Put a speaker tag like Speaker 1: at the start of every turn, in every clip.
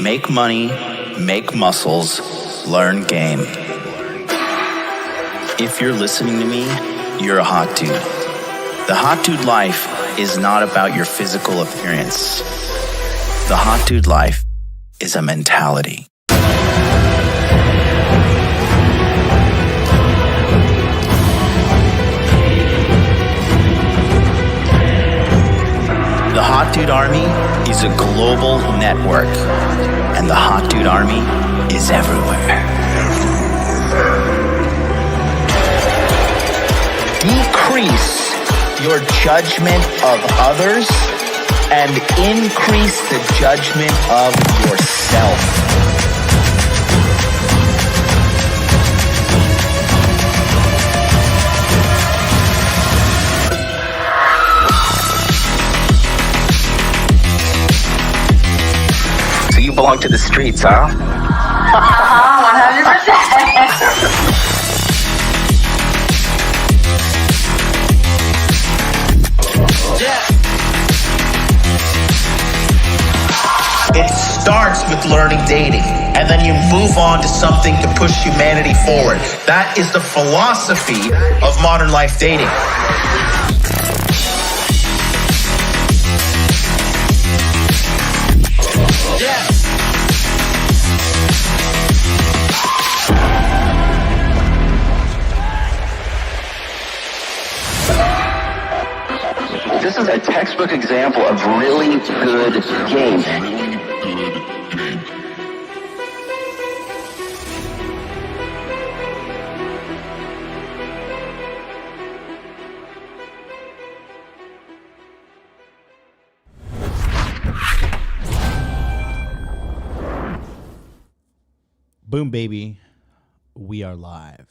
Speaker 1: Make money, make muscles, learn game. If you're listening to me, you're a hot dude. The hot dude life is not about your physical appearance. The hot dude life is a mentality. The Hot Dude Army is a global network, and the Hot Dude Army is everywhere. Decrease your judgment of others and increase the judgment of yourself. You belong to the streets, huh?
Speaker 2: 100%.
Speaker 1: It starts with learning dating, and then you move on to something to push humanity forward. That is the philosophy of modern life dating.
Speaker 3: This is a textbook example of really good game.
Speaker 4: Boom, baby. We are live.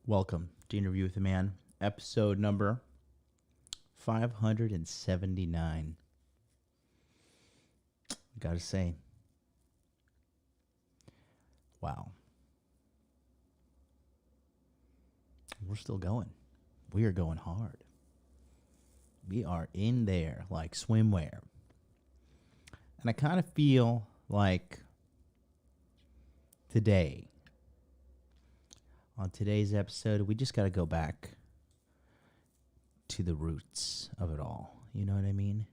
Speaker 4: Welcome to Interview with a Man. Episode number 579. Gotta say, wow. We're still going. We are going hard. We are in there like swimwear. And I kind of feel like today, on today's episode, we just got to go back to the roots of it all. You know what I mean?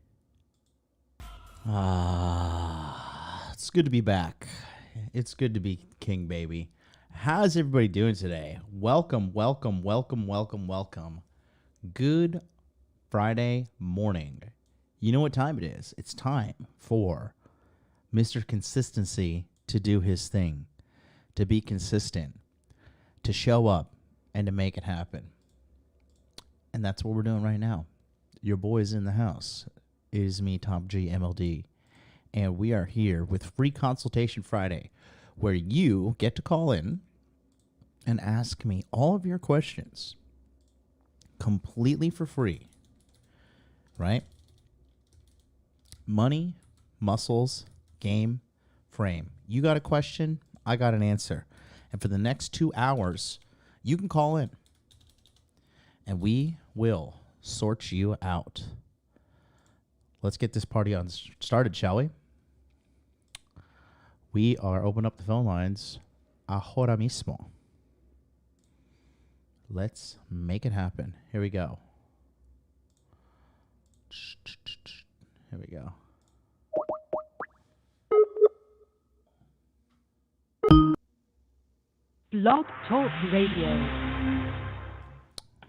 Speaker 4: It's good to be back. It's good to be king, baby. How's everybody doing today? Welcome. Good Friday morning. You know what time it is? It's time for Mr. Consistency to do his thing, to be consistent, to show up, and to make it happen. And that's what we're doing right now. Your boy's in the house. It is me, Top G MLD. And we are here with Free Consultation Friday, where you get to call in and ask me all of your questions completely for free. Right? Money, muscles, game, frame. You got a question, I got an answer. And for the next 2 hours, you can call in. And we will sort you out. Let's get this party on started, shall we? We are opening up the phone lines ahora mismo. Let's make it happen. Here we go. Here we go.
Speaker 5: Blog Talk Radio.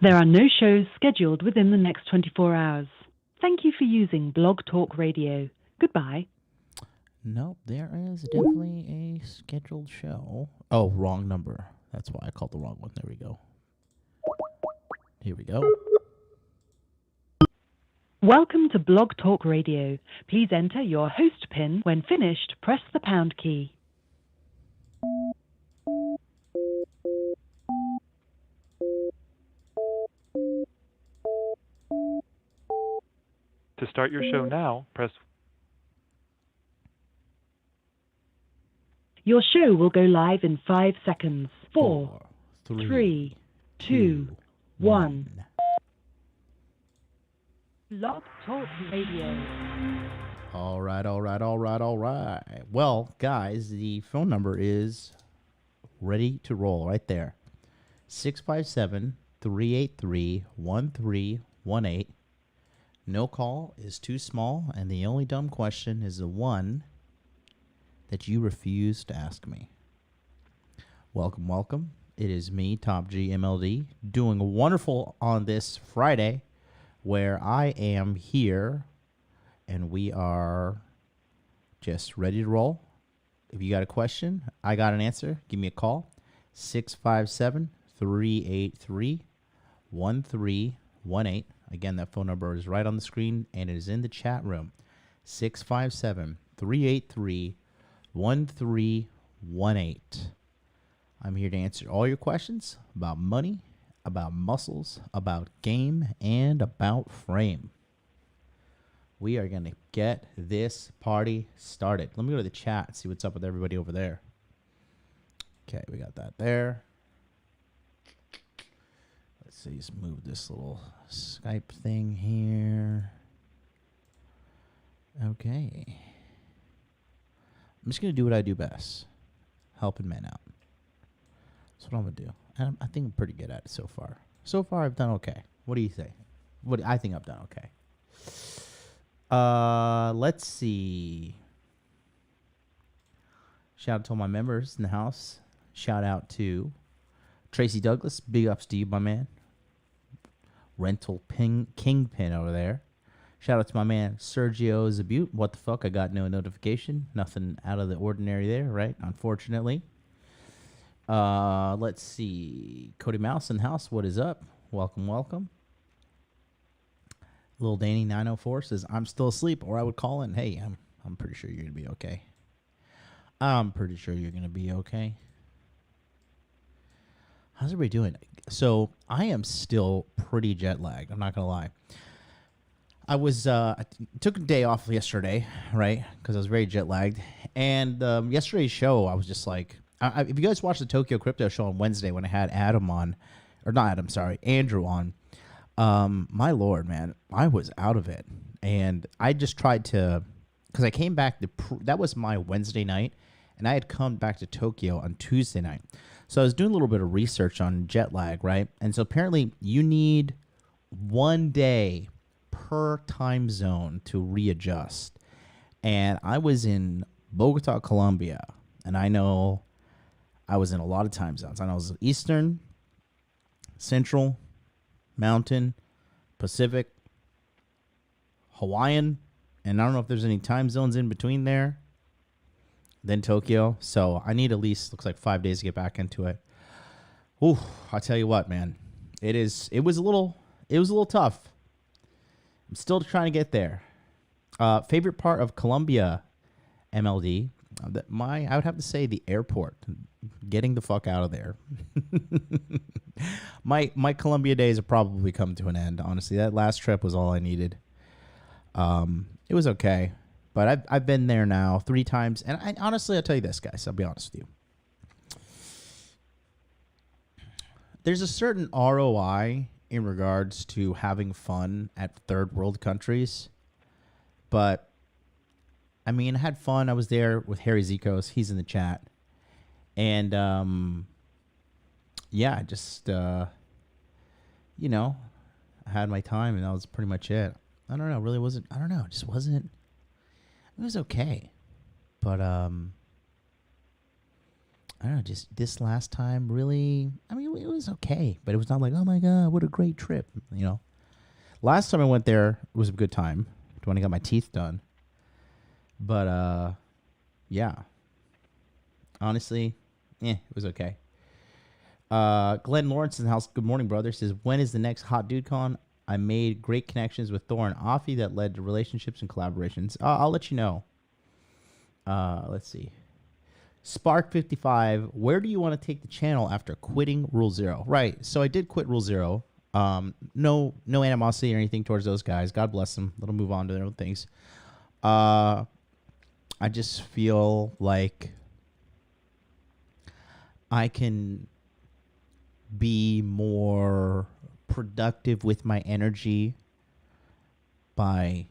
Speaker 5: There are no shows scheduled within the next 24 hours. Thank you for using Blog Talk Radio. Goodbye.
Speaker 4: Nope, there is definitely a scheduled show. Oh, wrong number. That's why I called the wrong one. There we go. Here we go.
Speaker 5: Welcome to Blog Talk Radio. Please enter your host PIN. When finished, press the pound key.
Speaker 6: To start your show now, press.
Speaker 5: Your show will go live in 5 seconds. 4, 3, 2, 1. Blog Talk Radio.
Speaker 4: All right, all right, all right, all right. Well, guys, the phone number is ready to roll right there. 657-383-1318. No call is too small, and the only dumb question is the one that you refuse to ask me. Welcome, welcome. It is me, Top G MLD, doing wonderful on this Friday, where I am here, and we are just ready to roll. If you got a question, I got an answer. Give me a call. 657-383-1318. Again, that phone number is right on the screen, and it is in the chat room. 657-383-1318. I'm here to answer all your questions about money, about muscles, about game, and about frame. We are going to get this party started. Let me go to the chat and see what's up with everybody over there. Okay, we got that there. Let's see, let's move this little Skype thing here. Okay. I'm just going to do what I do best. Helping men out. That's what I'm going to do. And I think I'm pretty good at it so far. So far, I've done okay. What do you say? I think I've done okay. Let's see. Shout out to all my members in the house. Shout out to Tracy Douglas. Big ups to you, my man. Rental Kingpin over there. Shout out to my man Sergio Zabute. What the fuck? I got no notification. Nothing out of the ordinary there, right? Unfortunately. Let's see. Cody Mouse in the house. What is up? Welcome, welcome. Little Danny 904 says, I'm still asleep, or I would call in. Hey, I'm pretty sure you're going to be okay. I'm pretty sure you're going to be okay. How's everybody doing? So I am still pretty jet lagged. I'm not going to lie. I took a day off yesterday, right? Because I was very jet lagged. And yesterday's show, I was just like, if you guys watched the Tokyo Crypto show on Wednesday when I had Andrew on, my Lord, man, I was out of it. And I just tried to, because I came back, that was my Wednesday night, and I had come back to Tokyo on Tuesday night. So I was doing a little bit of research on jet lag, right? And so apparently you need 1 day per time zone to readjust. And I was in Bogota, Colombia, and I know I was in a lot of time zones. I know I was Eastern, Central, Mountain, Pacific, Hawaiian, and I don't know if there's any time zones in between there. Then Tokyo. So I need at least, looks like 5 days to get back into it. Ooh, I'll tell you what, man. It was a little tough. I'm still trying to get there. Favorite part of Colombia, MLD, I would have to say the airport. Getting the fuck out of there. My Colombia days have probably come to an end, honestly. That last trip was all I needed. It was okay. But I've been there now 3 times. And honestly, I'll tell you this, guys. I'll be honest with you. There's a certain ROI in regards to having fun at third world countries. But, I mean, I had fun. I was there with Harry Zikos. He's in the chat. And, yeah, just, I had my time, and that was pretty much it. I don't know. It really wasn't, I don't know. It just wasn't, it was okay. But, I don't know, just this last time really, I mean, it was okay. But it was not like, oh, my God, what a great trip, Last time I went there, it was a good time when I got my teeth done. But, yeah. Honestly, it was okay. Glenn Lawrence in the house. Good morning, brother. Says, when is the next Hot Dude Con? I made great connections with Thor and Afi that led to relationships and collaborations. I'll let you know. Let's see. Spark 55. Where do you want to take the channel after quitting Rule Zero? Right. So I did quit Rule Zero. No animosity or anything towards those guys. God bless them. Let them move on to their own things. I just feel like I can be more productive with my energy by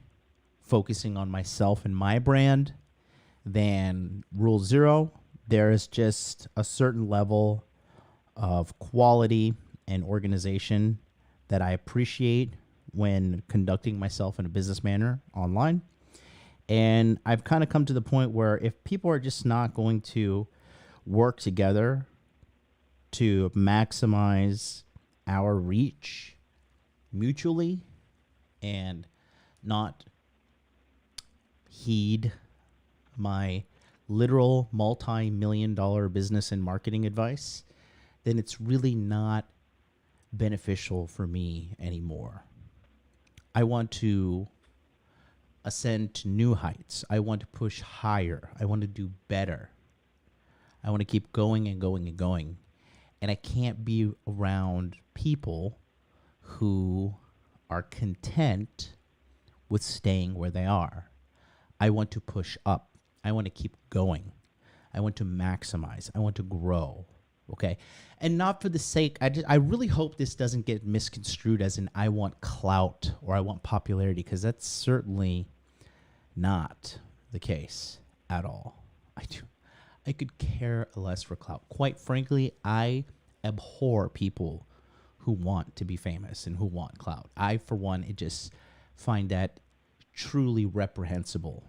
Speaker 4: focusing on myself and my brand than rule zero. There is just a certain level of quality and organization that I appreciate when conducting myself in a business manner online. And I've kind of come to the point where if people are just not going to work together to maximize our reach mutually and not heed my literal multi-million-dollar business and marketing advice, then it's really not beneficial for me anymore. I want to ascend to new heights. I want to push higher. I want to do better. I want to keep going and going and going. And I can't be around people who are content with staying where they are. I want to push up. I want to keep going. I want to maximize. I want to grow. Okay? And not for the sake, I really hope this doesn't get misconstrued as in I want clout or I want popularity, because that's certainly not the case at all. I could care less for clout. Quite frankly, I abhor people who want to be famous and who want clout. I, for one, just find that truly reprehensible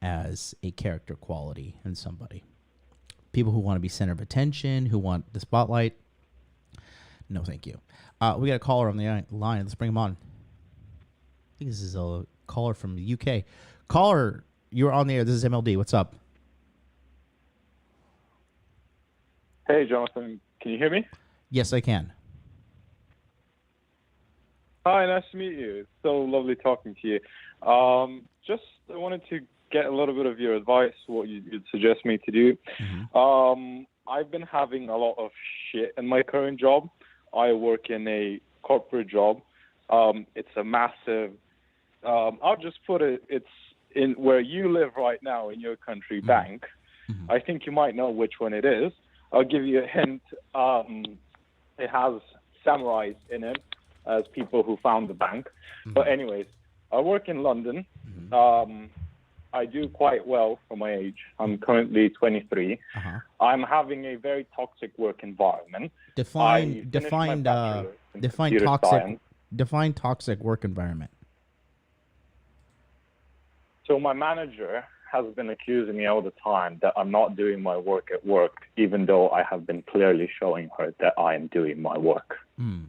Speaker 4: as a character quality in somebody. People who want to be center of attention, who want the spotlight, no thank you. We got a caller on the line. Let's bring him on. I think this is a caller from the UK. Caller, you're on the air. This is MLD. What's up?
Speaker 6: Hey, Jonathan. Can you hear me?
Speaker 4: Yes, I can.
Speaker 6: Hi, nice to meet you. It's so lovely talking to you. Just I wanted to get a little bit of your advice, what you'd suggest me to do.
Speaker 4: Mm-hmm.
Speaker 6: I've been having a lot of shit in my current job. I work in a corporate job. It's a massive, I'll just put it's in where you live right now in your country,
Speaker 4: Mm-hmm.
Speaker 6: bank.
Speaker 4: Mm-hmm.
Speaker 6: I think you might know which one it is. I'll give you a hint. It has samurais in it as people who found the bank.
Speaker 4: Mm-hmm.
Speaker 6: But anyways, I work in London.
Speaker 4: Mm-hmm.
Speaker 6: I do quite well for my age. I'm currently 23.
Speaker 4: Uh-huh.
Speaker 6: I'm having a very toxic work environment.
Speaker 4: Define toxic work environment.
Speaker 6: So my manager has been accusing me all the time that I'm not doing my work at work, even though I have been clearly showing her that I am doing my work.
Speaker 4: Mm.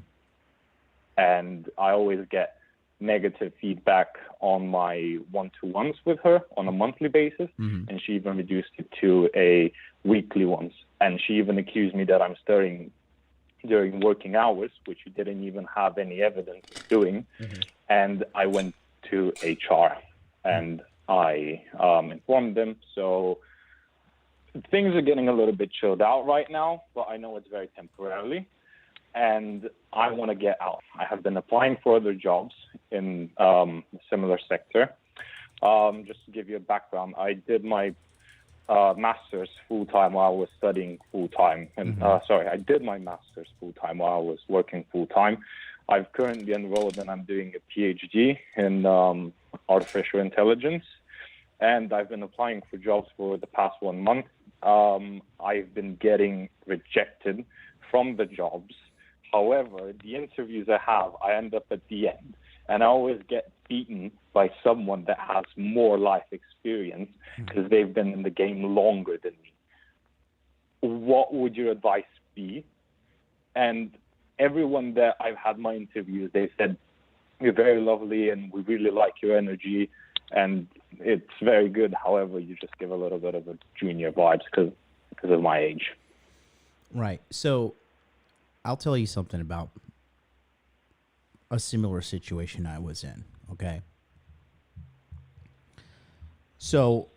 Speaker 6: And I always get negative feedback on my one-to-ones with her on a monthly basis.
Speaker 4: Mm-hmm.
Speaker 6: And she even reduced it to a weekly ones. And she even accused me that I'm stirring during working hours, which she didn't even have any evidence of doing.
Speaker 4: Mm-hmm.
Speaker 6: And I went to HR and I informed them. So things are getting a little bit chilled out right now, but I know it's very temporarily. And I want to get out. I have been applying for other jobs in a similar sector. Just to give you a background, I did my master's full-time while I was studying full-time. And I did my master's full-time while I was working full-time. I've currently enrolled and I'm doing a PhD in artificial intelligence. And I've been applying for jobs for the past 1 month. I've been getting rejected from the jobs. However, the interviews I have, I end up at the end, and I always get beaten by someone that has more life experience because they've been in the game longer than me. What would your advice be? And everyone that I've had my interviews, they said, you're very lovely and we really like your energy and it's very good. However, you just give a little bit of a junior vibes because of my age.
Speaker 4: Right. So I'll tell you something about a similar situation I was in, okay? So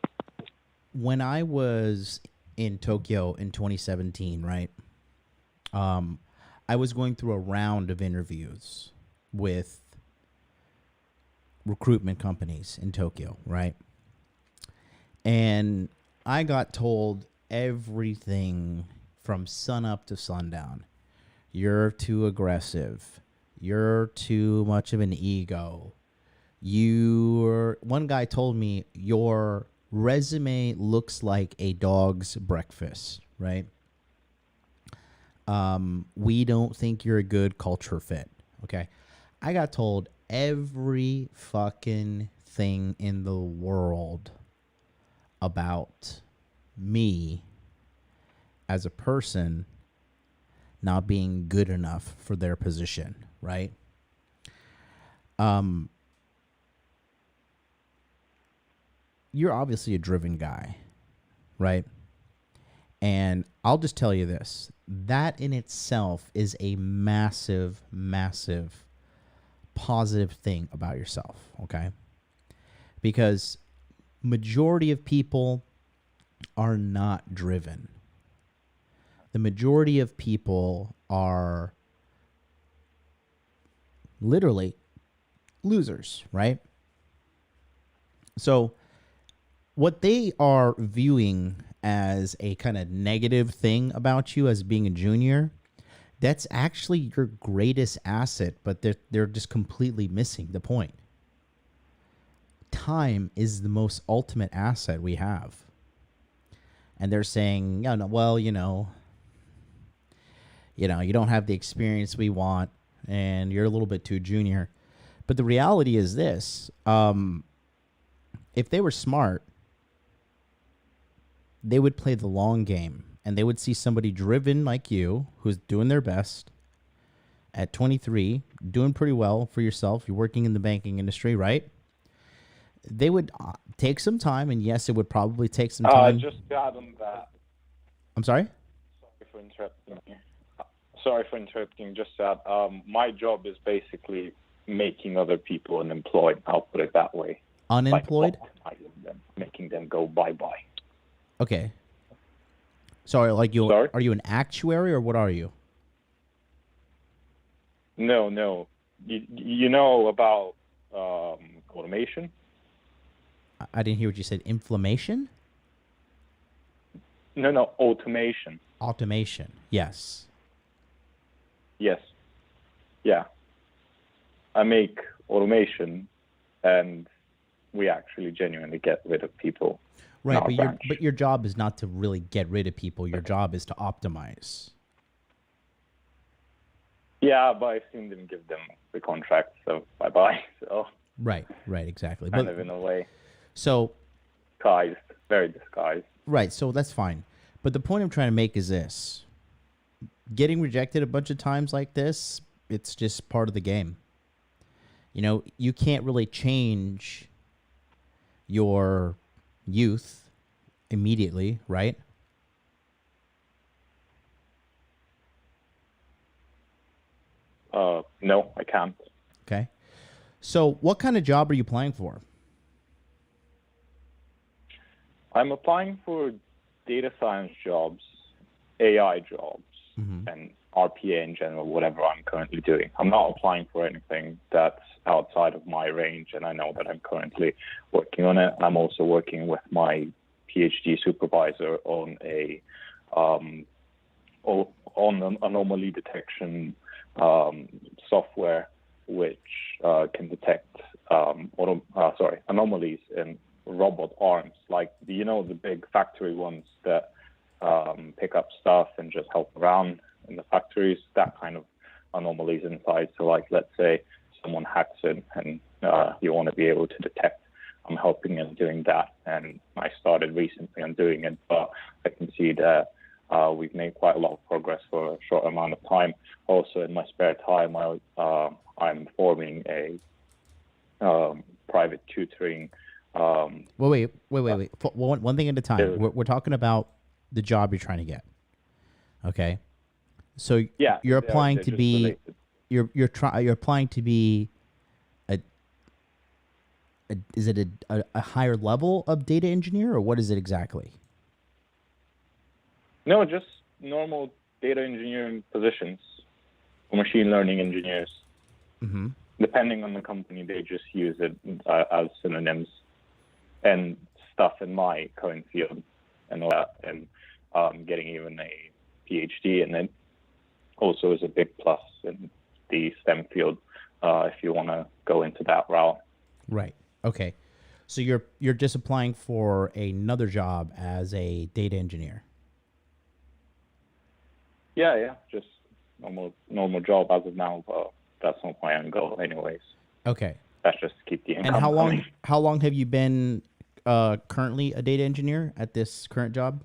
Speaker 4: when I was in Tokyo in 2017, right, I was going through a round of interviews with recruitment companies in Tokyo, right? And I got told everything from sunup to sundown. You're too aggressive. You're too much of an ego. One guy told me your resume looks like a dog's breakfast, right? We don't think you're a good culture fit. Okay. I got told every fucking thing in the world about me as a person not being good enough for their position, right? You're obviously a driven guy, right? And I'll just tell you this, that in itself is a massive, massive positive thing about yourself, okay? Because majority of people are not driven. The majority of people are literally losers, right? So what they are viewing as a kind of negative thing about you as being a junior, that's actually your greatest asset, but they're just completely missing the point. Time is the most ultimate asset we have. And they're saying, yeah, no, well, you don't have the experience we want and you're a little bit too junior. But the reality is this, if they were smart, they would play the long game and they would see somebody driven like you who's doing their best at 23, doing pretty well for yourself. You're working in the banking industry, right? They would take some time, and yes, it would probably take some time.
Speaker 6: Just to add on that.
Speaker 4: I'm sorry?
Speaker 6: Sorry for interrupting. Just that my job is basically making other people unemployed. I'll put it that way.
Speaker 4: Unemployed?
Speaker 6: Like, making them go bye-bye.
Speaker 4: Okay. Sorry,
Speaker 6: Sorry?
Speaker 4: Are you an actuary or what are you?
Speaker 6: No. You know about automation?
Speaker 4: I didn't hear what you said. Inflammation?
Speaker 6: No, automation.
Speaker 4: Automation. Yes.
Speaker 6: Yes. Yeah. I make automation, and we actually genuinely get rid of people.
Speaker 4: Right, but your job is not to really get rid of people. Your job is to optimize.
Speaker 6: Yeah, but I've seen them give them the contract, so bye-bye. So
Speaker 4: Right, exactly.
Speaker 6: Kind of in a way.
Speaker 4: So
Speaker 6: disguised, very disguised.
Speaker 4: Right, so that's fine. But the point I'm trying to make is this. Getting rejected a bunch of times like this, it's just part of the game. You can't really change your youth immediately, right?
Speaker 6: No, I can't.
Speaker 4: Okay. So what kind of job are you applying for?
Speaker 6: I'm applying for data science jobs, AI jobs, and RPA in general, whatever I'm currently doing. I'm not applying for anything that's outside of my range, and I know that I'm currently working on it. I'm also working with my PhD supervisor on on an anomaly detection software, which can detect anomalies in robot arms, like the big factory ones that pick up stuff and just help around in the factories, that kind of anomalies inside. So like, let's say someone hacks in and you want to be able to detect. I'm helping in doing that, and I started recently on doing it, but I can see that we've made quite a lot of progress for a short amount of time. Also, in my spare time, I'm forming a private tutoring.
Speaker 4: Wait. One thing at a time. We're talking about the job you're trying to get. Okay. So
Speaker 6: yeah,
Speaker 4: you're applying to be you're applying to be is it a higher level of data engineer, or what is it exactly?
Speaker 6: No, just normal data engineering positions or machine learning engineers.
Speaker 4: Mm-hmm.
Speaker 6: Depending on the company, they just use it as synonyms and stuff in my current field and all that. And getting even a PhD in it also is a big plus in the STEM field if you want to go into that route.
Speaker 4: Right. Okay. So you're just applying for another job as a data engineer.
Speaker 6: Yeah, just normal job as of now, but that's not my end goal anyways.
Speaker 4: Okay.
Speaker 6: That's just to keep the income
Speaker 4: And how
Speaker 6: coming.
Speaker 4: long have you been currently a data engineer at this current job?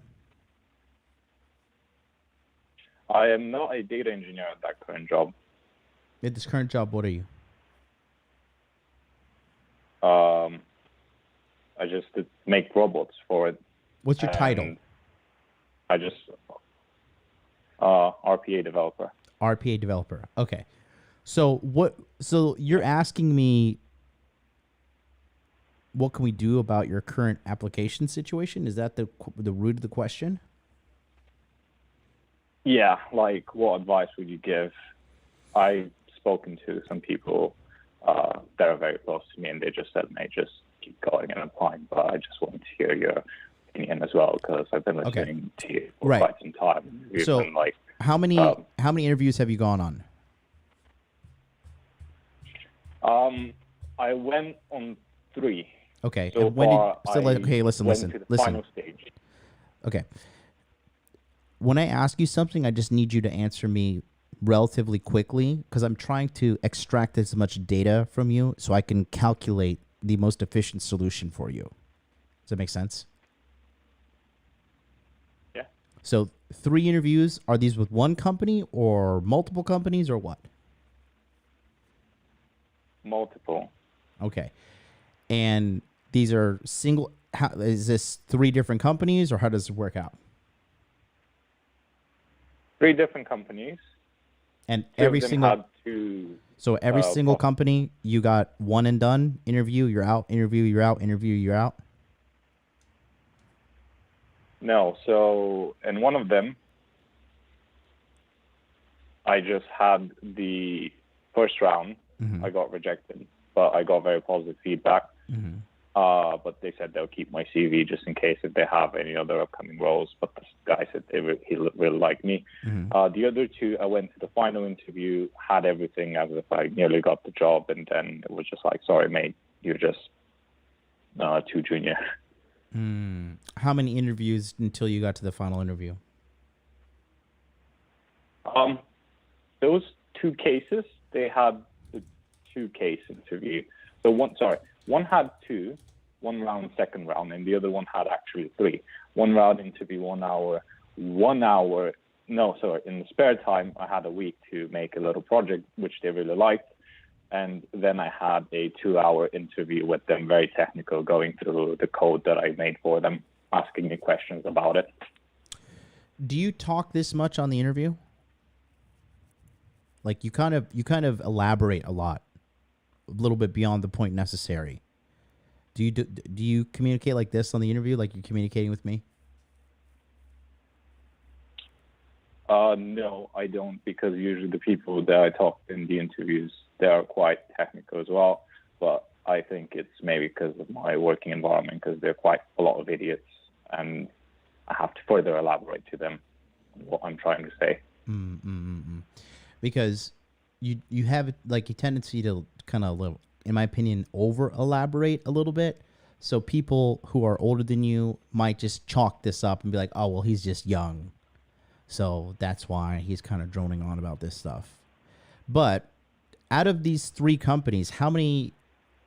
Speaker 6: I am not a data engineer at that current job.
Speaker 4: At this current job, what are you?
Speaker 6: I just make robots for it.
Speaker 4: What's your title?
Speaker 6: I just RPA developer.
Speaker 4: RPA developer. Okay. So you're asking me what can we do about your current application situation? Is that the root of the question?
Speaker 6: Yeah, like what advice would you give? I've spoken to some people that are very close to me, and they just said, "Mate, just keep going and applying." But I just wanted to hear your opinion as well, because I've been listening to you for quite some time.
Speaker 4: So,
Speaker 6: been like,
Speaker 4: how many interviews have you gone on?
Speaker 6: I went on 3.
Speaker 4: Okay.
Speaker 6: So
Speaker 4: and when
Speaker 6: far,
Speaker 4: listen.
Speaker 6: To the final stage.
Speaker 4: Okay. When I ask you something, I just need you to answer me relatively quickly, because I'm trying to extract as much data from you so I can calculate the most efficient solution for you. Does that make sense?
Speaker 6: Yeah.
Speaker 4: So 3 interviews, are these with one company or multiple companies or what?
Speaker 6: Multiple.
Speaker 4: Okay. And these are is this 3 different companies, or how does it work out?
Speaker 6: 3 different companies.
Speaker 4: And
Speaker 6: 2
Speaker 4: every
Speaker 6: of them
Speaker 4: single
Speaker 6: had 2.
Speaker 4: So every single company, you got one and done, interview, you're out, interview, you're out, interview, you're out?
Speaker 6: No. So in one of them, I just had the first round. I got rejected, but I got very positive feedback. But they said they'll keep my CV just in case if they have any other upcoming roles. But this guy said he really liked me. The other 2, I went to the final interview, had everything as if I nearly got the job, and then it was just like, sorry, mate, you're just too junior.
Speaker 4: How many interviews until you got to the final interview?
Speaker 6: Those 2 cases, they had the 2-case interview. So one had 2, one round, second round, and the other one had actually 3. One round interview, 1 hour. In the spare time, I had a week to make a little project, which they really liked. And then I had a 2-hour interview with them, very technical, going through the code that I made for them, asking me questions about it.
Speaker 4: Do you talk this much on the interview? Like you kind of elaborate a lot, a little bit beyond the point necessary. Do you communicate like this on the interview, like you're communicating with me?
Speaker 6: No, I don't, because usually the people that I talk to in the interviews, they are quite technical as well. But I think it's maybe because of my working environment, because they're quite a lot of idiots, and I have to further elaborate to them what I'm trying to say.
Speaker 4: Because you have like a tendency to kind of, in my opinion, over elaborate a little bit. So people who are older than you might just chalk this up and be like, oh, well, he's just young, so that's why he's kind of droning on about this stuff. But out of these 3 companies, how many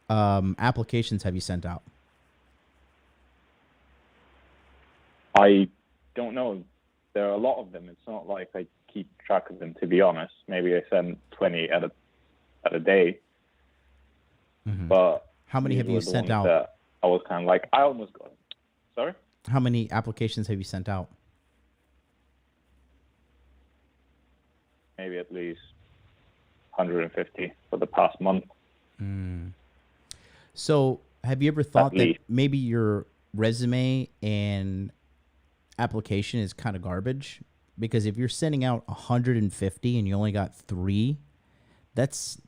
Speaker 4: applications have you sent out?
Speaker 6: I don't know. There are a lot of them. It's not like I keep track of them, to be honest. Maybe I send 20 at a day. But
Speaker 4: how many have you sent out?
Speaker 6: I was kind of like, I almost got it. Sorry?
Speaker 4: How many applications have you sent out?
Speaker 6: Maybe at least 150 for the past month.
Speaker 4: So have you ever thought that maybe your resume and application is kind of garbage? Because if you're sending out 150 and you only got 3, that's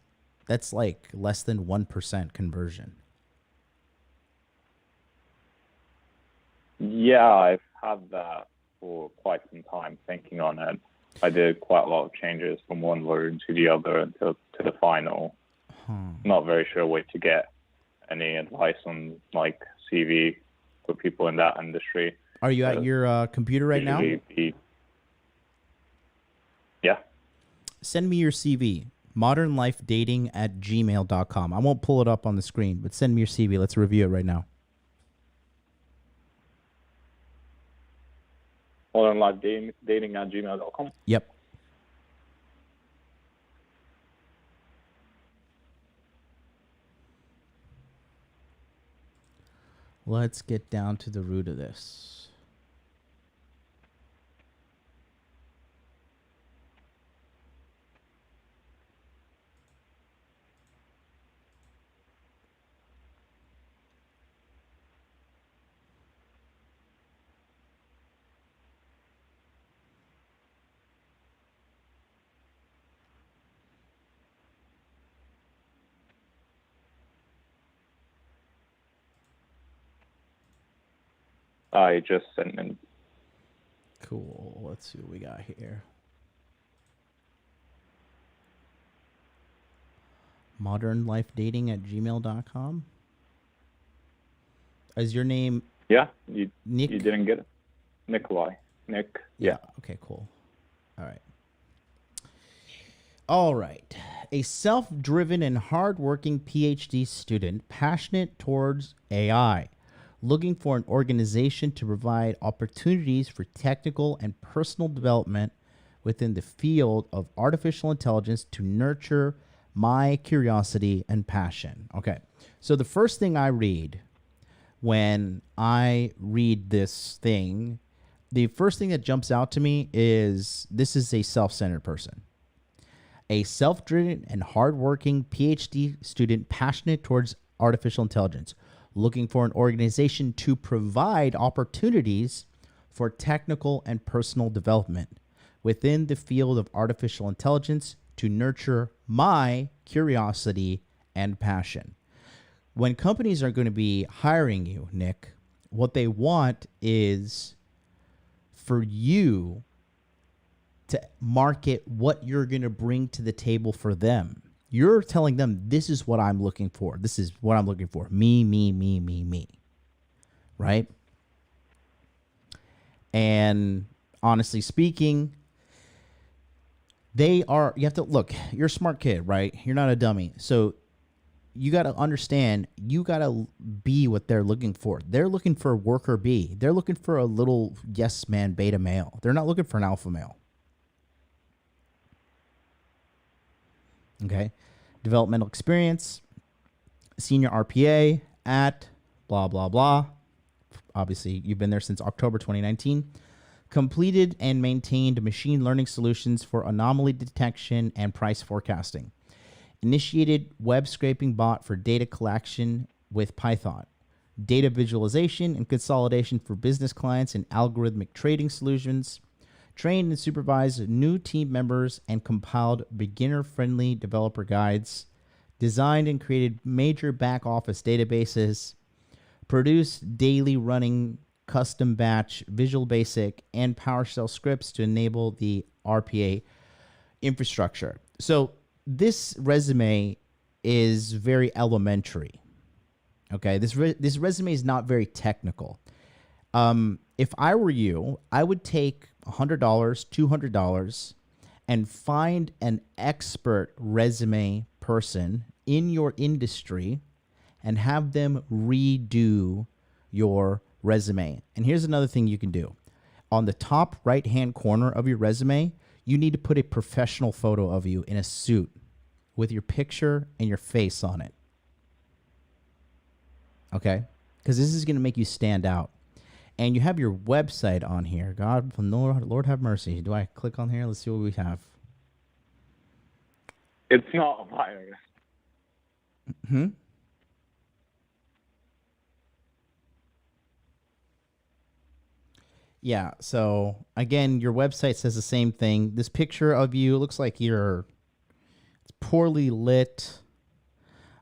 Speaker 4: like less than 1% conversion.
Speaker 6: Yeah, I've had that for quite some time, thinking on it. I did quite a lot of changes from one version to the other until to the final. Not very sure where to get. any advice on like CV for people in that industry.
Speaker 4: Are you at your computer right now?
Speaker 6: Yeah.
Speaker 4: Send me your CV. modernlifedating@gmail.com. I won't pull it up on the screen, but send me your CV. Let's review it right now.
Speaker 6: modernlifedating@gmail.com.
Speaker 4: Yep. Let's get down to the root of this.
Speaker 6: I just sent in.
Speaker 4: Cool. Let's see what we got here. modernlifedating@gmail.com. Is your name
Speaker 6: Yeah,
Speaker 4: Nick?
Speaker 6: You didn't get it. Nikolai. Nick.
Speaker 4: Yeah. Okay, cool. All right. All right. A self-driven and hardworking PhD student passionate towards AI, looking for an organization to provide opportunities for technical and personal development within the field of artificial intelligence to nurture my curiosity and passion. Okay. So the first thing I read when I read this thing, the first thing that jumps out to me is this is a self-centered person. A self-driven and hardworking PhD student passionate towards artificial intelligence, looking for an organization to provide opportunities for technical and personal development within the field of artificial intelligence to nurture my curiosity and passion. When companies are going to be hiring you, Nick, what they want is for you to market what you're going to bring to the table for them. You're telling them, this is what I'm looking for. This is what I'm looking for. Me, me, me, me, me. Right? And honestly speaking, you have to look, you're a smart kid, right? You're not a dummy. So you got to understand, you got to be what they're looking for. They're looking for a worker bee. They're looking for a little yes man beta male. They're not looking for an alpha male. Okay. Developmental experience, senior RPA at blah, blah, blah. Obviously, you've been there since October 2019. Completed and maintained machine learning solutions for anomaly detection and price forecasting. Initiated web scraping bot for data collection with Python. Data visualization and consolidation for business clients and algorithmic trading solutions. Trained and supervised new team members and compiled beginner-friendly developer guides. Designed and created major back-office databases. Produced daily running custom batch, Visual Basic, and PowerShell scripts to enable the RPA infrastructure. So this resume is very elementary. Okay, this resume is not very technical. If I were you, I would take $100, $200, and find an expert resume person in your industry and have them redo your resume. And here's another thing you can do. On the top right-hand corner of your resume, you need to put a professional photo of you in a suit with your picture and your face on it. Okay? Because this is going to make you stand out. And you have your website on here. God, Lord have mercy. Do I click on here? Let's see what we have.
Speaker 6: It's not mine.
Speaker 4: Yeah, so again, your website says the same thing. This picture of you looks like it's poorly lit.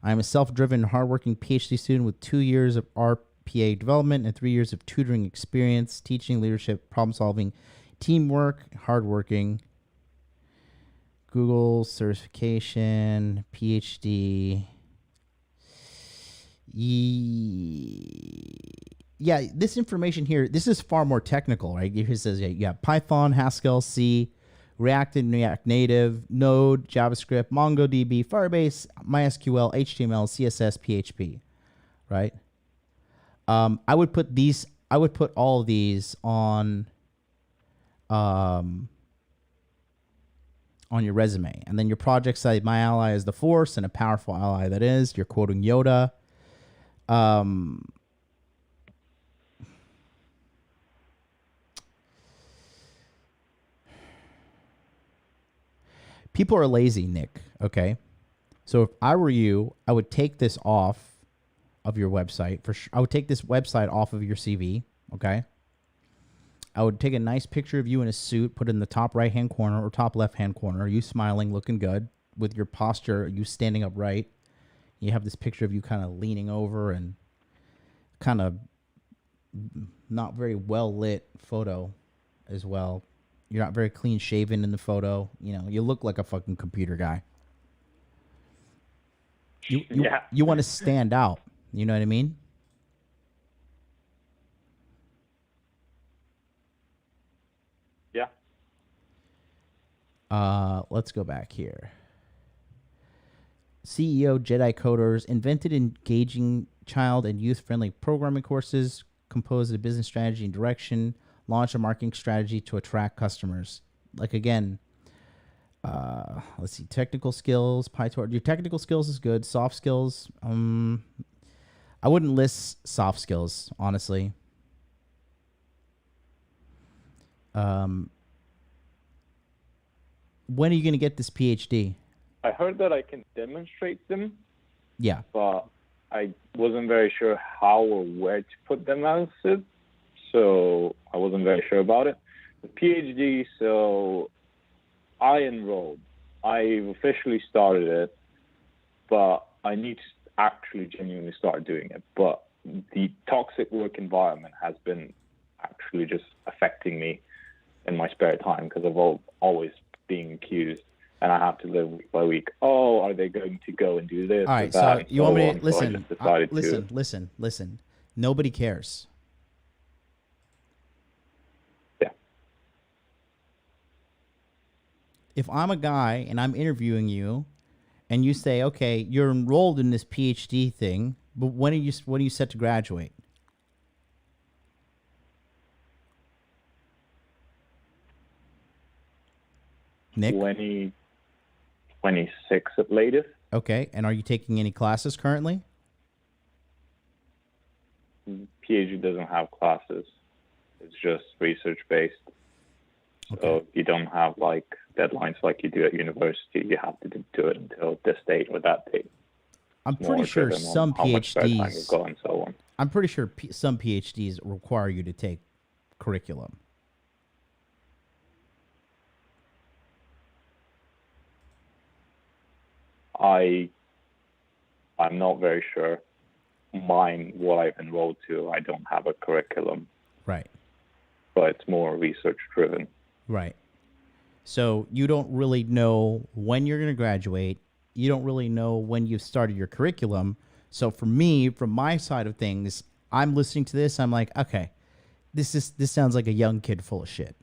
Speaker 4: I'm a self-driven, hardworking PhD student with 2 years of RPA development and 3 years of tutoring experience, teaching, leadership, problem-solving, teamwork, hardworking, Google certification, PhD. Yeah, this information here, this is far more technical, right? It says you have Python, Haskell, C, React and React Native, Node, JavaScript, MongoDB, Firebase, MySQL, HTML, CSS, PHP, right? I would put all of these on your resume, and then your project site. My ally is the force, and a powerful ally that is. You're quoting Yoda. People are lazy, Nick. Okay, so if I were you, I would take this off of your website. I would take this website off of your CV. Okay. I would take a nice picture of you in a suit, put it in the top right-hand corner or top left-hand corner. You smiling, looking good, with your posture, you standing upright. You have this picture of you kind of leaning over and kind of not very well lit photo as well. You're not very clean shaven in the photo. You know, you look like a fucking computer guy. You want to stand out. You know what I mean?
Speaker 6: Yeah.
Speaker 4: Let's go back here. CEO Jedi Coders invented engaging child and youth-friendly programming courses, composed a business strategy and direction, launched a marketing strategy to attract customers. Like, again, let's see, technical skills, PyTorch. Your technical skills is good. Soft skills, I wouldn't list soft skills, honestly. When are you going to get this PhD?
Speaker 6: I heard that I can demonstrate them.
Speaker 4: Yeah.
Speaker 6: But I wasn't very sure how or where to put them as it, so I wasn't very sure about it. The PhD, so I enrolled. I've officially started it, but I need to actually genuinely start doing it. But the toxic work environment has been actually just affecting me in my spare time, because I've always being accused, and I have to live week by week. Oh, are they going to go and do this?
Speaker 4: All right,
Speaker 6: or that,
Speaker 4: so you want me to
Speaker 6: listen?
Speaker 4: Listen. Nobody cares.
Speaker 6: Yeah.
Speaker 4: If I'm a guy and I'm interviewing you, and you say, "Okay, you're enrolled in this PhD thing, but when are you set to graduate?" Nick?
Speaker 6: 2026 at latest.
Speaker 4: Okay, and are you taking any classes currently?
Speaker 6: PhD doesn't have classes. It's just research based. So
Speaker 4: Okay.
Speaker 6: you don't have like deadlines like you do at university. You have to do it until this date or that date.
Speaker 4: I'm
Speaker 6: More
Speaker 4: pretty sure
Speaker 6: driven on
Speaker 4: some
Speaker 6: how much spare time you've
Speaker 4: PhDs.
Speaker 6: got and so on.
Speaker 4: I'm pretty sure some PhDs require you to take curriculum.
Speaker 6: I'm not very sure. Mine, what I've enrolled to, I don't have a curriculum,
Speaker 4: Right.
Speaker 6: but it's more research driven.
Speaker 4: Right. So you don't really know when you're going to graduate. You don't really know when you've started your curriculum. So for me, from my side of things, I'm listening to this. I'm like, okay, this sounds like a young kid full of shit.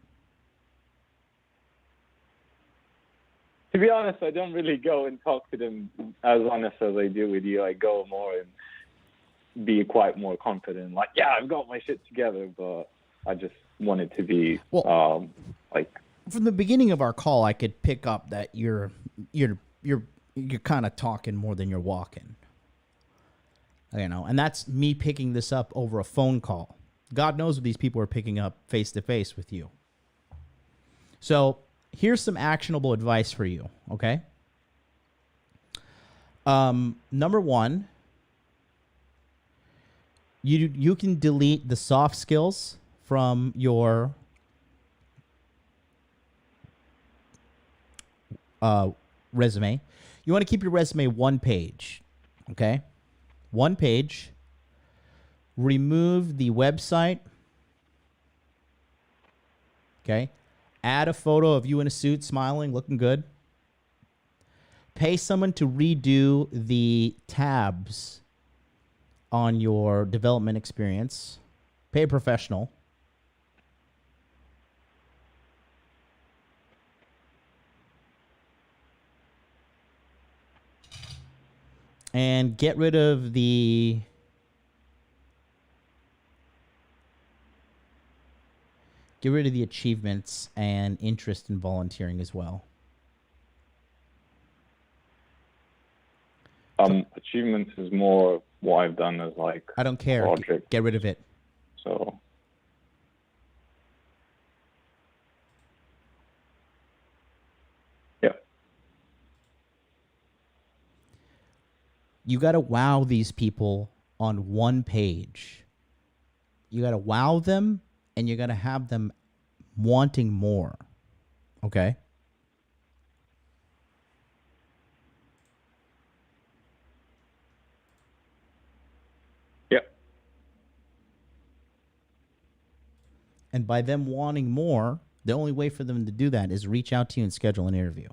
Speaker 6: To be honest, I don't really go and talk to them as honest as I do with you. I go more and be quite more confident. Like, yeah, I've got my shit together, but I just want it to be like.
Speaker 4: From the beginning of our call, I could pick up that you're kind of talking more than you're walking. You know, and that's me picking this up over a phone call. God knows what these people are picking up face to face with you. So here's some actionable advice for you, okay? Number one, you can delete the soft skills from your resume. You want to keep your resume one page, okay? One page. Remove the website, okay? Add a photo of you in a suit, smiling, looking good. Pay someone to redo the tabs on your development experience. Pay a professional. And get rid of the achievements and interest in volunteering as well.
Speaker 6: Achievements is more what I've done as like
Speaker 4: I don't care.
Speaker 6: project.
Speaker 4: Get rid of it.
Speaker 6: So yeah.
Speaker 4: You got to wow these people on one page. You got to wow them, and you got to have them wanting more. Okay?
Speaker 6: Yeah.
Speaker 4: And by them wanting more, the only way for them to do that is reach out to you and schedule an interview.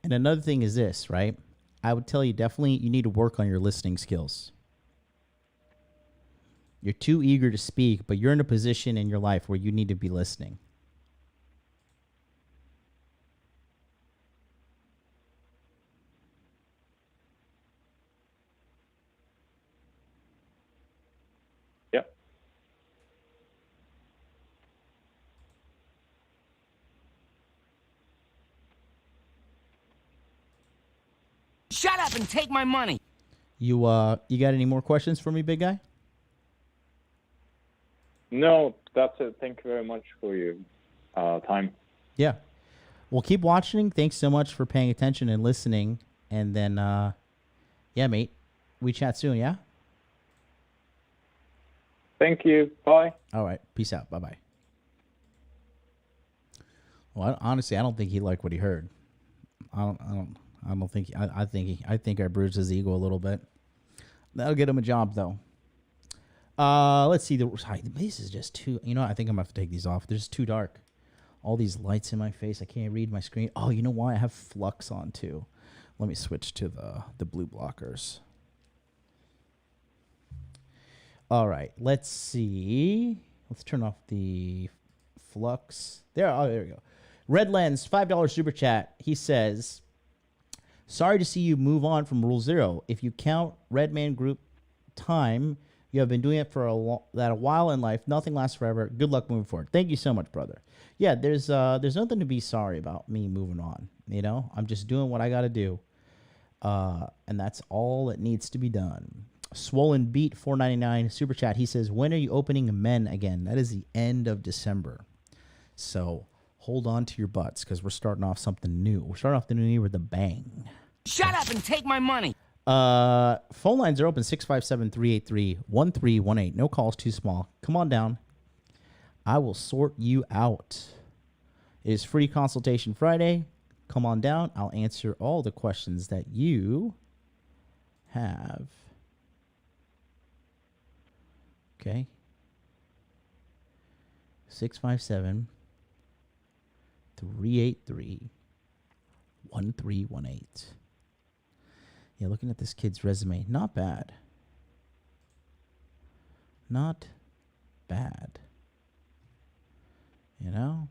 Speaker 4: And another thing is this, right? I would tell you definitely you need to work on your listening skills. You're too eager to speak, but you're in a position in your life where you need to be listening.
Speaker 6: Yeah.
Speaker 7: Shut up and take my money.
Speaker 4: You got any more questions for me, big guy?
Speaker 6: No, that's it. Thank you very much for your time.
Speaker 4: Yeah. Well, keep watching. Thanks so much for paying attention and listening. And then, yeah, mate, we chat soon, yeah?
Speaker 6: Thank you. Bye.
Speaker 4: All right. Peace out. Bye-bye. Well, honestly, I don't think he liked what he heard. I think I bruised his ego a little bit. That'll get him a job, though. Let's see. This is just too. You know, I think I'm gonna have to take these off. They're just too dark. All these lights in my face. I can't read my screen. Oh, you know why? I have flux on too. Let me switch to the blue blockers. All right. Let's see. Let's turn off the flux. There. Oh, there we go. Red Lens, $5 super chat. He says, "Sorry to see you move on from Rule 0. If you count Redman Group time, you have been doing it for a while in life. Nothing lasts forever. Good luck moving forward." Thank you so much, brother. Yeah, there's nothing to be sorry about me moving on. You know, I'm just doing what I got to do, and that's all that needs to be done. Swollen Beat, $4.99 super chat. He says, "When are you opening Men again?" That is the end of December. So hold on to your butts because we're starting off something new. We're starting off the new year with a bang.
Speaker 7: Shut up and take my money.
Speaker 4: Phone lines are open, 657-383-1318. No calls too small. Come on down. I will sort you out. It is Free Consultation Friday. Come on down. I'll answer all the questions that you have. Okay. 657-383-1318. Yeah, looking at this kid's resume, not bad. Not bad. You know?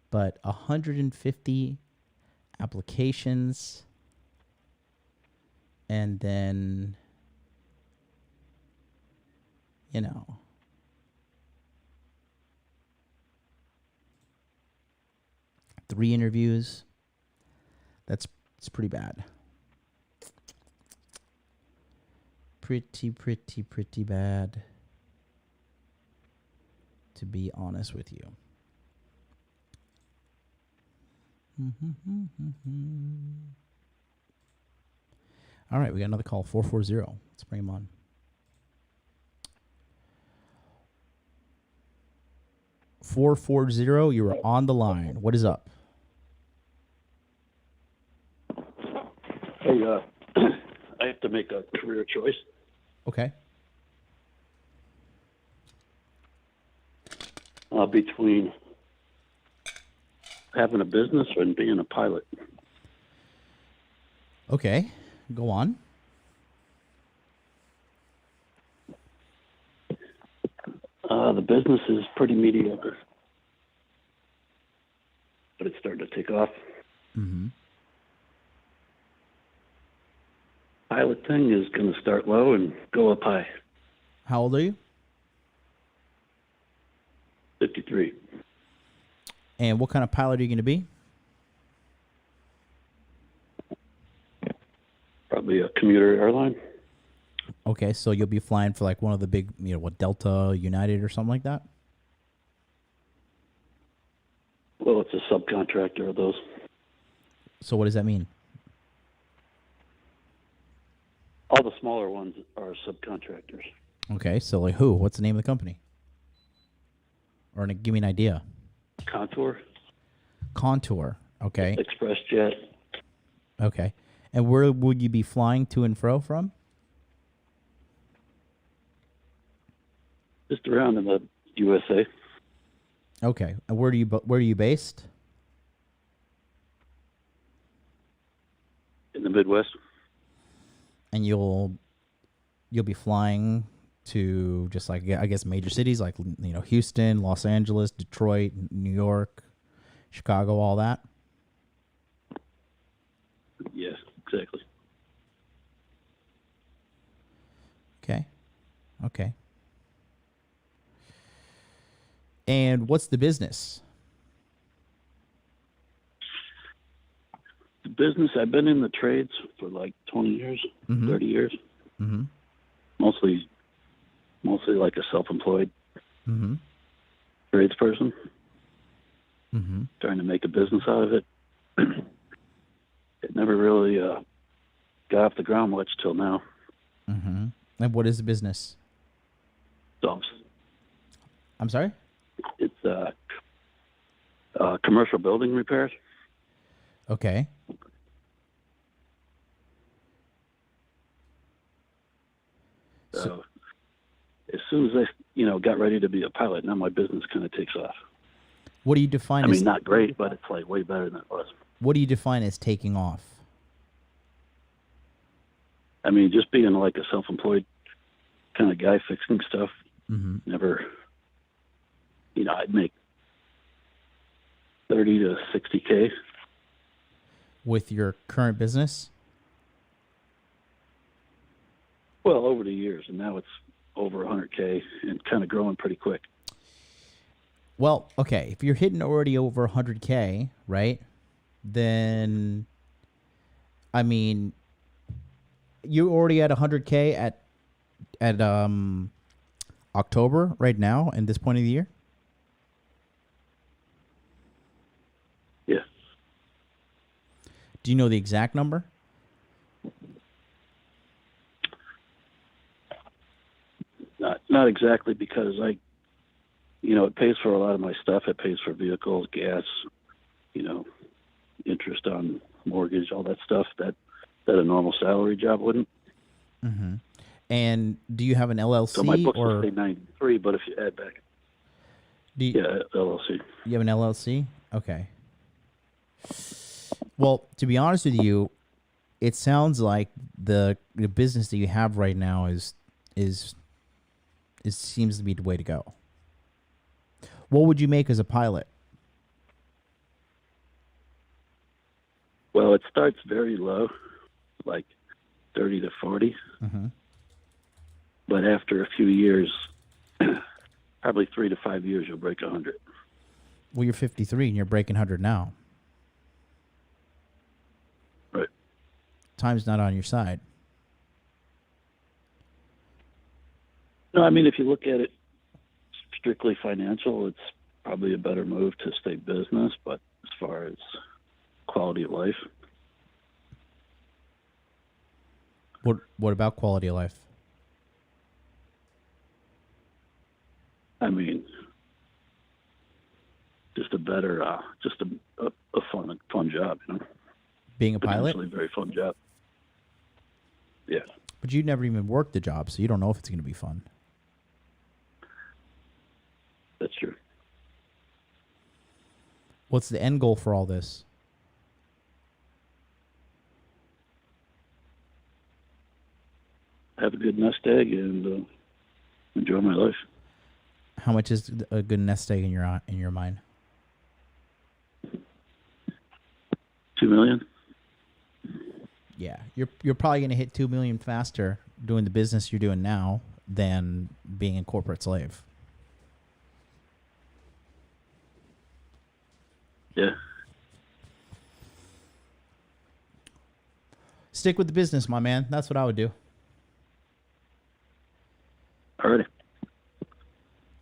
Speaker 4: But 150 applications. And then, you know, three interviews. It's pretty bad. Pretty bad, to be honest with you. All right, we got another call, 440. Let's bring him on. 440, you are on the line. What is up?
Speaker 8: Hey, I have to make a career choice.
Speaker 4: Okay.
Speaker 8: Between having a business and being a pilot.
Speaker 4: Okay, go on.
Speaker 8: The business is pretty mediocre, but it's starting to take off.
Speaker 4: Mm-hmm.
Speaker 8: Pilot thing is going to start low and go up high.
Speaker 4: How old are you?
Speaker 8: 53.
Speaker 4: And what kind of pilot are you going to be?
Speaker 8: Probably a commuter airline.
Speaker 4: Okay, so you'll be flying for like one of the big, what, Delta, United, or something like that?
Speaker 8: Well, it's a subcontractor of those.
Speaker 4: So what does that mean?
Speaker 8: All the smaller ones are subcontractors.
Speaker 4: Okay, so like who? What's the name of the company? Or give me an idea.
Speaker 8: Contour.
Speaker 4: Contour. Okay.
Speaker 8: ExpressJet.
Speaker 4: Okay. And where would you be flying to and fro from?
Speaker 8: Just around in the USA.
Speaker 4: Okay. And where are you based?
Speaker 8: In the Midwest.
Speaker 4: And you'll be flying to just like, I guess, major cities like, Houston, Los Angeles, Detroit, New York, Chicago, all that?
Speaker 8: Yes, exactly.
Speaker 4: Okay. And what's the business?
Speaker 8: The business, I've been in the trades for like 20 years, 30 years.
Speaker 4: Mm-hmm.
Speaker 8: Mostly like a self-employed tradesperson.
Speaker 4: Mm-hmm.
Speaker 8: Trying to make a business out of it. It never really got off the ground much till now.
Speaker 4: Mm-hmm. And what is the business?
Speaker 8: Dumps.
Speaker 4: I'm sorry?
Speaker 8: It's commercial building repairs.
Speaker 4: Okay.
Speaker 8: So as soon as I, got ready to be a pilot, now my business kind of takes off.
Speaker 4: What do you define
Speaker 8: I
Speaker 4: as...
Speaker 8: mean, not great, but it's like way better than it was.
Speaker 4: What do you define as taking off?
Speaker 8: I mean, just being like a self-employed kind of guy fixing stuff, never, I'd make 30 to 60K.
Speaker 4: With your current business?
Speaker 8: Well, over the years, and now it's over 100K and kind of growing pretty quick.
Speaker 4: Well, okay, if you're hitting already over 100K, right, then, I mean, you're already at 100K at October right now, at this point of the year?
Speaker 8: Yeah.
Speaker 4: Do you know the exact number?
Speaker 8: Not exactly, because it pays for a lot of my stuff. It pays for vehicles, gas, interest on mortgage, all that stuff that a normal salary job wouldn't.
Speaker 4: Mm-hmm. And do you have an LLC?
Speaker 8: So my books will say 93, but if you add back, LLC.
Speaker 4: You have an LLC? Okay. Well, to be honest with you, it sounds like the business that you have right now is seems to be the way to go. What would you make as a pilot?
Speaker 8: Well, it starts very low, like 30 to 40.
Speaker 4: Mm-hmm.
Speaker 8: But after a few years, probably 3 to 5 years, you'll break 100.
Speaker 4: Well, you're 53 and you're breaking 100 now.
Speaker 8: Right.
Speaker 4: Time's not on your side.
Speaker 8: No, I mean, if you look at it strictly financial, it's probably a better move to stay business. But as far as quality of life,
Speaker 4: what about quality of life?
Speaker 8: I mean, just a better, just a fun job,
Speaker 4: Being a pilot?
Speaker 8: Potentially very fun job. Yeah.
Speaker 4: But you never even worked the job, so you don't know if it's going to be fun.
Speaker 8: That's true.
Speaker 4: What's the end goal for all this?
Speaker 8: a good nest egg and enjoy my life.
Speaker 4: How much is a good nest egg in your mind?
Speaker 8: $2 million.
Speaker 4: Yeah, you're probably going to hit 2 million faster doing the business you're doing now than being a corporate slave.
Speaker 8: Yeah.
Speaker 4: Stick with the business, my man. That's what I would do.
Speaker 8: Alrighty.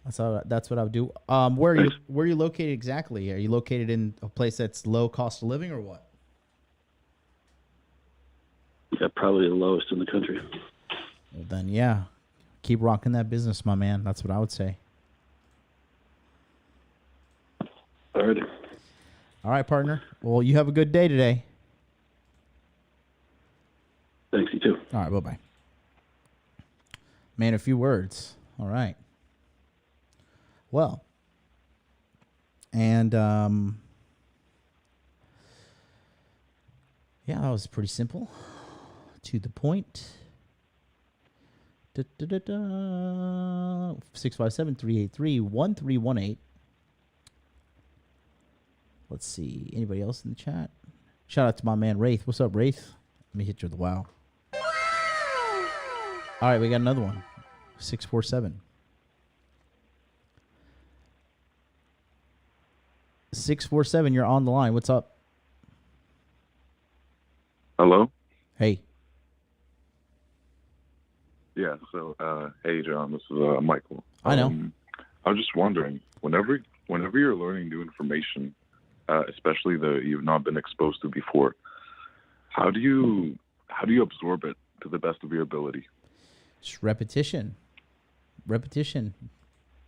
Speaker 4: That's what I would do. Where are you located exactly? Are you located in a place that's low cost of living or what?
Speaker 8: Yeah, probably the lowest in the country.
Speaker 4: Well, then, yeah, keep rocking that business, my man. That's what I would say.
Speaker 8: Alrighty.
Speaker 4: All right, partner. Well, you have a good day today.
Speaker 8: Thanks, you too.
Speaker 4: All right, bye-bye. Man, a few words. All right. Well, and yeah, that was pretty simple. To the point. 657-383-1318. Let's see. Anybody else in the chat? Shout out to my man Wraith. What's up, Wraith? Let me hit you with the wow. All right, we got another one. 647. 647, you're on the line. What's up?
Speaker 9: Hello?
Speaker 4: Hey.
Speaker 9: Yeah, so, hey, John, this is Michael.
Speaker 4: I know.
Speaker 9: I was just wondering, whenever you're learning new information, especially that you've not been exposed to before, how do you absorb it to the best of your ability?
Speaker 4: Just repetition.
Speaker 9: Repetition?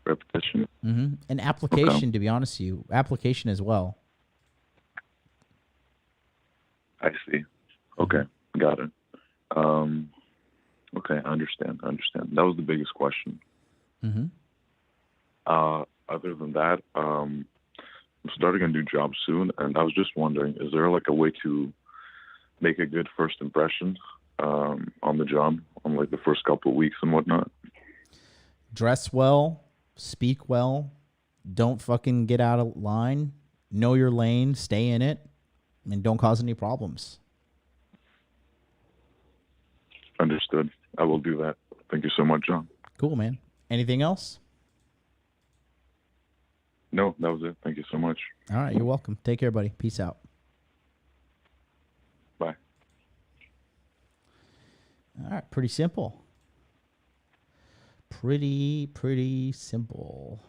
Speaker 4: Mm-hmm. And application, to be honest with you. Application as well.
Speaker 9: I see. Okay, got it. Okay, I understand. That was the biggest question.
Speaker 4: Mm-hmm.
Speaker 9: Other than that, I'm starting a new job soon, and I was just wondering, is there like a way to make a good first impression on the job, on like the first couple of weeks and whatnot?
Speaker 4: Dress well, speak well, don't fucking get out of line, know your lane, stay in it, and don't cause any problems.
Speaker 9: Understood. I will do that. Thank you so much, John.
Speaker 4: Cool, man. Anything else?
Speaker 9: No, that was it. Thank you so much.
Speaker 4: All right, you're welcome. Take care, buddy. Peace out.
Speaker 9: Bye.
Speaker 4: All right, pretty simple. Pretty simple.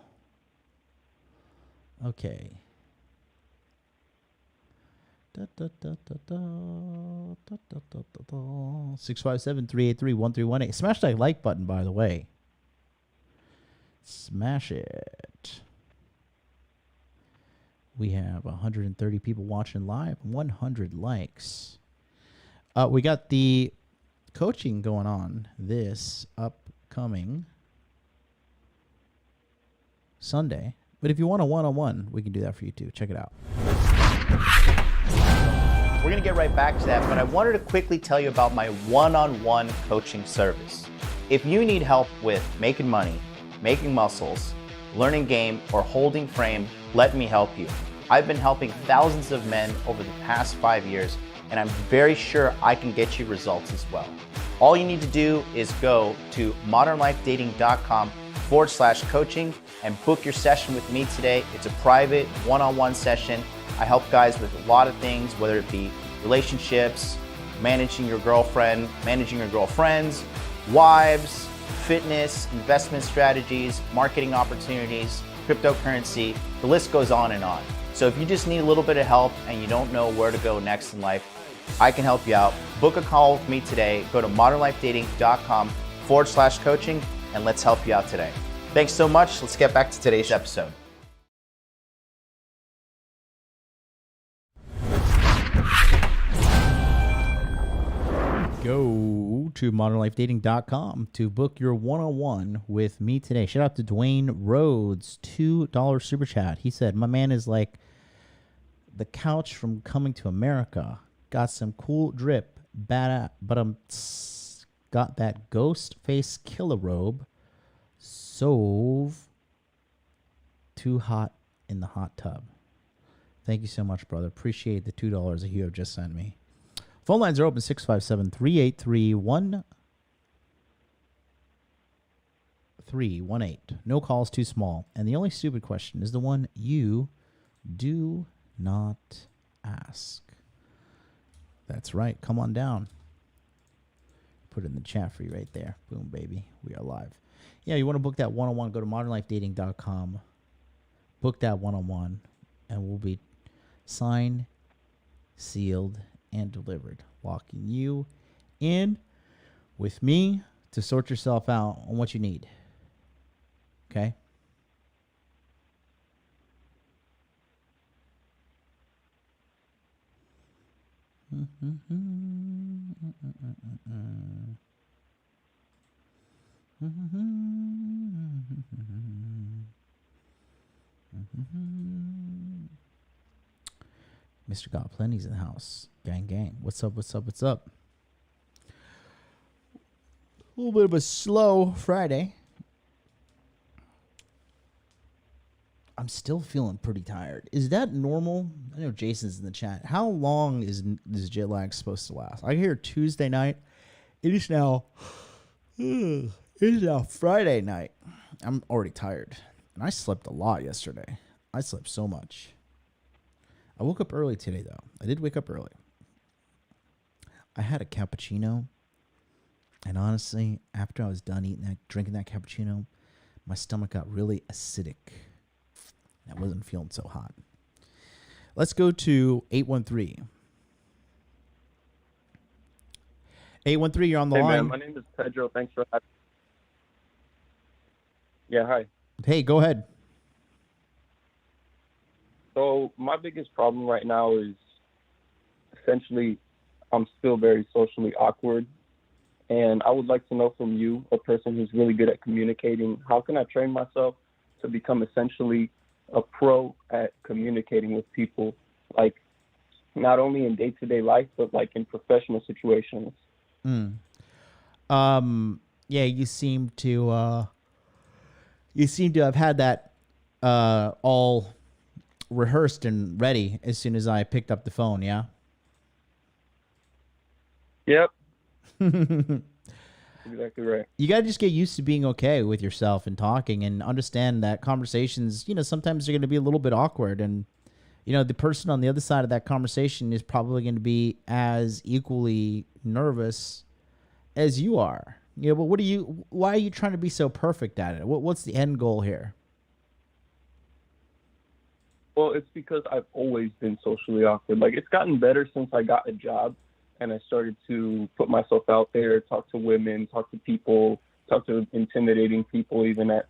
Speaker 4: Okay. 657-383-1318. Smash that like button, by the way. Smash it. We have 130 people watching live, 100 likes. We got the coaching going on this upcoming Sunday. But if you want a one-on-one, we can do that for you too. Check it out.
Speaker 1: We're going to get right back to that, but I wanted to quickly tell you about my one-on-one coaching service. If you need help with making money, making muscles, learning game, or holding frame, let me help you. I've been helping thousands of men over the past 5 years, and I'm very sure I can get you results as well. All you need to do is go to modernlifedating.com/coaching and book your session with me today. It's a private one-on-one session. I help guys with a lot of things, whether it be relationships, managing your girlfriend, managing your girlfriends, wives, fitness, investment strategies, marketing opportunities, cryptocurrency, the list goes on and on. So if you just need a little bit of help and you don't know where to go next in life, I can help you out. Book a call with me today. Go to modernlifedating.com/coaching and let's help you out today. Thanks so much. Let's get back to today's episode.
Speaker 4: Go to modernlifedating.com to book your one-on-one with me today. Shout out to Dwayne Rhodes, $2 super chat. He said, my man is like the couch from Coming to America. Got some cool drip, bad, but I'm got that ghost face killer robe. Sove too hot in the hot tub. Thank you so much, brother. Appreciate the $2 that you have just sent me. Phone lines are open 657-383-1318. No calls too small. And the only stupid question is the one you do not ask. That's right. Come on down. Put it in the chat for you right there. Boom, baby. We are live. Yeah, you want to book that one-on-one, go to modernlifedating.com. Book that one-on-one, and we'll be signed, sealed, and delivered. Locking you in with me to sort yourself out on what you need. Okay? Mr. Got Plenty's in the house. Gang, gang. What's up, what's up, what's up? A little bit of a slow Friday. I'm still feeling pretty tired. Is that normal? I know Jason's in the chat. How long is this jet lag supposed to last? I hear Tuesday night. It is now Friday night. I'm already tired. And I slept a lot yesterday. I slept so much. I woke up early today, though. I did wake up early. I had a cappuccino. And honestly, after I was done drinking that cappuccino, my stomach got really acidic. I wasn't feeling so hot. Let's go to 813. 813, you're on the line.
Speaker 10: Hey, man, my name is Pedro. Thanks for having me. Yeah, hi.
Speaker 4: Hey, go ahead.
Speaker 10: So my biggest problem right now is essentially I'm still very socially awkward. And I would like to know from you, a person who's really good at communicating, how can I train myself to become essentially a pro at communicating with people, like not only in day-to-day life, but like in professional situations?
Speaker 4: Yeah, you seem to have had that all rehearsed and ready as soon as I picked up the phone, yeah?
Speaker 10: Yep. Exactly right.
Speaker 4: You got to just get used to being okay with yourself and talking and understand that conversations, sometimes they're going to be a little bit awkward. And, the person on the other side of that conversation is probably going to be as equally nervous as you are. But why are you trying to be so perfect at it? What's the end goal here?
Speaker 10: Well, it's because I've always been socially awkward. Like, it's gotten better since I got a job and I started to put myself out there, talk to women, talk to people, talk to intimidating people, even at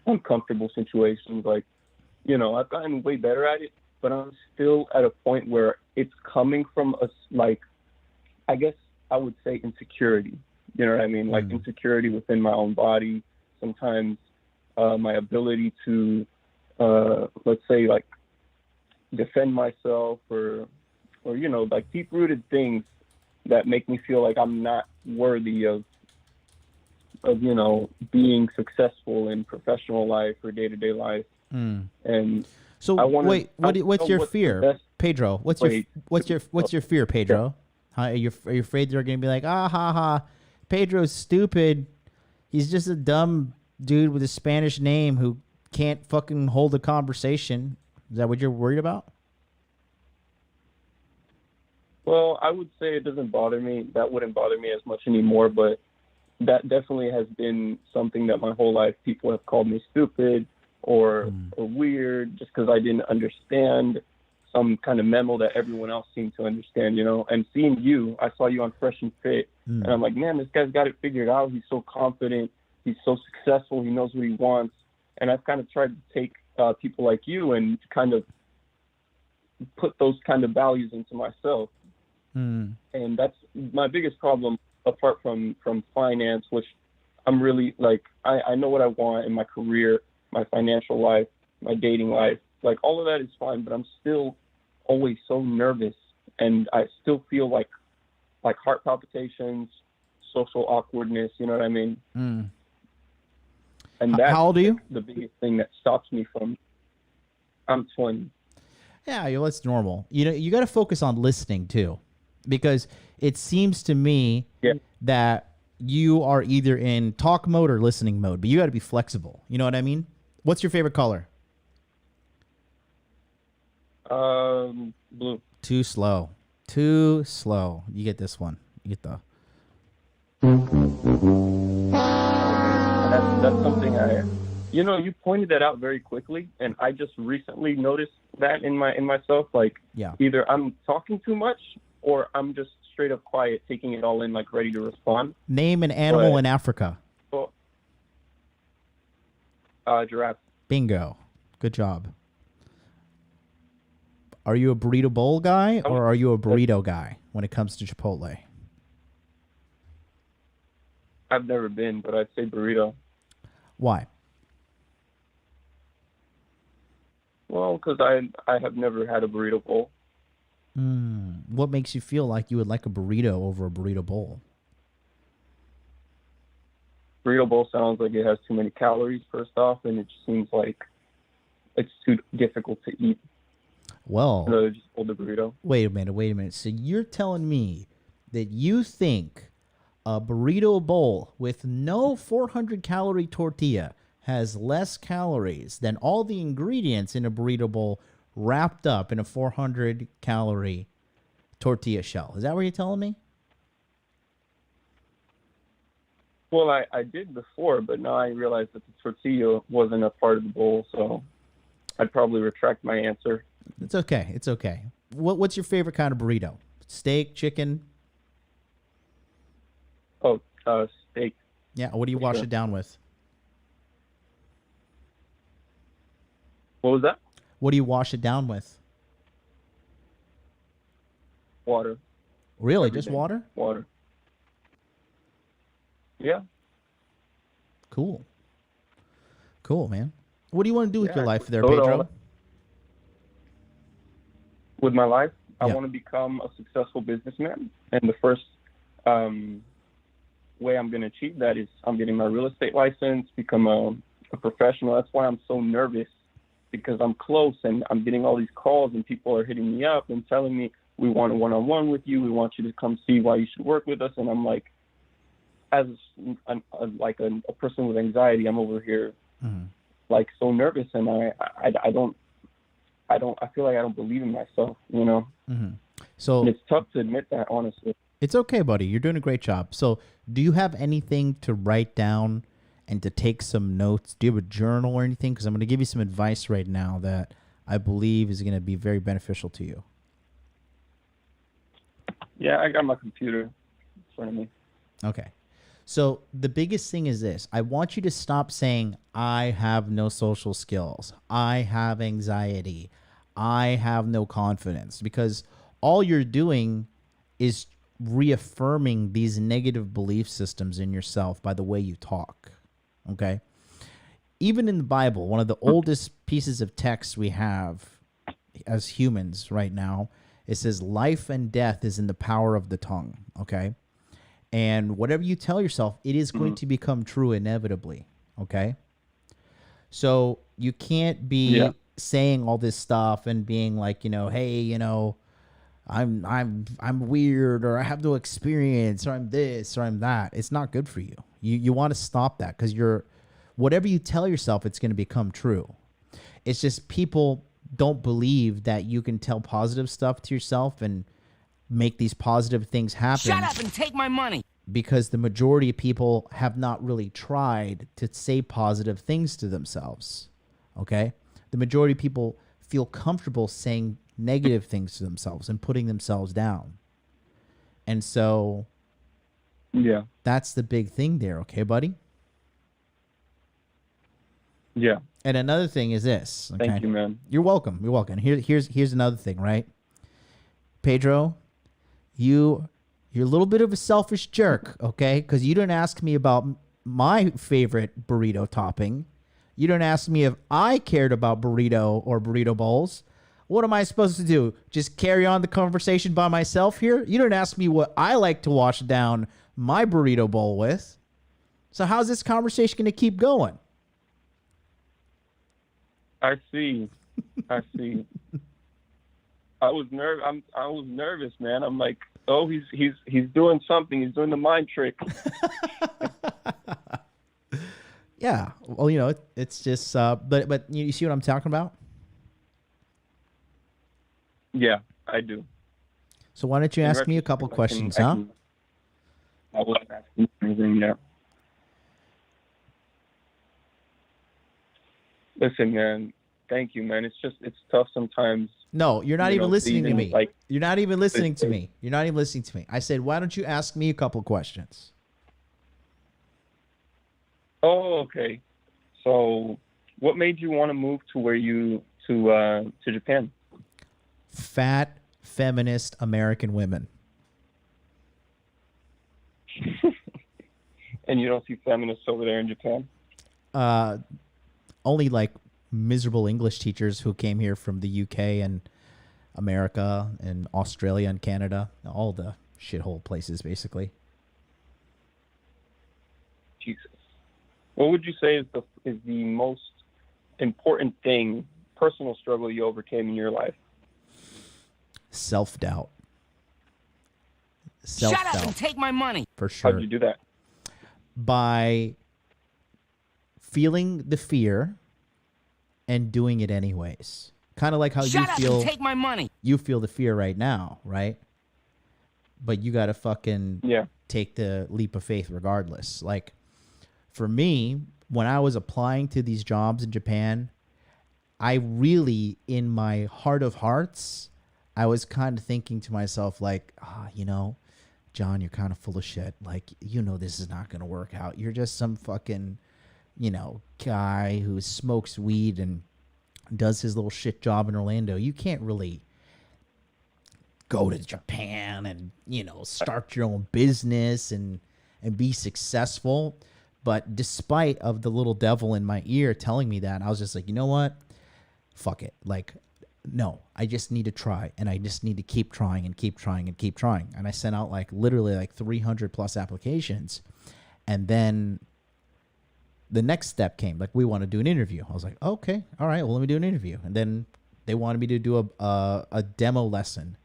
Speaker 10: uncomfortable situations. Like, I've gotten way better at it, but I'm still at a point where it's coming from I guess I would say insecurity. You know what I mean? Like insecurity within my own body. Sometimes my ability to, let's say, like, defend myself or like deep-rooted things that make me feel like I'm not worthy of being successful in professional life or day-to-day life. And
Speaker 4: so what's your fear, Pedro? What's your fear, Pedro? Yeah. Are you afraid they're going to be like, ha ha, Pedro's stupid. He's just a dumb dude with a Spanish name who can't fucking hold a conversation. Is that what you're worried about?
Speaker 10: Well, I would say it doesn't bother me. That wouldn't bother me as much anymore, but that definitely has been something that my whole life people have called me stupid or weird just because I didn't understand some kind of memo that everyone else seemed to understand, And seeing you, I saw you on Fresh and Fit, and I'm like, man, this guy's got it figured out. He's so confident. He's so successful. He knows what he wants. And I've kind of tried to take people like you and kind of put those kind of values into myself. And that's my biggest problem, apart from finance, which I'm really like, I know what I want in my career, my financial life, my dating life. Like, all of that is fine, but I'm still always so nervous, and I still feel like heart palpitations, social awkwardness. You know what I mean?
Speaker 4: Mm.
Speaker 10: And that's
Speaker 4: how old are you?
Speaker 10: the biggest thing that stops me from. I'm 20.
Speaker 4: Yeah, that's normal. You got to focus on listening too, because it seems to me that you are either in talk mode or listening mode, but you got to be flexible. You know what I mean? What's your favorite color?
Speaker 10: Blue.
Speaker 4: Too slow. Too slow. You get this one. You get the.
Speaker 10: That's something you pointed that out very quickly, and I just recently noticed that in myself. Like, either I'm talking too much or I'm just straight up quiet, taking it all in, like ready to respond.
Speaker 4: Name an animal in Africa.
Speaker 10: Well, giraffe.
Speaker 4: Bingo. Good job. Are you a burrito bowl guy or are you a burrito guy when it comes to Chipotle?
Speaker 10: I've never been, but I'd say burrito.
Speaker 4: Why?
Speaker 10: Well, because I have never had a burrito bowl.
Speaker 4: What makes you feel like you would like a burrito over a burrito bowl?
Speaker 10: Burrito bowl sounds like it has too many calories, first off, and it just seems like it's too difficult to eat.
Speaker 4: Well,
Speaker 10: so just hold the burrito.
Speaker 4: Wait a minute. So you're telling me that you think a burrito bowl with no 400-calorie tortilla has less calories than all the ingredients in a burrito bowl wrapped up in a 400-calorie tortilla shell? Is that what you're telling me?
Speaker 10: Well, I did before, but now I realize that the tortilla wasn't a part of the bowl, so I'd probably retract my answer.
Speaker 4: It's okay. It's okay. What's your favorite kind of burrito? Steak, chicken?
Speaker 10: Oh, steak.
Speaker 4: Yeah. What do you wash it down with?
Speaker 10: What was that?
Speaker 4: What do you wash it down with?
Speaker 10: Water.
Speaker 4: Really?
Speaker 10: Everything.
Speaker 4: Just water?
Speaker 10: Water. Yeah.
Speaker 4: Cool, man. What do you want to do with your life there,
Speaker 10: Soda.
Speaker 4: Pedro?
Speaker 10: With my life, I want to become a successful businessman. And the first way I'm going to achieve that is I'm getting my real estate license, become a professional. That's why I'm so nervous, because I'm close and I'm getting all these calls and people are hitting me up and telling me, we want a one-on-one with you. We want you to come see why you should work with us. And I'm like, as a person with anxiety, I'm over here like so nervous, and I feel like I don't believe in myself, you know. So and it's tough to admit that, honestly.
Speaker 4: It's okay, buddy. You're doing a great job. So do you have anything to write down and to take some notes? Do you have a journal or anything? Because I'm going to give you some advice right now that I believe is going to be very beneficial to you.
Speaker 10: Yeah, I got my computer in front of me.
Speaker 4: Okay. So the biggest thing is this. I want you to stop saying, I have no social skills. I have anxiety. I have no confidence. Because all you're doing is reaffirming these negative belief systems in yourself by the way you talk. Okay? Even in the Bible, one of the oldest pieces of text we have as humans right now, it says life and death is in the power of the tongue. Okay? And whatever you tell yourself, it is going to become true inevitably, okay? So you can't be saying all this stuff and being like, hey, I'm weird, or I have no experience, or I'm this, or I'm that. It's not good for you. You want to stop that, because whatever you tell yourself, it's going to become true. It's just people don't believe that you can tell positive stuff to yourself and make these positive things happen.
Speaker 7: Shut up and take my money.
Speaker 4: Because the majority of people have not really tried to say positive things to themselves. Okay? The majority of people feel comfortable saying negative things to themselves and putting themselves down. And so that's the big thing there, okay, buddy?
Speaker 10: Yeah.
Speaker 4: And another thing is this. Okay?
Speaker 10: Thank you, man.
Speaker 4: You're welcome. You're welcome. Here's another thing, right? Pedro, you're a little bit of a selfish jerk, okay? Because you didn't ask me about my favorite burrito topping. You didn't ask me if I cared about burrito or burrito bowls. What am I supposed to do? Just carry on the conversation by myself here? You didn't ask me what I like to wash down my burrito bowl with. So how's this conversation going to keep going?
Speaker 10: I see. I see. I was nervous, man. I'm like, oh, he's doing something. He's doing the mind trick.
Speaker 4: Yeah. Well, you know, it's just, but you see what I'm talking about?
Speaker 10: Yeah, I do.
Speaker 4: So why don't you ask me a couple questions, huh?
Speaker 10: I will ask you anything, yeah. Listen, man. Thank you, man. It's tough sometimes.
Speaker 4: No, you're not even listening to me.
Speaker 10: Like,
Speaker 4: you're not even listening to me. You're not even listening to me. I said, why don't you ask me a couple questions?
Speaker 10: Oh, okay. So, what made you want to move to Japan?
Speaker 4: Fat, feminist American women.
Speaker 10: And you don't see feminists over there in Japan?
Speaker 4: Only like miserable English teachers who came here from the UK and America and Australia and Canada, all the shithole places, basically.
Speaker 10: Jesus. What would you say is the most important thing, personal struggle you overcame in your life?
Speaker 4: Self-doubt.
Speaker 7: Shut up and take my money.
Speaker 4: For sure.
Speaker 10: How'd you do that?
Speaker 4: By feeling the fear and doing it anyways. Kind of like how
Speaker 7: Shut up and take my money.
Speaker 4: You feel the fear right now, right? But you got to fucking take the leap of faith regardless. Like, for me, when I was applying to these jobs in Japan, I really, in my heart of hearts, I was kind of thinking to myself, like, you know, John, you're kind of full of shit. Like, you know, this is not going to work out. You're just some fucking, you know, guy who smokes weed and does his little shit job in Orlando. You can't really go to Japan and, you know, start your own business and be successful. But despite of the little devil in my ear telling me that, I was just like, you know what? Fuck it. Like, no, I just need to try, and I just need to keep trying and keep trying and keep trying. And I sent out like literally like 300 plus applications. And then the next step came, like, we want to do an interview. I was like, okay, all right, well, let me do an interview. And then they wanted me to do a demo lesson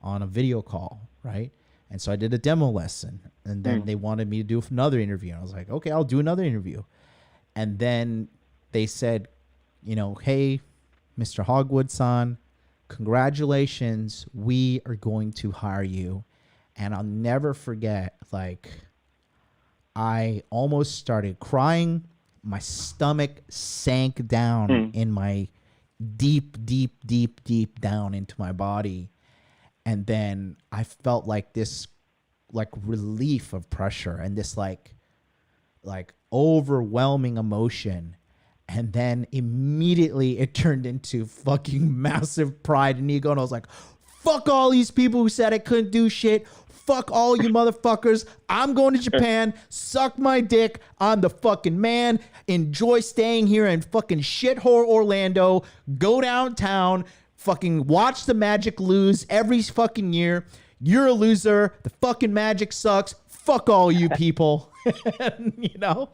Speaker 4: on a video call, right? And so I did a demo lesson, and then they wanted me to do another interview. And I was like, okay, I'll do another interview. And then they said, you know, hey, Mr. Hogwood-san, congratulations, we are going to hire you. And I'll never forget, like, I almost started crying. My stomach sank down in my deep down into my body. And then I felt like this, like, relief of pressure and this like overwhelming emotion. And then immediately it turned into fucking massive pride and ego. And I was like, fuck all these people who said I couldn't do shit. Fuck all you motherfuckers. I'm going to Japan. Suck my dick. I'm the fucking man. Enjoy staying here in fucking shithole Orlando. Go downtown. Fucking watch the Magic lose every fucking year. You're a loser. The fucking Magic sucks. Fuck all you people. You know,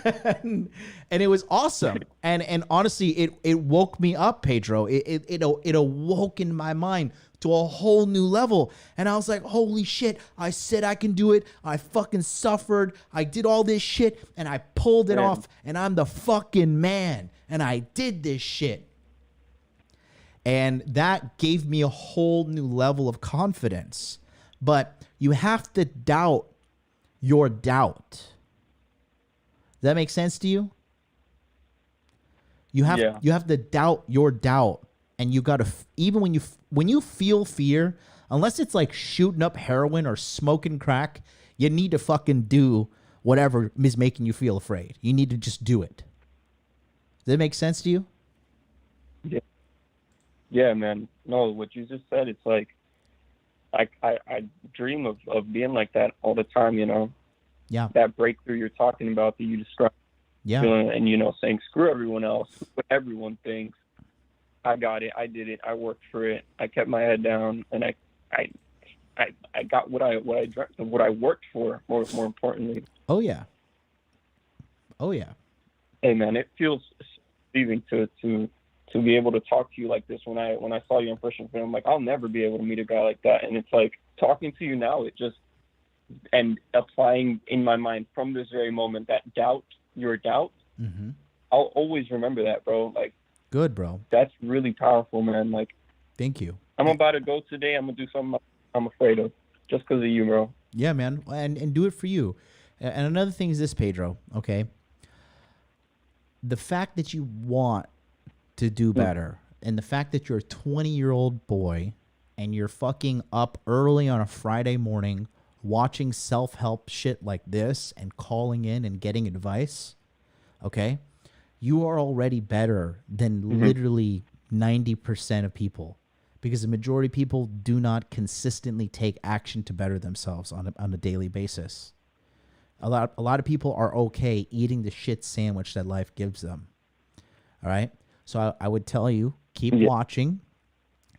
Speaker 4: and it was awesome. And honestly, it woke me up, Pedro. It awoke in my mind to a whole new level. And I was like, holy shit, I said I can do it. I fucking suffered. I did all this shit and I pulled it off, and I'm the fucking man. And I did this shit. And that gave me a whole new level of confidence. But you have to doubt your doubt. Does that make sense to you? You have to doubt your doubt, and you got to, even when you feel fear, unless it's like shooting up heroin or smoking crack, you need to fucking do whatever is making you feel afraid. You need to just do it. Does that make sense to you?
Speaker 10: Yeah, man. No, what you just said, it's like I dream of being like that all the time, you know?
Speaker 4: Yeah.
Speaker 10: That breakthrough you're talking about that you described.
Speaker 4: Yeah.
Speaker 10: And, you know, saying, screw everyone else, what everyone thinks. I got it. I did it. I worked for it. I kept my head down, and I I got what I dreamt of, what I worked for. More importantly.
Speaker 4: Oh yeah. Oh yeah.
Speaker 10: Hey man, it feels amazing to be able to talk to you like this. When I saw you in person, I'm like, I'll never be able to meet a guy like that. And it's like talking to you now, it just, and applying in my mind from this very moment that your doubt.
Speaker 4: Mm-hmm.
Speaker 10: I'll always remember that, bro. Like,
Speaker 4: good, bro.
Speaker 10: That's really powerful, man. Like,
Speaker 4: thank you.
Speaker 10: I'm about to go today. I'm gonna do something I'm afraid of just because of you, bro.
Speaker 4: Yeah, man, and do it for you. And another thing is this, Pedro. Okay, the fact that you want to do better, and the fact that you're a 20-year-old boy and you're fucking up early on a Friday morning watching self-help shit like this and calling in and getting advice, okay, you are already better than literally 90% of people, because the majority of people do not consistently take action to better themselves on a daily basis. A lot of people are okay eating the shit sandwich that life gives them. All right? So I would tell you, keep watching,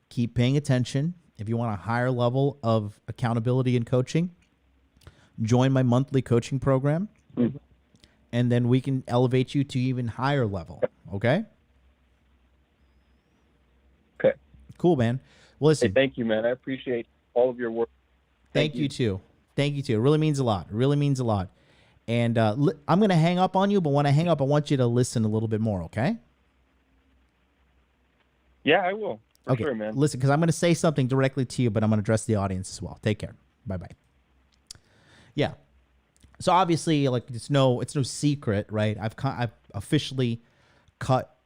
Speaker 4: keep paying attention. If you want a higher level of accountability and coaching, join my monthly coaching program, and then we can elevate you to even higher level. Okay?
Speaker 10: Okay.
Speaker 4: Cool, man. Well, listen.
Speaker 10: Hey, thank you, man. I appreciate all of your work.
Speaker 4: Thank you too. Thank you too. It really means a lot. It really means a lot. And I'm going to hang up on you, but when I hang up, I want you to listen a little bit more, okay?
Speaker 10: Yeah, I will. For
Speaker 4: Okay,
Speaker 10: sure, man.
Speaker 4: listen, because I'm going to say something directly to you, but I'm going to address the audience as well. Take care. Bye-bye. Yeah. So obviously, like, it's no secret, right? I've officially cut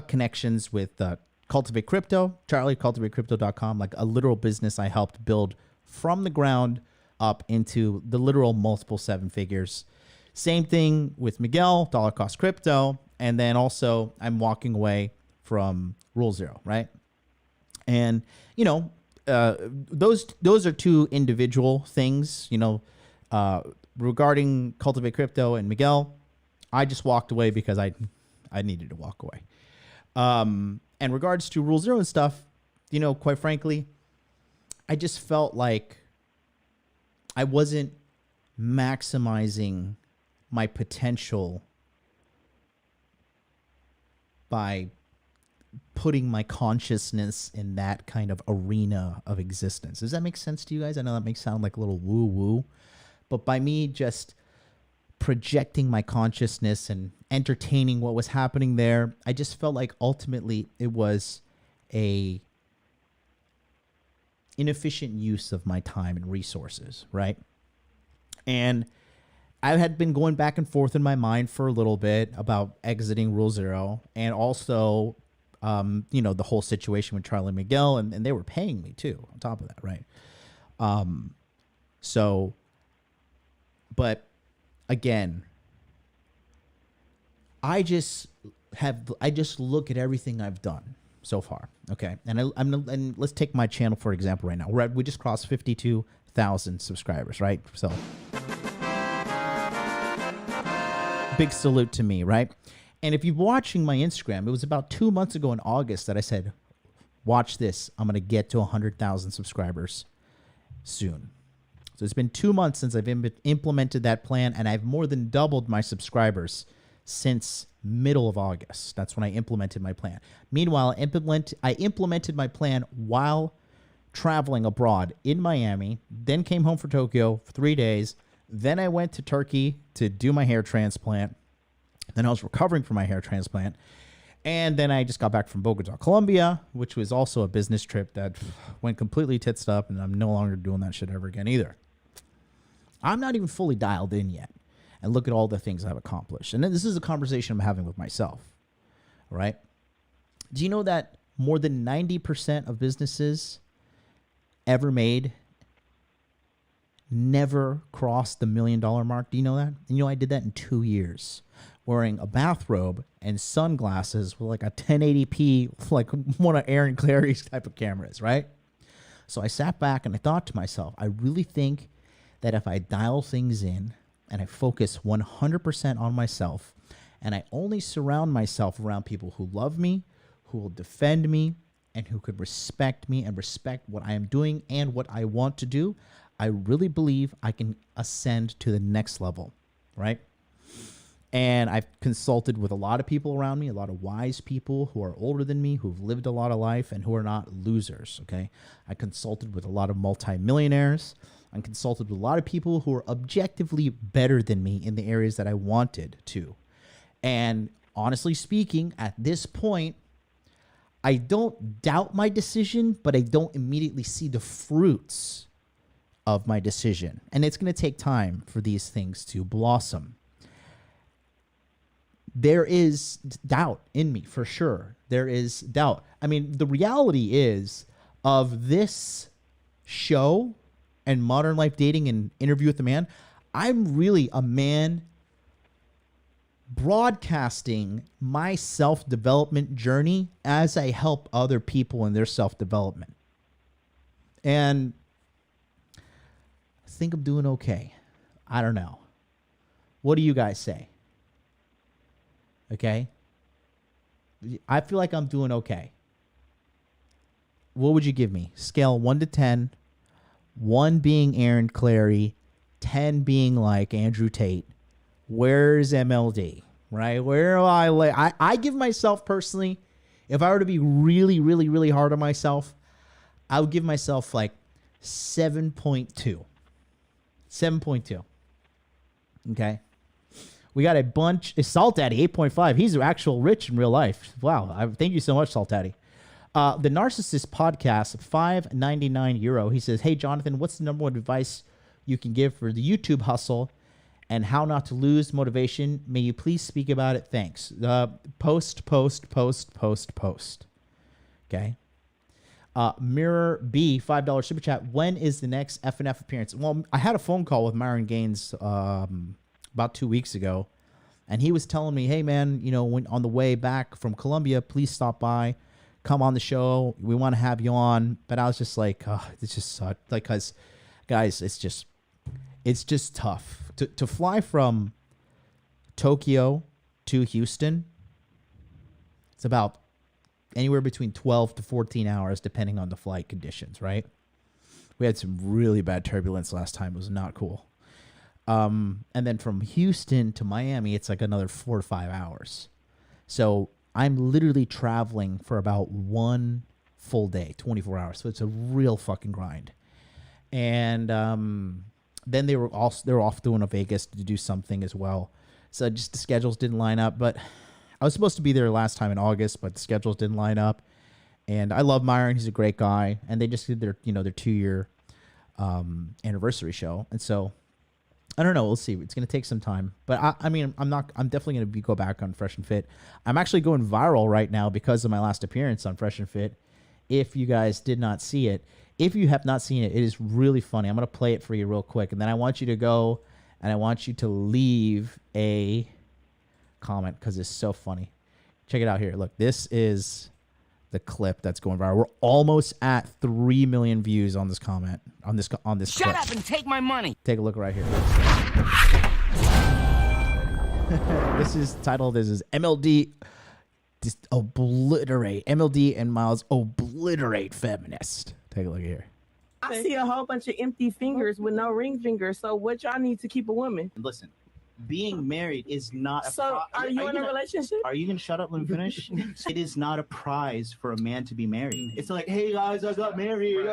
Speaker 4: connections with Cultivate Crypto, Charlie, cultivatecrypto.com, like a literal business I helped build from the ground up into the literal multiple seven figures. Same thing with Miguel, Dollar Cost Crypto, and then also I'm walking away from Rule Zero, right? And those are two individual things. Regarding Cultivate Crypto and Miguel, I just walked away because I needed to walk away. And regards to Rule Zero and stuff, quite frankly, I just felt like I wasn't maximizing my potential by putting my consciousness in that kind of arena of existence. Does that make sense to you guys? I know that may sound like a little woo-woo, but by me just projecting my consciousness and entertaining what was happening there, I just felt like ultimately it was a inefficient use of my time and resources, right? And I had been going back and forth in my mind for a little bit about exiting Rule Zero, and also, the whole situation with Charlie and Miguel, and they were paying me too on top of that, right? But again, I just look at everything I've done so far, okay? And let's take my channel for example right now. We just crossed 52,000 subscribers, right? So big salute to me, right? And if you're watching my Instagram, it was about 2 months ago in August that I said, watch this, I'm going to get to 100,000 subscribers soon. So it's been 2 months since I've implemented that plan, and I've more than doubled my subscribers since middle of August. That's when I implemented my plan. Meanwhile, I implemented my plan while traveling abroad in Miami, then came home for Tokyo for 3 days. Then I went to Turkey to do my hair transplant. Then I was recovering from my hair transplant. And then I just got back from Bogota, Colombia, which was also a business trip that went completely tits up, and I'm no longer doing that shit ever again either. I'm not even fully dialed in yet. And look at all the things I've accomplished. And then this is a conversation I'm having with myself. All right? Do you know that more than 90% of businesses ever made never crossed the $1 million mark? Do you know that? And I did that in 2 years, wearing a bathrobe and sunglasses with like a 1080p, like one of Aaron Clary's type of cameras, right? So I sat back and I thought to myself, I really think that if I dial things in and I focus 100% on myself, and I only surround myself around people who love me, who will defend me, and who could respect me and respect what I am doing and what I want to do, I really believe I can ascend to the next level, right? And I've consulted with a lot of people around me, a lot of wise people who are older than me, who've lived a lot of life and who are not losers, okay? I consulted with a lot of multimillionaires. I consulted with a lot of people who are objectively better than me in the areas that I wanted to. And honestly speaking, at this point, I don't doubt my decision, but I don't immediately see the fruits of my decision. And it's going to take time for these things to blossom. There is doubt in me, for sure. There is doubt. I mean, the reality is of this show and Modern Life Dating and Interview with the Man, I'm really a man broadcasting my self-development journey as I help other people in their self-development. And I think I'm doing okay. I don't know. What do you guys say? Okay? I feel like I'm doing okay. What would you give me? Scale 1 to 10. 1 being Aaron Clary. 10 being like Andrew Tate. Where's MLD? Right? Where do I give myself personally, if I were to be really, really, really hard on myself, I would give myself like 7.2. 7.2. Okay? We got a bunch. Salt Daddy, 8.5. He's actual rich in real life. Wow. Thank you so much, Salt Daddy. The Narcissist Podcast, €5.99. He says, hey, Jonathan, what's the number one advice you can give for the YouTube hustle and how not to lose motivation? May you please speak about it? Thanks. Post. Okay. Mirror B, $5 super chat. When is the next FNF appearance? Well, I had a phone call with Myron Gaines about 2 weeks ago, and he was telling me, hey, man, you know, when on the way back from Colombia, please stop by, come on the show. We want to have you on. But I was just like, oh, this just sucked. Like, cause guys, it's just tough to fly from Tokyo to Houston. It's about anywhere between 12 to 14 hours, depending on the flight conditions, right? We had some really bad turbulence last time. It was not cool. And then from Houston to Miami, it's like another 4 to 5 hours. So I'm literally traveling for about 1 full day, 24 hours. So it's a real fucking grind. And then they were off doing a Vegas to do something as well. So just the schedules didn't line up. But I was supposed to be there last time in August, but the schedules didn't line up. And I love Myron; he's a great guy. And they just did their 2-year anniversary show. And so I don't know. We'll see. It's going to take some time, but I'm definitely going to go back on Fresh and Fit. I'm actually going viral right now because of my last appearance on Fresh and Fit. If you guys did not see it, if you have not seen it, it is really funny. I'm going to play it for you real quick. And then I want you to go and I want you to leave a comment because it's so funny. Check it out here. Look, this is the clip that's going viral. We're almost at 3 million views on this comment, on this
Speaker 7: Shut
Speaker 4: clip.
Speaker 7: up and take my money.
Speaker 4: Take a look right here. This is titled, this is MLD just obliterate. MLD and Miles obliterate feminist. Take a look here.
Speaker 11: I see a whole bunch of empty fingers with no ring finger. So what y'all need to keep a woman?
Speaker 1: Listen, being married is not a
Speaker 11: So are you in a relationship?
Speaker 1: Are you going to shut up when we finish? It is not a prize for a man to be married. It's like, hey guys, I got married.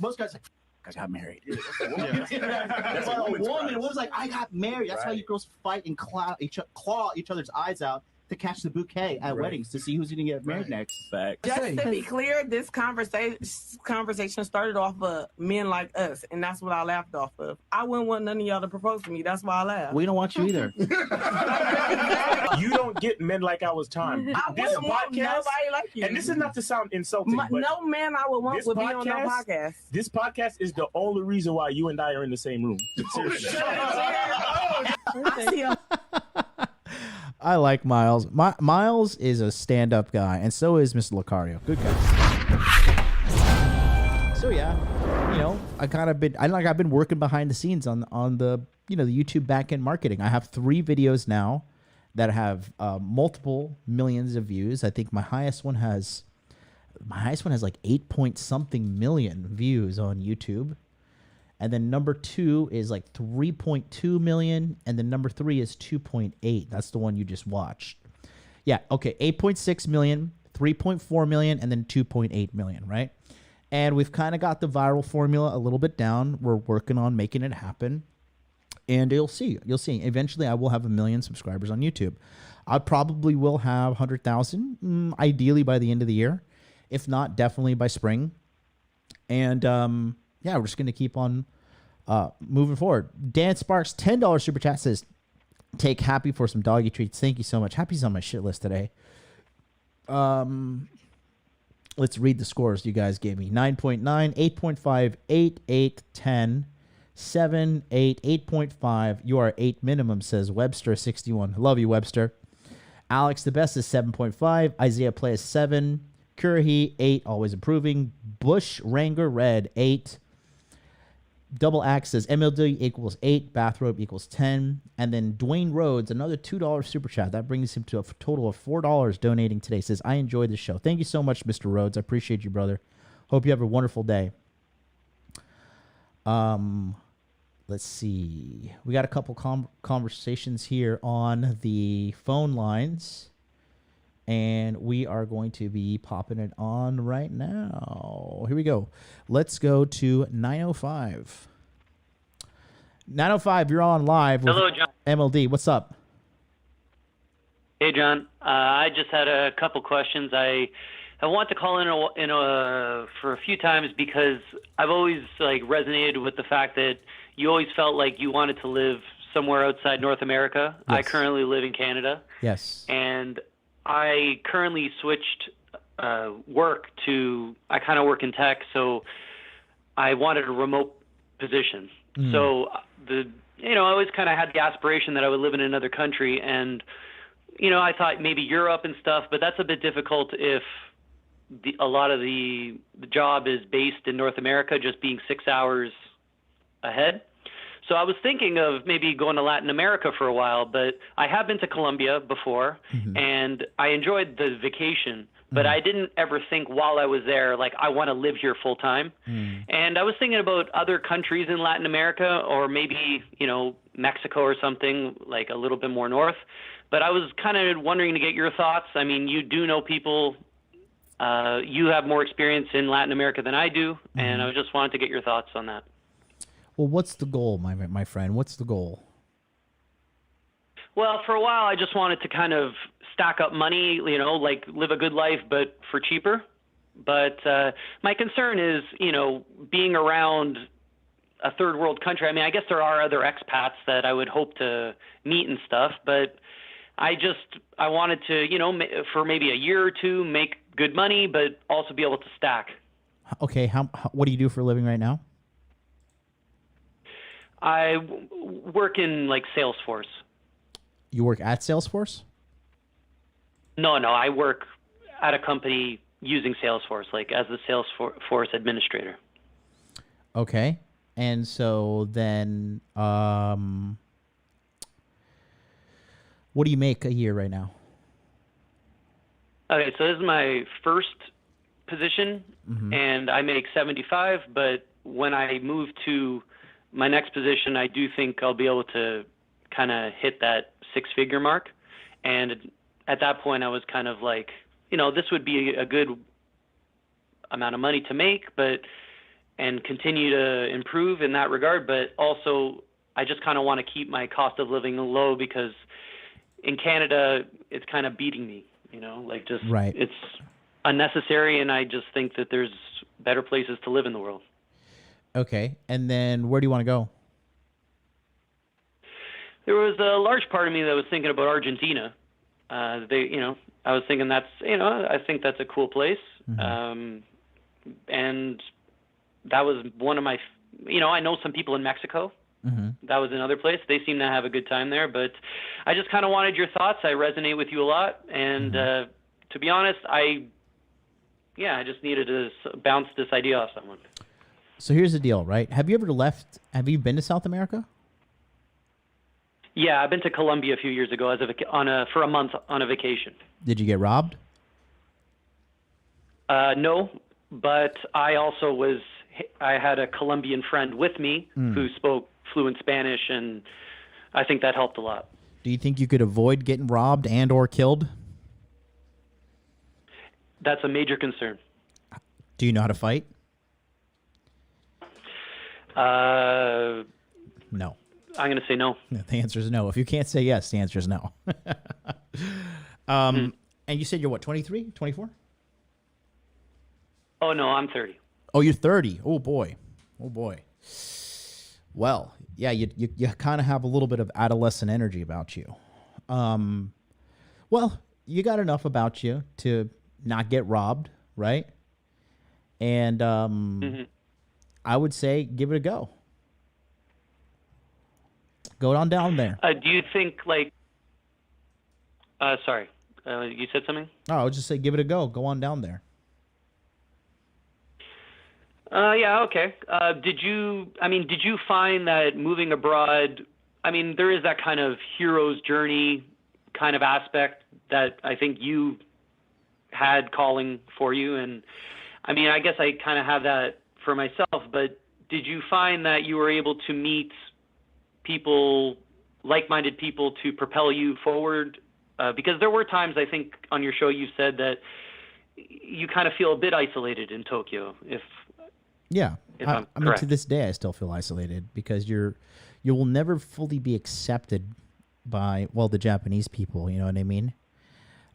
Speaker 1: Most guys are like, I got married. That's why a woman was like, I got married. That's why you girls fight and claw each other's eyes out to catch the bouquet at weddings to see who's going to get married next.
Speaker 11: Just to be clear, this conversation started off of men like us, and that's what I laughed off of. I wouldn't want none of y'all to propose to me. That's why I laughed.
Speaker 1: We don't want you either.
Speaker 12: You don't get men like ours time.
Speaker 11: I wouldn't want nobody like you.
Speaker 12: And this is not to sound insulting, but
Speaker 11: no man I would want would be on no podcast.
Speaker 12: This podcast is the only reason why you and I are in the same room. Seriously.
Speaker 11: I see a
Speaker 4: I like Miles. Miles is a stand-up guy, and so is Mr. Lucario. Good guy. So yeah, you know, I've been working behind the scenes on the the YouTube back-end marketing. I have 3 videos now that have multiple millions of views. I think my highest one has my highest one has like 8 point something million views on YouTube. And then number 2 is like 3.2 million. And then number 3 is 2.8. That's the one you just watched. Yeah, okay, 8.6 million, 3.4 million, and then 2.8 million, right? And we've kind of got the viral formula a little bit down. We're working on making it happen. And you'll see. Eventually, I will have 1 million subscribers on YouTube. I probably will have 100,000, ideally by the end of the year. If not, definitely by spring. And yeah, we're just going to keep on moving forward. Dan Sparks, $10 super chat says, take Happy for some doggy treats. Thank you so much. Happy's on my shit list today. Let's read the scores you guys gave me. 9.9, 8.5, 8, 8, 10, 7, 8, 8.5. You are 8 minimum, says Webster61. Love you, Webster. Alex, the best is 7.5. Isaiah plays 7. Curhi, 8, always improving. Bush Ranger Red, 8. Double Axe says MLD equals 8. Bathrobe equals 10. And then Dwayne Rhodes, another $2 super chat. That brings him to a total of $4 donating today. Says, I enjoyed the show. Thank you so much, Mr. Rhodes. I appreciate you, brother. Hope you have a wonderful day. Let's see. We got a couple conversations here on the phone lines. And we are going to be popping it on right now. Here we go. Let's go to 905. 905, you're on live with
Speaker 13: Hello, John.
Speaker 4: MLD. What's up?
Speaker 13: Hey, John. I just had a couple questions. I want to call in for a few times because I've always resonated with the fact that you always felt like you wanted to live somewhere outside North America.
Speaker 4: Yes.
Speaker 13: I currently live in Canada.
Speaker 4: Yes.
Speaker 13: And I currently switched work to, I kind of work in tech, so I wanted a remote position. So I always kind of had the aspiration that I would live in another country, and I thought maybe Europe and stuff, but that's a bit difficult if a lot of the job is based in North America, just being 6 hours ahead. So I was thinking of maybe going to Latin America for a while, but I have been to Colombia before, and I enjoyed the vacation, but I didn't ever think while I was there, I want to live here full time. And I was thinking about other countries in Latin America, or maybe, Mexico or something, a little bit more north. But I was kind of wondering to get your thoughts. I mean, you do know people. You have more experience in Latin America than I do, and I just wanted to get your thoughts on that.
Speaker 4: Well, what's the goal, my friend? What's the goal?
Speaker 13: Well, for a while, I just wanted to kind of stack up money, live a good life, but for cheaper. But my concern is, being around a third world country. I mean, I guess there are other expats that I would hope to meet and stuff, but I wanted to, for maybe a year or two, make good money, but also be able to stack.
Speaker 4: Okay, what do you do for a living right now?
Speaker 13: I work in Salesforce.
Speaker 4: You work at Salesforce?
Speaker 13: No, I work at a company using Salesforce, as the Salesforce administrator.
Speaker 4: Okay. And so then, what do you make a year right now?
Speaker 13: Okay, so this is my first position, and I make 75, but when I move to my next position, I do think I'll be able to kind of hit that six-figure mark. And at that point, I was kind of this would be a good amount of money to make, and continue to improve in that regard. But also, I just kind of want to keep my cost of living low because in Canada, it's kind of beating me,
Speaker 4: right.
Speaker 13: It's unnecessary. And I just think that there's better places to live in the world.
Speaker 4: Okay. And then where do you want to go?
Speaker 13: There was a large part of me that was thinking about Argentina. I was thinking I think that's a cool place. And that was one of my, I know some people in Mexico. That was another place. They seem to have a good time there, but I just kind of wanted your thoughts. I resonate with you a lot. And to be honest, I just needed to bounce this idea off someone.
Speaker 4: So here's the deal, right? Have you been to South America?
Speaker 13: Yeah, I've been to Colombia a few years ago for a month on a vacation.
Speaker 4: Did you get robbed?
Speaker 13: No, but I had a Colombian friend with me who spoke fluent Spanish, and I think that helped a lot.
Speaker 4: Do you think you could avoid getting robbed and or killed?
Speaker 13: That's a major concern.
Speaker 4: Do you know how to fight? No.
Speaker 13: I'm going to say no.
Speaker 4: Yeah, the answer is no. If you can't say yes, the answer is no. And you said you're what, 23, 24?
Speaker 13: Oh, no, I'm 30.
Speaker 4: Oh, you're 30. Oh, boy. Oh, boy. Well, yeah, you kind of have a little bit of adolescent energy about you. Well, you got enough about you to not get robbed, right? And I would say give it a go. Go on down there.
Speaker 13: Do you think, like... sorry, you said something?
Speaker 4: Oh, I would just say give it a go. Go on down there.
Speaker 13: Yeah, okay. Did you find that moving abroad, there is that kind of hero's journey kind of aspect that I think you had calling for you. And I guess I kind of have that for myself, but did you find that you were able to meet people, like-minded people, to propel you forward? Because there were times, I think, on your show you said that you kind of feel a bit isolated in Tokyo,
Speaker 4: Yeah,
Speaker 13: I'm
Speaker 4: I mean, to this day, I still feel isolated because you will never fully be accepted by, well, the Japanese people. You know what I mean?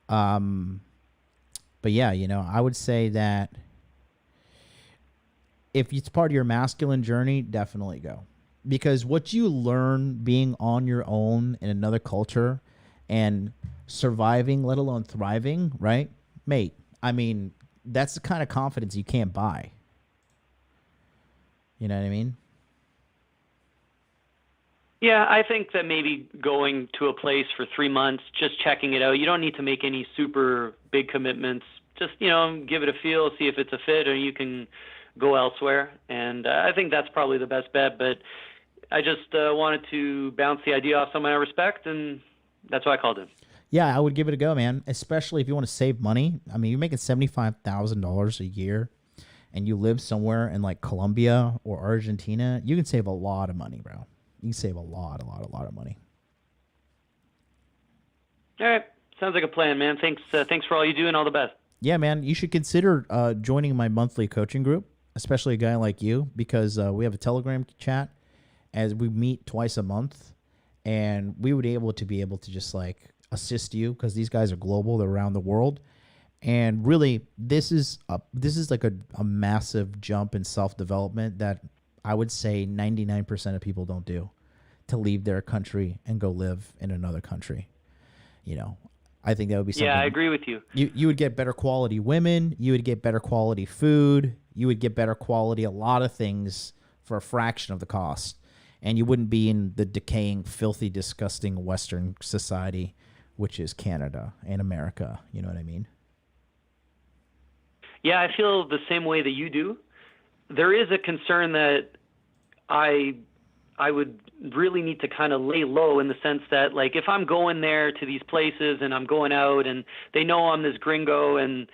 Speaker 4: But yeah, I would say that if it's part of your masculine journey, definitely go, because what you learn being on your own in another culture and surviving, let alone thriving, right, mate? That's the kind of confidence you can't buy. You know what I mean?
Speaker 13: Yeah, I think that maybe going to a place for 3 months, just checking it out, you don't need to make any super big commitments. Just, give it a feel, see if it's a fit, or you can go elsewhere. And I think that's probably the best bet. But I just wanted to bounce the idea off someone I respect, and that's why I called it.
Speaker 4: Yeah, I would give it a go, man, especially if you want to save money. You're making $75,000 a year, and you live somewhere in like Colombia or Argentina, you can save a lot of money, bro. You can save a lot of money.
Speaker 13: All right. Sounds like a plan, man. Thanks for all you do, and all the best.
Speaker 4: Yeah, man. You should consider joining my monthly coaching group, especially a guy like you, because we have a Telegram chat as we meet twice a month, and we would be able to just like assist you, because these guys are global. They're around the world. And really, this is like a massive jump in self-development that I would say 99% of people don't do, to leave their country and go live in another country. I think that would be something.
Speaker 13: Yeah, I agree with you.
Speaker 4: You would get better quality women. You would get better quality food. You would get better quality a lot of things for a fraction of the cost. And you wouldn't be in the decaying, filthy, disgusting Western society, which is Canada and America. You know what I mean?
Speaker 13: Yeah, I feel the same way that you do. There is a concern that I would really need to kind of lay low, in the sense that, like, if I'm going there to these places and I'm going out and they know I'm this gringo, and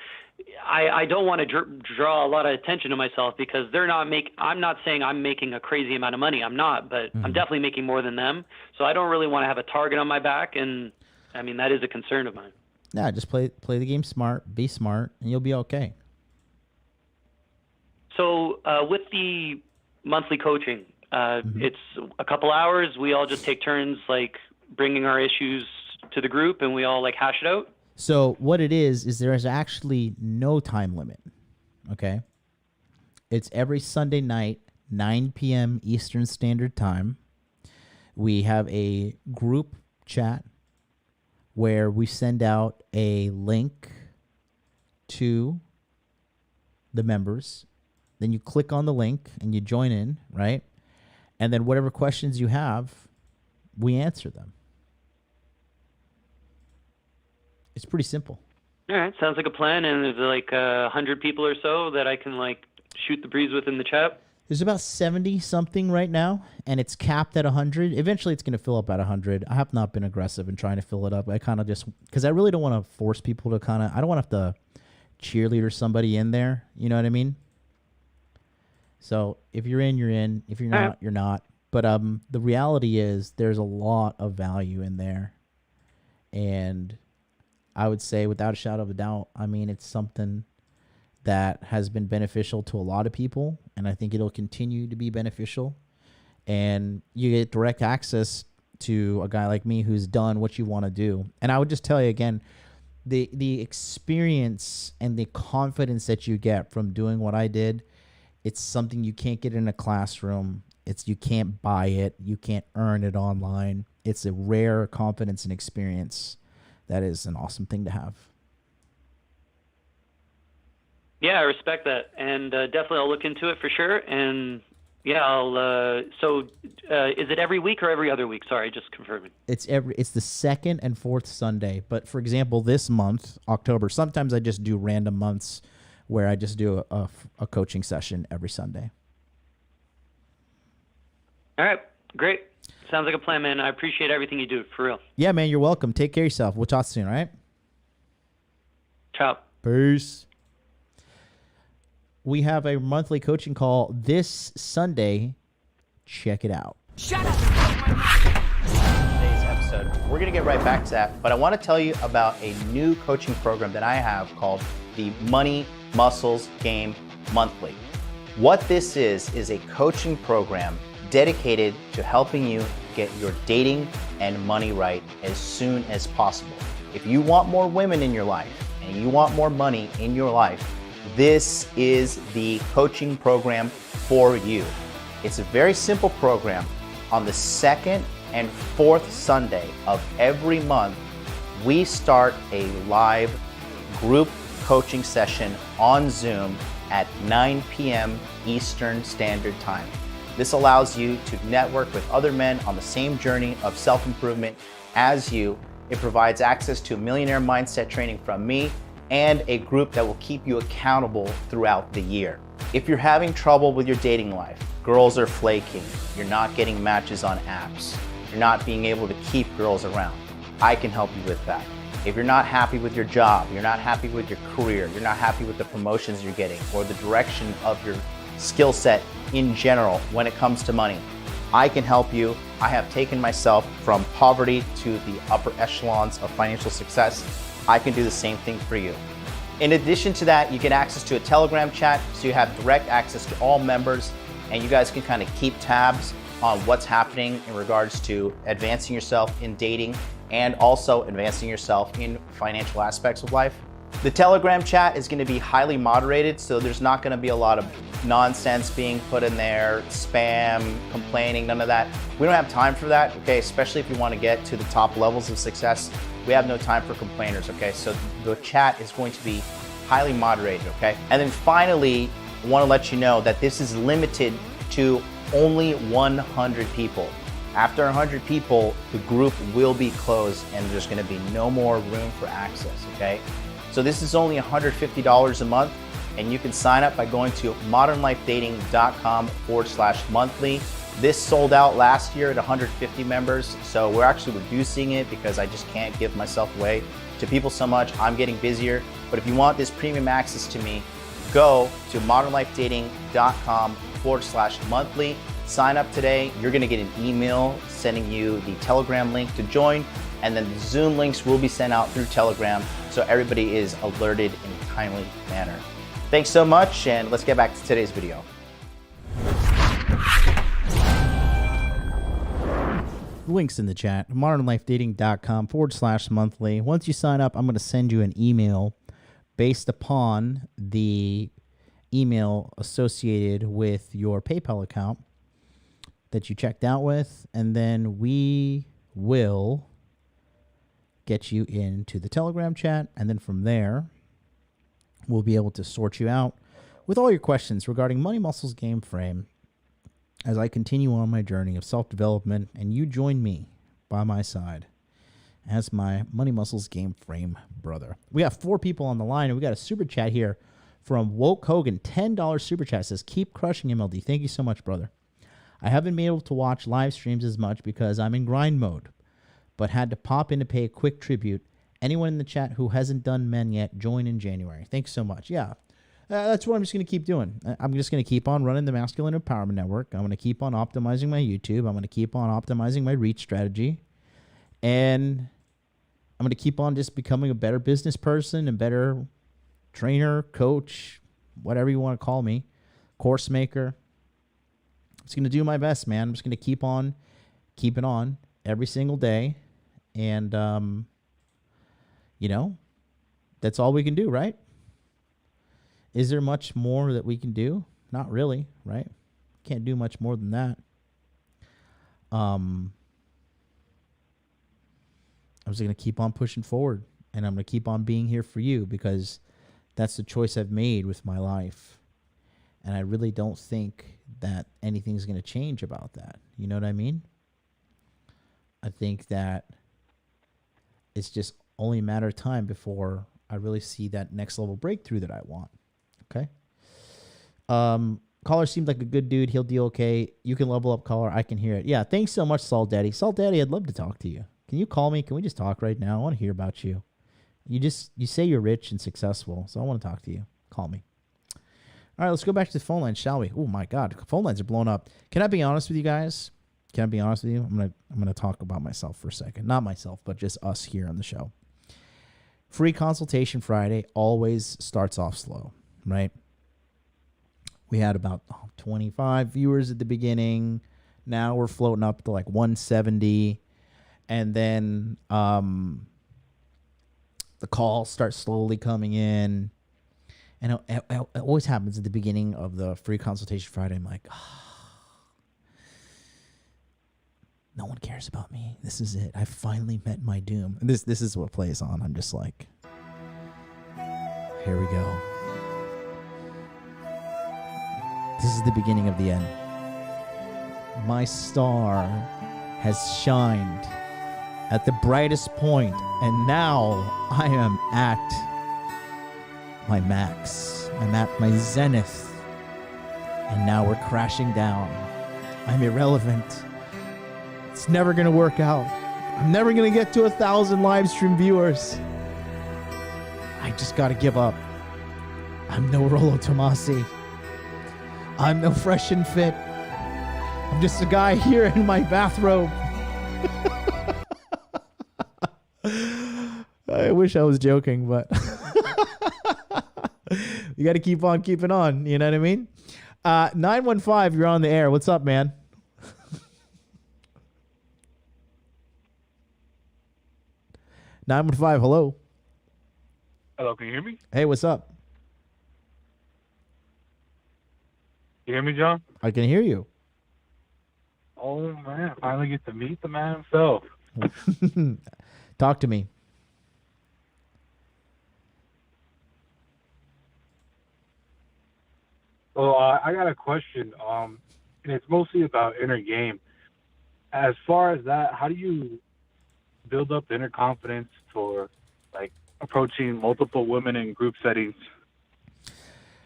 Speaker 13: I don't want to draw a lot of attention to myself, because I'm not saying I'm making a crazy amount of money. I'm not, but I'm definitely making more than them. So I don't really want to have a target on my back, and that is a concern of mine.
Speaker 4: Yeah, just play the game smart, be smart, and you'll be okay.
Speaker 13: So with the monthly coaching, it's a couple hours. We all just take turns, like, bringing our issues to the group, and we all, like, hash it out.
Speaker 4: So what it is there is actually no time limit, okay? It's every Sunday night, 9 p.m. Eastern Standard Time. We have a group chat where we send out a link to the members. Then you click on the link and you join in, right? And then whatever questions you have, we answer them. It's pretty simple.
Speaker 13: All right, sounds like a plan. And there's like 100 people or so that I can, like, shoot the breeze with in the chat.
Speaker 4: There's about 70 something right now, and it's capped at 100. Eventually, it's going to fill up at 100. I have not been aggressive in trying to fill it up. I kind of just, because I really don't want to force people to I don't want to have to cheerleader somebody in there. You know what I mean? So if you're in, you're in. If you're not, you're not. But the reality is there's a lot of value in there. And I would say without a shadow of a doubt, I mean, it's something that has been beneficial to a lot of people. And I think it'll continue to be beneficial. And you get direct access to a guy like me who's done what you want to do. And I would just tell you again, the experience and the confidence that you get from doing what I did, it's something you can't get in a classroom. You can't buy it. You can't earn it online. It's a rare confidence and experience that is an awesome thing to have.
Speaker 13: Yeah, I respect that, and definitely I'll look into it for sure. And yeah, I'll. Is it every week or every other week? Sorry, just confirming.
Speaker 4: It's the second and fourth Sunday. But for example, this month, October, sometimes I just do random months where I just do a coaching session every Sunday.
Speaker 13: All right, great. Sounds like a plan, man. I appreciate everything you do, for real.
Speaker 4: Yeah, man, you're welcome. Take care of yourself. We'll talk soon, all right?
Speaker 13: Ciao.
Speaker 4: Peace. We have a monthly coaching call this Sunday. Check it out.
Speaker 7: Shut up and take my money.
Speaker 1: Today's episode. We're going to get right back to that, but I want to tell you about a new coaching program that I have called the Money Muscles Game Monthly. What this is a coaching program dedicated to helping you get your dating and money right as soon as possible. If you want more women in your life and you want more money in your life, this is the coaching program for you. It's a very simple program. On the second and fourth Sunday of every month, we start a live group coaching session on Zoom at 9 p.m. Eastern Standard Time. This allows you to network with other men on the same journey of self-improvement as you. It provides access to millionaire mindset training from me and a group that will keep you accountable throughout the year. If you're having trouble with your dating life, girls are flaking, you're not getting matches on apps, you're not being able to keep girls around, I can help you with that. If you're not happy with your job, you're not happy with your career, you're not happy with the promotions you're getting or the direction of your skill set in general when it comes to money, I can help you. I have taken myself from poverty to the upper echelons of financial success. I can do the same thing for you. In addition to that, you get access to a Telegram chat, so you have direct access to all members, and you guys can kind of keep tabs on what's happening in regards to advancing yourself in dating and also advancing yourself in financial aspects of life. The Telegram chat is going to be highly moderated, so there's not going to be a lot of nonsense being put in there, spam, complaining, none of that. We don't have time for that, okay? Especially if you want to get to the top levels of success. We have no time for complainers, okay? So the chat is going to be highly moderated, okay? And then finally, I want to let you know that this is limited to only 100 people. After 100 people, the group will be closed and there's going to be no more room for access, okay? So this is only $150 a month, and you can sign up by going to modernlifedating.com/monthly. This sold out last year at 150 members, so we're actually reducing it because I just can't give myself away to people so much. I'm getting busier, but if you want this premium access to me, go to modernlifedating.com/monthly. Sign up today. You're gonna get an email sending you the Telegram link to join, and then the Zoom links will be sent out through Telegram so everybody is alerted in a timely manner. Thanks so much, and let's get back to today's video.
Speaker 4: Links in the chat, modernlifedating.com/monthly. Once you sign up, I'm going to send you an email based upon the email associated with your PayPal account that you checked out with, and then we will get you into the Telegram chat, and then from there, we'll be able to sort you out with all your questions regarding Money Muscles Game Frame as I continue on my journey of self-development, and you join me by my side as my Money Muscles Game Frame brother. We got 4 people on the line, and we got a super chat here from Woke Hogan. $10 super chat says, "Keep crushing MLD." Thank you so much, brother. I haven't been able to watch live streams as much because I'm in grind mode, but had to pop in to pay a quick tribute Anyone in the chat who hasn't done men yet, join in January. Thanks so much. Yeah. That's what I'm just going to keep doing. I'm just going to keep on running the Masculine Empowerment Network. I'm going to keep on optimizing my YouTube. I'm going to keep on optimizing my reach strategy. And I'm going to keep on just becoming a better business person and better trainer, coach, whatever you want to call me, course maker. I'm just going to do my best, man. I'm just going to keep on keeping on every single day. And, that's all we can do, right? Is there much more that we can do? Not really, right? Can't do much more than that. I'm just going to keep on pushing forward, and I'm going to keep on being here for you because that's the choice I've made with my life. And I really don't think that anything's going to change about that. You know what I mean? I think that it's just only a matter of time before I really see that next level breakthrough that I want. Okay. Caller seemed like a good dude. He'll do okay. You can level up, caller. I can hear it. Yeah. Thanks so much, Salt Daddy. Salt Daddy, I'd love to talk to you. Can you call me? Can we just talk right now? I want to hear about you. You say you're rich and successful, so I want to talk to you. Call me. All right, let's go back to the phone line, shall we? Oh my God, phone lines are blowing up. Can I be honest with you guys? Can I be honest with you? I'm gonna talk about myself for a second. Not myself, but just us here on the show. Free Consultation Friday always starts off slow, right? We had about 25 viewers at the beginning. Now we're floating up to like 170. And then the calls start slowly coming in. And it always happens at the beginning of the Free Consultation Friday. I'm like, no one cares about me. This is it. I finally met my doom. And this is what plays on. I'm just like, here we go. This is the beginning of the end. My star has shined at the brightest point, and now I am at my max. I'm at my zenith, and now we're crashing down. I'm irrelevant. It's never gonna work out. I'm never gonna get to 1,000 live stream viewers. I just gotta give up. I'm no Rollo Tomasi. I'm no Fresh and Fit. I'm just a guy here in my bathrobe. I wish I was joking, but you got to keep on keeping on. You know what I mean? 915, you're on the air. What's up, man? Hello.
Speaker 14: Hello, can you hear me?
Speaker 4: Hey, what's up?
Speaker 14: You hear me, John?
Speaker 4: I can hear you.
Speaker 14: Oh, man, I finally get to meet the man himself.
Speaker 4: Talk to me.
Speaker 14: Well, I got a question, and it's mostly about inner game. As far as that, how do you build up inner confidence for, like, approaching multiple women in group settings?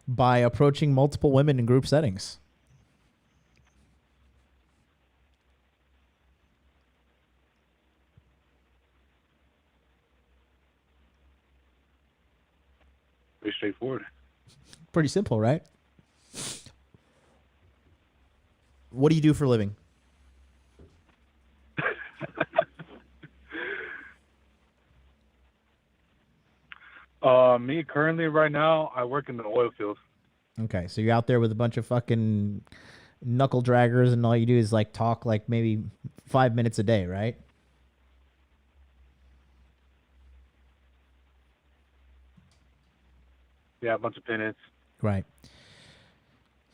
Speaker 4: By approaching multiple women in group settings.
Speaker 14: Pretty straightforward.
Speaker 4: Pretty simple, right? What do you do for a living?
Speaker 14: Me currently right now, I work in the oil field.
Speaker 4: Okay, so you're out there with a bunch of fucking knuckle draggers, and all you do is like talk like maybe 5 minutes a day, right?
Speaker 14: Yeah, a bunch of pinheads.
Speaker 4: Right.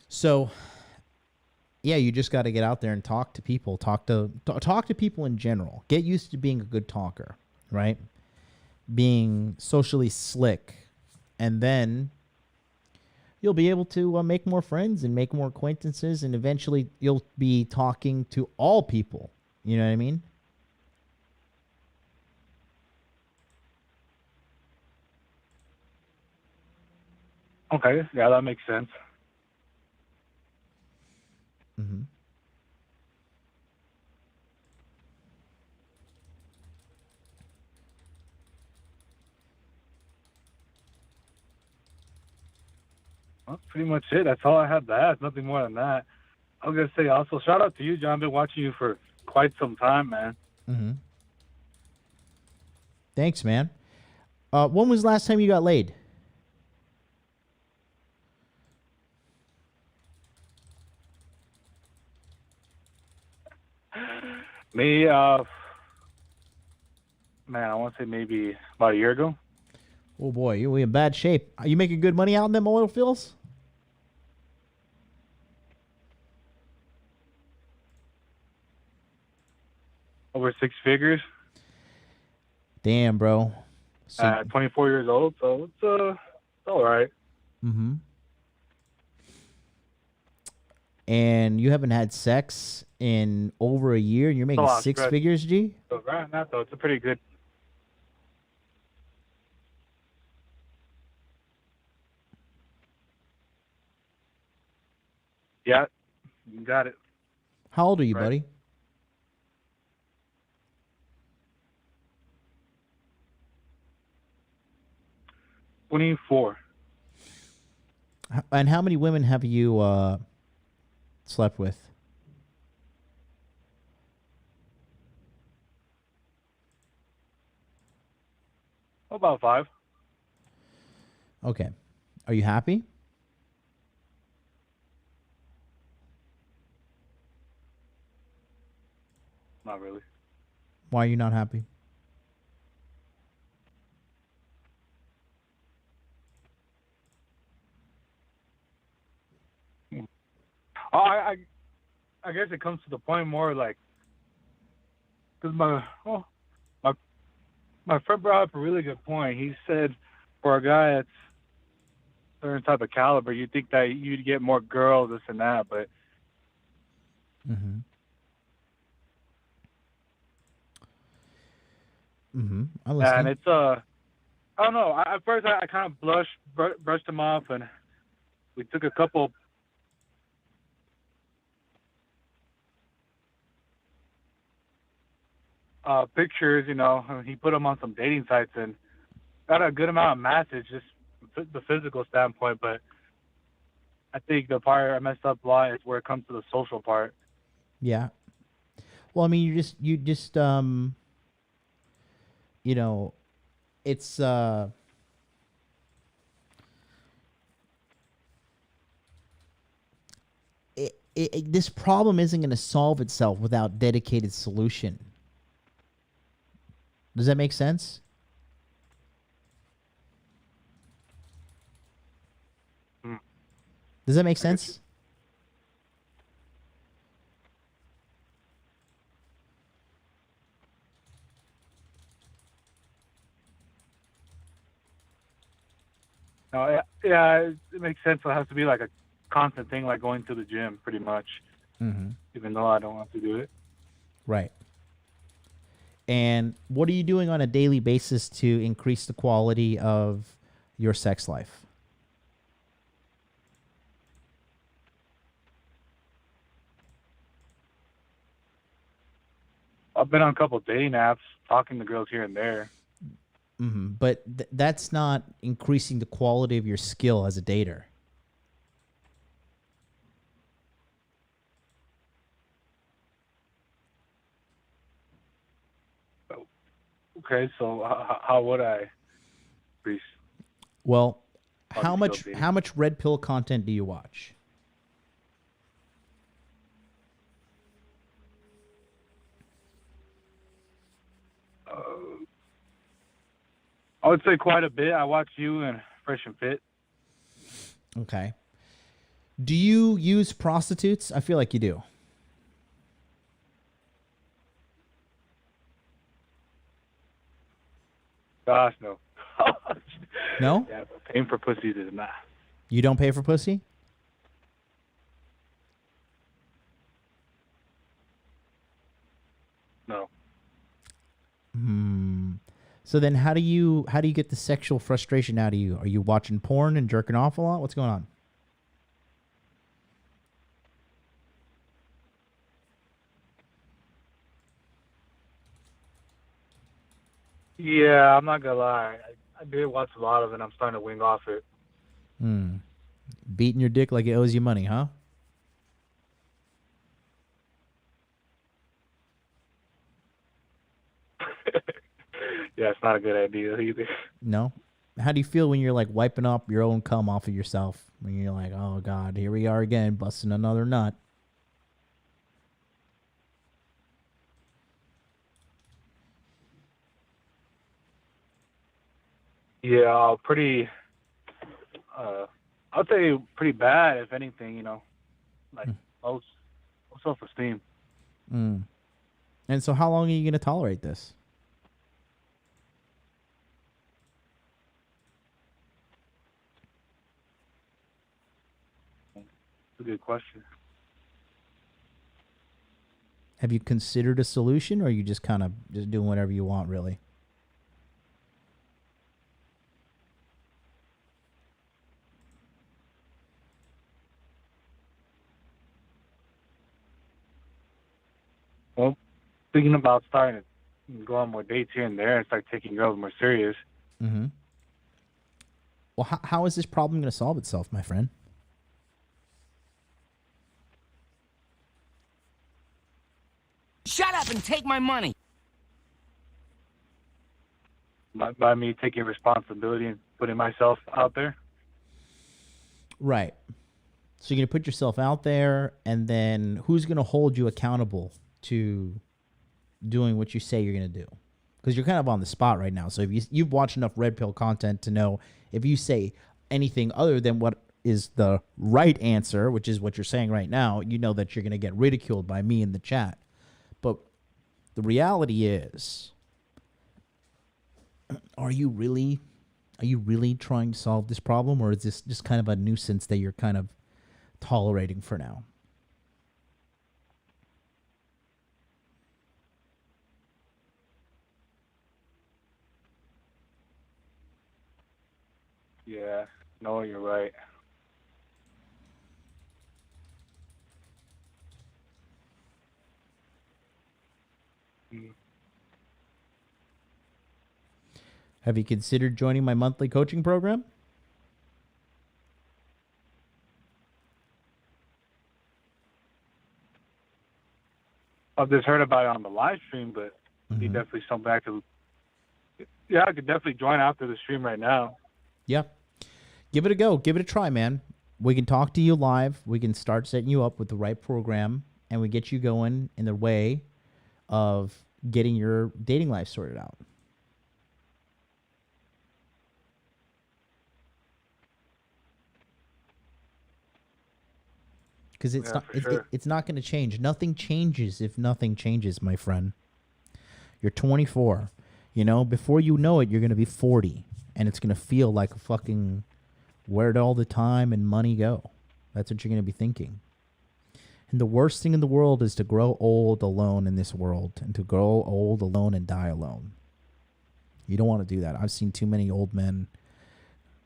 Speaker 4: So, yeah, you just got to get out there and talk to people. Talk to people in general. Get used to being a good talker, right? Being socially slick, and then you'll be able to make more friends and make more acquaintances, and eventually you'll be talking to all people. You know what I mean?
Speaker 14: Okay, yeah, that makes sense.
Speaker 4: Mm-hmm.
Speaker 14: Well, that's pretty much it. That's all I had to ask. Nothing more than that. I was gonna say also shout out to you, John. I've been watching you for quite some time, man.
Speaker 4: Mm-hmm. Thanks, man. When was the last time you got laid?
Speaker 14: Me, man, I want to say maybe about a year ago.
Speaker 4: Oh boy, you're in bad shape. Are you making good money out in them oil fields?
Speaker 14: Over 6 figures.
Speaker 4: Damn, bro.
Speaker 14: 24 years old, so it's all right.
Speaker 4: Mm-hmm. And you haven't had sex in over a year, and you're making six figures, G?
Speaker 14: So right now, though, it's a pretty good. Yeah, you got it.
Speaker 4: How old are you, buddy?
Speaker 14: $24.
Speaker 4: And how many women have you slept with?
Speaker 14: About 5.
Speaker 4: Okay. Are you happy?
Speaker 14: Not really.
Speaker 4: Why are you not happy?
Speaker 14: Oh, I guess it comes to the point more like, because my friend brought up a really good point. He said, for a guy that's certain type of caliber, you'd think that you'd get more girls, this and that, but.
Speaker 4: Mm-hmm. Mm-hmm. I listen.
Speaker 14: And it's I don't know. At first, I kind of brushed him off, and we took a couple. Pictures, you know, he put them on some dating sites and got a good amount of matches, just the physical standpoint. But I think the part I messed up a lot is where it comes to the social part.
Speaker 4: Yeah. Well, I mean, you just you know, it's this problem isn't going to solve itself without dedicated solution. Does that make sense? Does that make sense?
Speaker 14: No, yeah, it makes sense. It has to be like a constant thing, like going to the gym, pretty much.
Speaker 4: Mm-hmm.
Speaker 14: Even though I don't have to do it.
Speaker 4: Right. And what are you doing on a daily basis to increase the quality of your sex life?
Speaker 14: I've been on a couple of dating apps, talking to girls here and there.
Speaker 4: Mm-hmm. But that's not increasing the quality of your skill as a dater.
Speaker 14: Okay, so how would I increase?
Speaker 4: Well, how much red pill content do you watch?
Speaker 14: I would say quite a bit. I watch you and Fresh and Fit.
Speaker 4: Okay. Do you use prostitutes? I feel like you do.
Speaker 14: Gosh, no.
Speaker 4: No?
Speaker 14: Yeah, but paying for pussies is not.
Speaker 4: You don't pay for pussy?
Speaker 14: No.
Speaker 4: So then how do you get the sexual frustration out of you? Are you watching porn and jerking off a lot? What's going on?
Speaker 14: Yeah, I'm not gonna lie. I did watch a lot of it. I'm starting to wing off it.
Speaker 4: Beating your dick like it owes you money, huh?
Speaker 14: Yeah, it's not a good idea either.
Speaker 4: No? How do you feel when you're like wiping up your own cum off of yourself? When you're like, oh God, here we are again, busting another nut.
Speaker 14: Yeah, pretty. I'd say pretty bad, if anything. Like low self-esteem.
Speaker 4: Mm. And so how long are you going to tolerate this?
Speaker 14: That's a good question.
Speaker 4: Have you considered a solution, or are you just kind of just doing whatever you want, really?
Speaker 14: Well, thinking about starting to go on more dates here and there and start taking girls more serious.
Speaker 4: Mm-hmm. Well, how is this problem going to solve itself, my friend?
Speaker 7: Shut up and take my money.
Speaker 14: By me taking responsibility and putting myself out there.
Speaker 4: Right. So you're going to put yourself out there, and then who's going to hold you accountable to doing what you say you're going to do? Because you're kind of on the spot right now. So if you've watched enough Red Pill content to know if you say anything other than what is the right answer, which is what you're saying right now, you know that you're going to get ridiculed by me in the chat. But the reality is, are you really trying to solve this problem, or is this just kind of a nuisance that you're kind of tolerating for now?
Speaker 14: Yeah, no, you're right.
Speaker 4: Have you considered joining my monthly coaching program?
Speaker 14: I've just heard about it on the live stream, but it'd be definitely something I could. Yeah, I could definitely join after the stream right now.
Speaker 4: Yeah. Give it a go. Give it a try, man. We can talk to you live. We can start setting you up with the right program, and we get you going in the way of getting your dating life sorted out. Because it's not going to change. Nothing changes if nothing changes, my friend. You're 24. You know, before you know it, you're going to be 40. And it's going to feel like a fucking, where'd all the time and money go? That's what you're going to be thinking. And the worst thing in the world is to grow old alone in this world, and to grow old alone and die alone. You don't want to do that. I've seen too many old men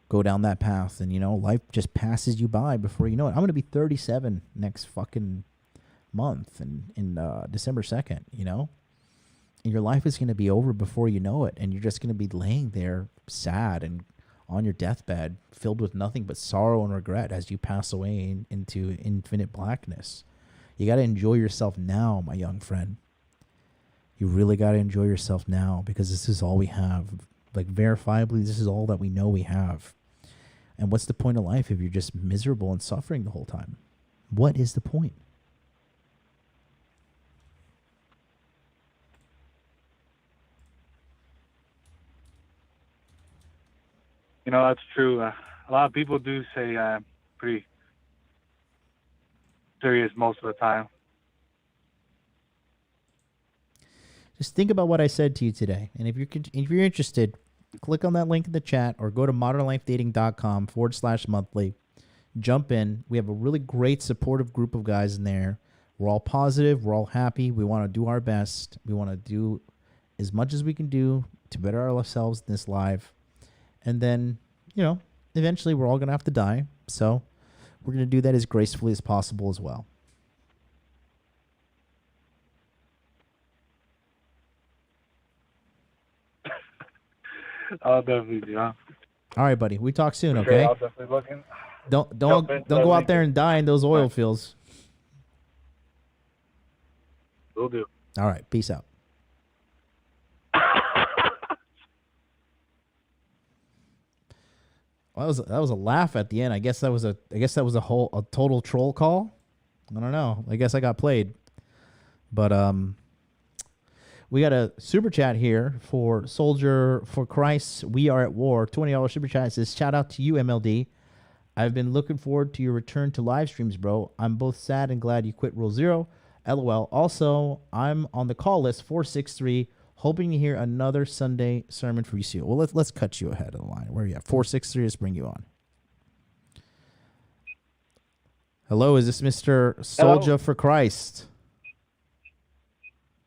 Speaker 4: go down that path, and, you know, life just passes you by before you know it. I'm going to be 37 next fucking month, and in December 2nd, you know? And your life is going to be over before you know it, and you're just going to be laying there sad and on your deathbed, filled with nothing but sorrow and regret as you pass away into infinite blackness. You got to enjoy yourself now, my young friend. You really got to enjoy yourself now, because this is all we have. Like, verifiably, this is all that we know we have. And what's the point of life if you're just miserable and suffering the whole time? What is the point?
Speaker 14: You know, that's true. A lot of people do say pretty serious most of the time.
Speaker 4: Just think about what I said to you today. And if you're interested, click on that link in the chat or go to modernlifedating.com/monthly. Jump in. We have a really great supportive group of guys in there. We're all positive. We're all happy. We want to do our best. We want to do as much as we can do to better ourselves in this life. And then, you know, eventually we're all going to have to die. So we're going to do that as gracefully as possible as well.
Speaker 14: I'll definitely do.
Speaker 4: All right, buddy. We talk soon,
Speaker 14: For
Speaker 4: okay?
Speaker 14: sure, I'll definitely look in.
Speaker 4: Don't
Speaker 14: Jump
Speaker 4: go out there and die in those oil fields.
Speaker 14: Will do.
Speaker 4: All right, peace out. Well, that was a laugh at the end. I guess that was a total troll call. I don't know. I guess I got played. But we got a super chat here for Soldier for Christ. We are at war. $20 super chat. It says, shout out to you, MLD. I've been looking forward to your return to live streams, bro. I'm both sad and glad you quit Rule Zero. LOL. Also, I'm on the call list 463, hoping to hear another Sunday sermon for you. Well, let's cut you ahead of the line. Where are you at? 463. Let's bring you on. Hello, is this Mr. Soldier for Christ?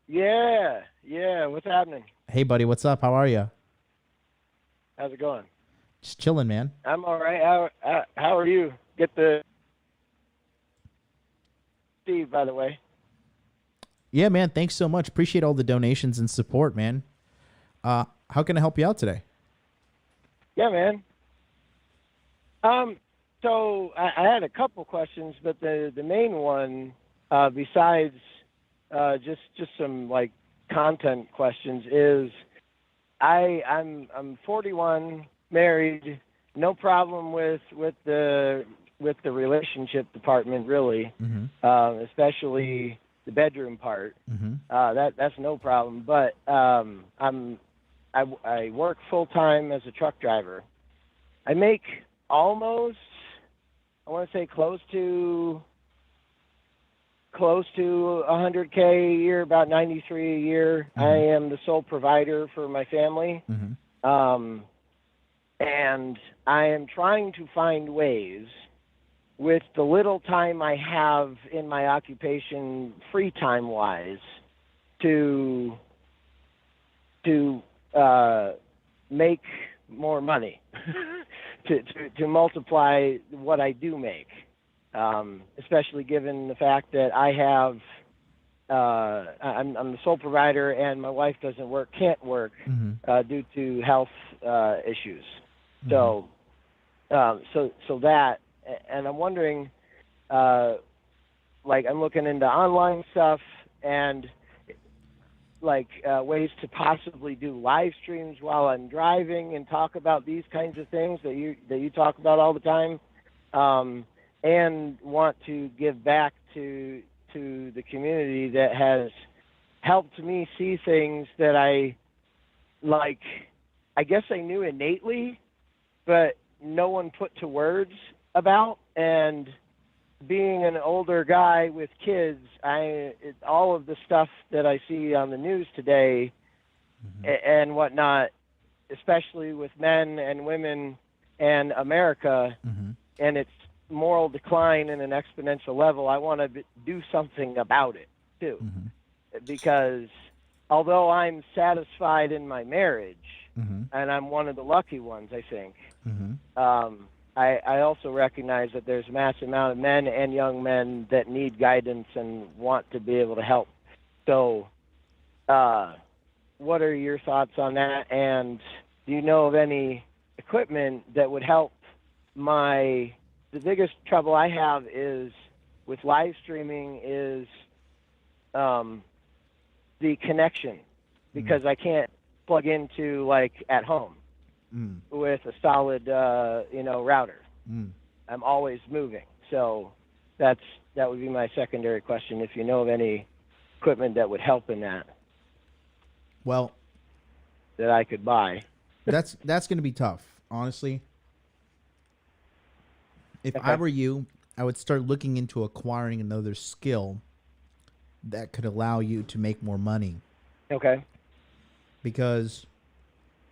Speaker 15: Yeah. What's happening?
Speaker 4: Hey, buddy. What's up? How are you?
Speaker 15: How's it going?
Speaker 4: Just chilling, man.
Speaker 15: I'm all right. How are you? Get the Steve, by the way.
Speaker 4: Yeah, man. Thanks so much. Appreciate all the donations and support, man. How can I help you out today?
Speaker 15: Yeah, man. So I had a couple questions, but the main one, besides just some like content questions, is I'm 41, married, no problem with the relationship department really, especially the bedroom part. That's no problem. But I work full time as a truck driver. I make almost, I want to say close to 100K a year, about 93 a year. I am the sole provider for my family. And I am trying to find ways, with the little time I have in my occupation, free time wise, to make more money, to multiply what I do make. Especially given the fact that I have, I'm the sole provider, and my wife can't work due to health issues. So that, and I'm wondering, like I'm looking into online stuff and like ways to possibly do live streams while I'm driving and talk about these kinds of things that you talk about all the time. And want to give back to the community that has helped me see things that I guess I knew innately, but no one put to words about. And being an older guy with kids, all of the stuff that I see on the news today and whatnot, especially with men and women and America and its moral decline in an exponential level, I want to do something about it too. Because although I'm satisfied in my marriage, and I'm one of the lucky ones, I think, I also recognize that there's a massive amount of men and young men that need guidance and want to be able to help. So what are your thoughts on that? And do you know of any equipment that would help the biggest trouble I have is with live streaming is the connection, because I can't plug into like at home with a solid router. I'm always moving. So that would be my secondary question, if you know of any equipment that would help in that.
Speaker 4: Well,
Speaker 15: that I could buy.
Speaker 4: That's going to be tough, honestly. If I were you, I would start looking into acquiring another skill that could allow you to make more money.
Speaker 15: Okay.
Speaker 4: Because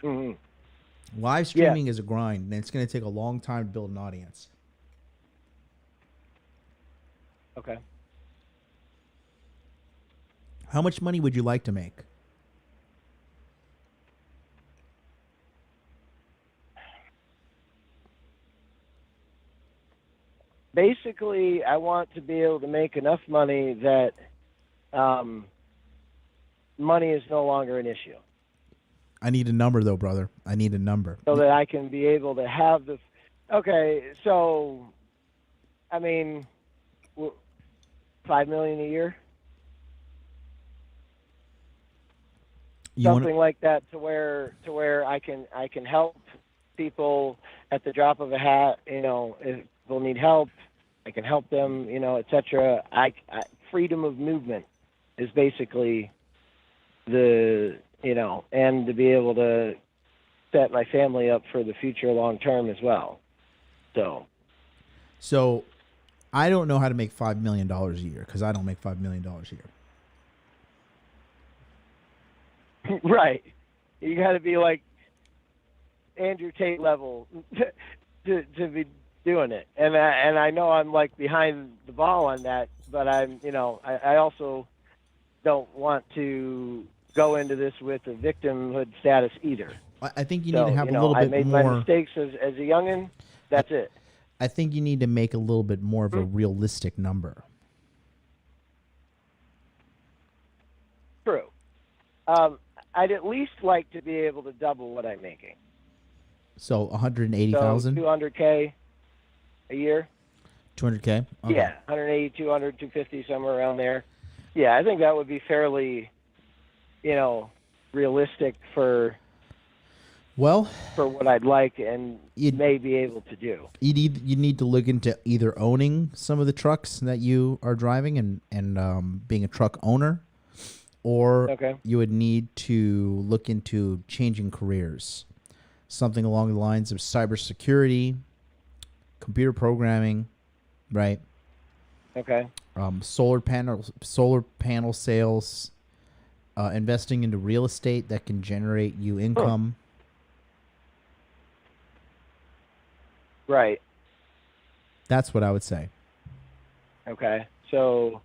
Speaker 4: live streaming is a grind, and it's going to take a long time to build an audience.
Speaker 15: Okay.
Speaker 4: How much money would you like to make?
Speaker 15: Basically, I want to be able to make enough money that money is no longer an issue.
Speaker 4: I need a number, though, brother. I need a number.
Speaker 15: So that I can be able to have Okay, so, I mean, $5 million a year, something like that, to where I can help people at the drop of a hat. You know, if people need help, I can help them. You know, etc. Freedom of movement is basically and to be able to set my family up for the future long term as well.
Speaker 4: So I don't know how to make $5 million a year because I don't make $5 million a year.
Speaker 15: Right. You got to be like Andrew Tate level to be doing it. And I know I'm like behind the ball on that, but I also don't want to go into this with a victimhood status either.
Speaker 4: I think you need to have a little bit more.
Speaker 15: I made my mistakes as a youngin'. That's it.
Speaker 4: I think you need to make a little bit more of a realistic number.
Speaker 15: True. I'd at least like to be able to double what I'm making.
Speaker 4: So 180,000?
Speaker 15: So $200K a year.
Speaker 4: 200K? Okay.
Speaker 15: Yeah, 180, 200, 250, somewhere around there. Yeah, I think that would be fairly, realistic for what I'd like and may be able to do.
Speaker 4: You need to look into either owning some of the trucks that you are driving and being a truck owner, or you would need to look into changing careers, something along the lines of cybersecurity, computer programming, right?
Speaker 15: Okay.
Speaker 4: Solar panel sales, investing into real estate that can generate you income.
Speaker 15: Right.
Speaker 4: That's what I would say.
Speaker 15: Okay. So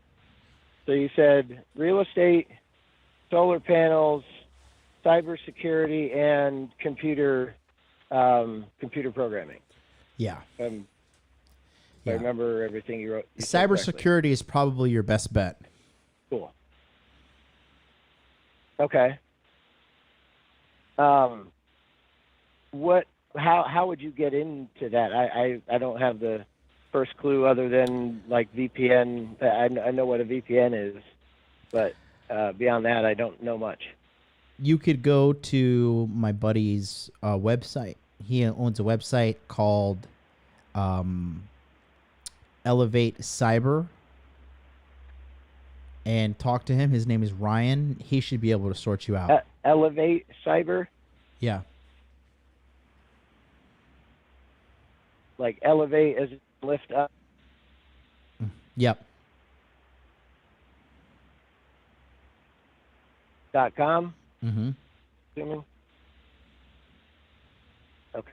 Speaker 15: you said real estate, solar panels, cybersecurity, and computer programming.
Speaker 4: Yeah.
Speaker 15: I remember everything you wrote.
Speaker 4: Cybersecurity is probably your best bet.
Speaker 15: Cool. Okay. How would you get into that? I don't have the first clue other than like VPN. I know what a VPN is, but beyond that, I don't know much.
Speaker 4: You could go to my buddy's website. He owns a website called Elevate Cyber, and talk to him. His name is Ryan. He should be able to sort you out.
Speaker 15: Elevate Cyber?
Speaker 4: Yeah.
Speaker 15: Like elevate as lift up?
Speaker 4: Yep.
Speaker 15: .com?
Speaker 4: Mm-hmm.
Speaker 15: Assuming? Okay.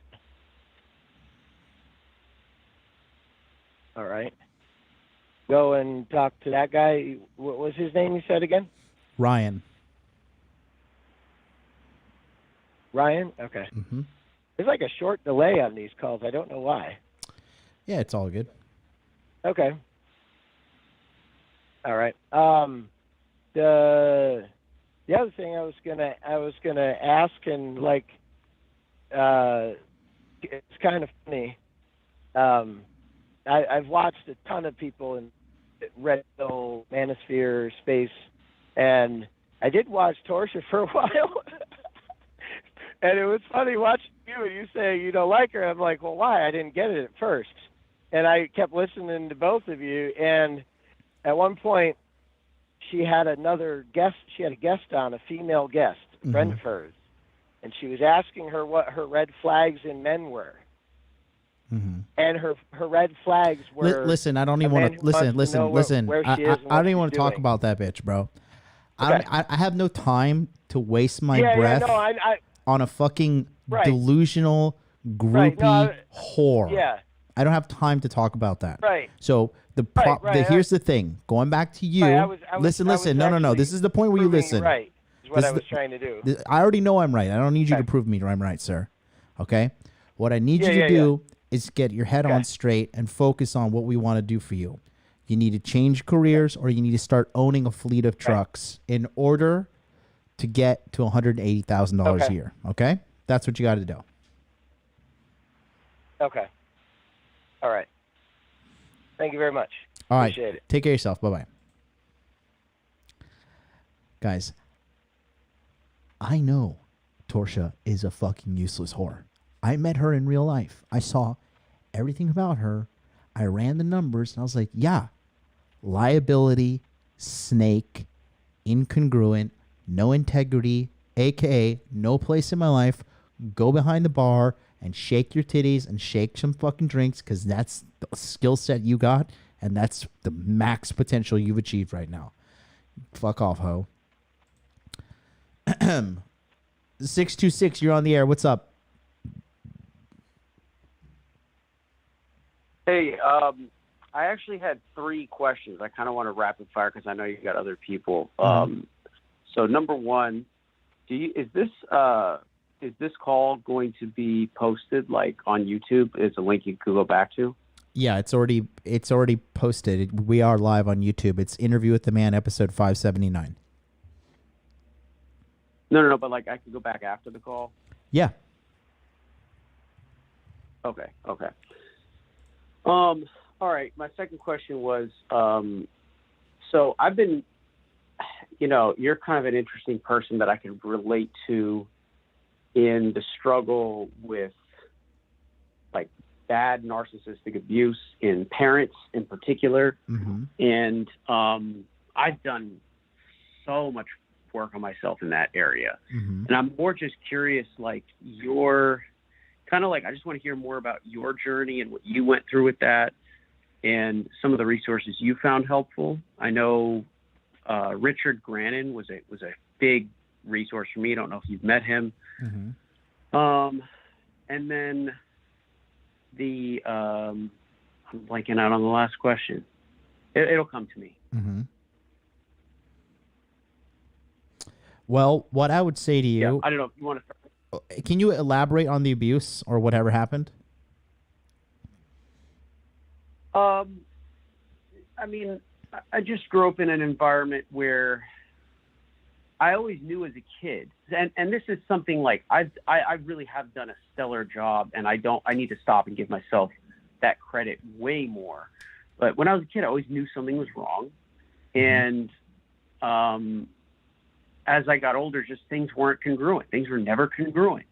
Speaker 15: All right. Go and talk to that guy. What was his name you said again?
Speaker 4: Ryan.
Speaker 15: Ryan? Okay.
Speaker 4: Mm-hmm.
Speaker 15: There's like a short delay on these calls. I don't know why.
Speaker 4: Yeah, it's all good.
Speaker 15: Okay. All right. The other thing I was gonna ask, and like, it's kind of funny. I've watched a ton of people in Red Pill, Manosphere space, and I did watch Torsia for a while. And it was funny watching you and you say you don't like her. I'm like, well, why? I didn't get it at first. And I kept listening to both of you. And at one point, she had another guest. She had a guest on, a female guest, a friend of hers. And she was asking her what her red flags in men were.
Speaker 4: Mm-hmm.
Speaker 15: And her red flags were.
Speaker 4: Listen, I don't even want to listen. I don't even want to talk about that bitch, bro.
Speaker 15: Okay.
Speaker 4: I have no time to waste my breath on a fucking delusional groupie whore.
Speaker 15: Yeah.
Speaker 4: I don't have time to talk about that.
Speaker 15: Right.
Speaker 4: So here's the thing. Going back to you. Listen. No. This is the point where you listen.
Speaker 15: Right. Is what I was trying to do.
Speaker 4: I already know I'm right. I don't need you to prove me I'm right, sir. Okay? What I need you to do is get your head on straight and focus on what we want to do for you. You need to change careers, or you need to start owning a fleet of trucks in order to get to $180,000 a year. Okay? That's what you got to do.
Speaker 15: Okay. All right. Thank you very much.
Speaker 4: All right.
Speaker 15: Appreciate it.
Speaker 4: Take care of yourself. Bye-bye. Guys, I know Torsia is a fucking useless whore. I met her in real life. I saw everything about her. I ran the numbers, and I was like, yeah, liability, snake, incongruent, no integrity, a.k.a. no place in my life. Go behind the bar and shake your titties and shake some fucking drinks, because that's the skill set you got, and that's the max potential you've achieved right now. Fuck off, ho. 626, you're on the air. What's up?
Speaker 16: Hey, I actually had 3 questions. I kind of want to rapid fire because I know you got other people. So number one, is this call going to be posted like on YouTube? Is a link you could go back to?
Speaker 4: Yeah, it's already posted. We are live on YouTube. It's Interview with the Man, episode 579.
Speaker 16: No, but like I could go back after the call.
Speaker 4: Yeah.
Speaker 16: Okay. All right. My second question was, so I've been, you're kind of an interesting person that I can relate to in the struggle with like bad narcissistic abuse in parents in particular.
Speaker 4: Mm-hmm.
Speaker 16: And I've done so much work on myself in that area.
Speaker 4: Mm-hmm.
Speaker 16: And I'm more just curious, like your kind of like, I just want to hear more about your journey and what you went through with that and some of the resources you found helpful. I know Richard Grannon was a big resource for me. I don't know if you've met him.
Speaker 4: Mm-hmm.
Speaker 16: And then I'm blanking out on the last question. It'll come to me.
Speaker 4: Mm-hmm. Well, what I would say to you...
Speaker 16: Yeah, I don't know if you want to...
Speaker 4: Can you elaborate on the abuse or whatever happened?
Speaker 16: I mean, I just grew up in an environment where I always knew as a kid, and this is something like I really have done a stellar job, and I need to stop and give myself that credit way more. But when I was a kid, I always knew something was wrong, and as I got older, just things weren't congruent. Things were never congruent.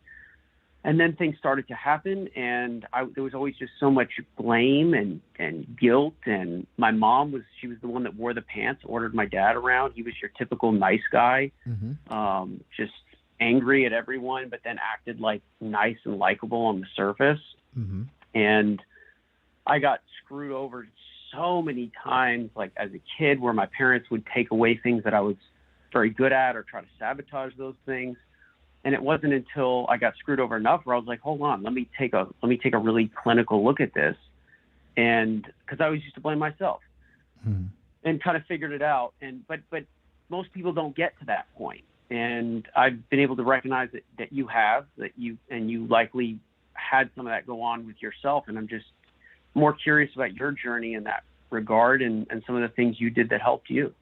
Speaker 16: And then things started to happen, and there was always just so much blame and guilt. And my mom she was the one that wore the pants, ordered my dad around. He was your typical nice guy, just angry at everyone, but then acted like nice and likable on the surface.
Speaker 4: Mm-hmm.
Speaker 16: And I got screwed over so many times, like as a kid, where my parents would take away things that I was very good at or try to sabotage those things. And it wasn't until I got screwed over enough where I was like, hold on, let me take a really clinical look at this. And because I always used to blame myself and kind of figured it out. But most people don't get to that point. And I've been able to recognize that you have, you likely had some of that go on with yourself. And I'm just more curious about your journey in that regard and some of the things you did that helped you.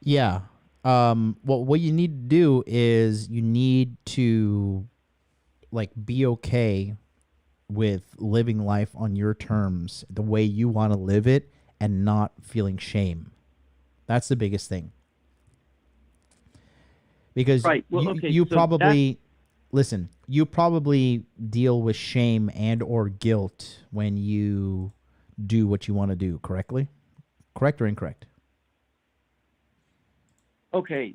Speaker 4: Yeah. What you need to do is you need to like be okay with living life on your terms, the way you want to live it, and not feeling shame. That's the biggest thing. Because
Speaker 16: right. Well,
Speaker 4: you probably you probably deal with shame and or guilt when you do what you want to do, correct or incorrect?
Speaker 16: Okay,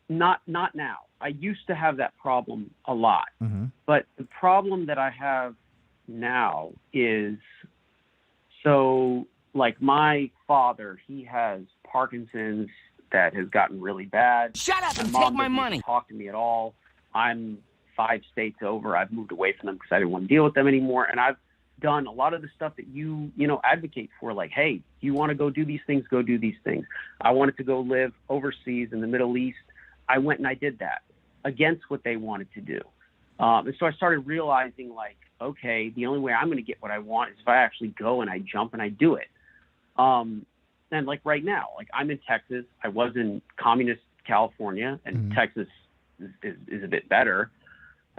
Speaker 16: not now. I used to have that problem a lot, but the problem that I have now is, so like my father, he has Parkinson's that has gotten really bad.
Speaker 7: Shut up and
Speaker 16: mom
Speaker 7: take my
Speaker 16: doesn't
Speaker 7: money.
Speaker 16: Talk to me at all. I'm 5 states over. I've moved away from them because I didn't want to deal with them anymore, and I've done a lot of the stuff that you advocate for, like, hey, you want to go do these things, go do these things. I wanted to go live overseas in the Middle East. I went and I did that against what they wanted to do. And so I started realizing, like, okay, the only way I'm going to get what I want is if I actually go and I jump and I do it. And like right now, like I'm in Texas. I was in communist California, and Texas is a bit better.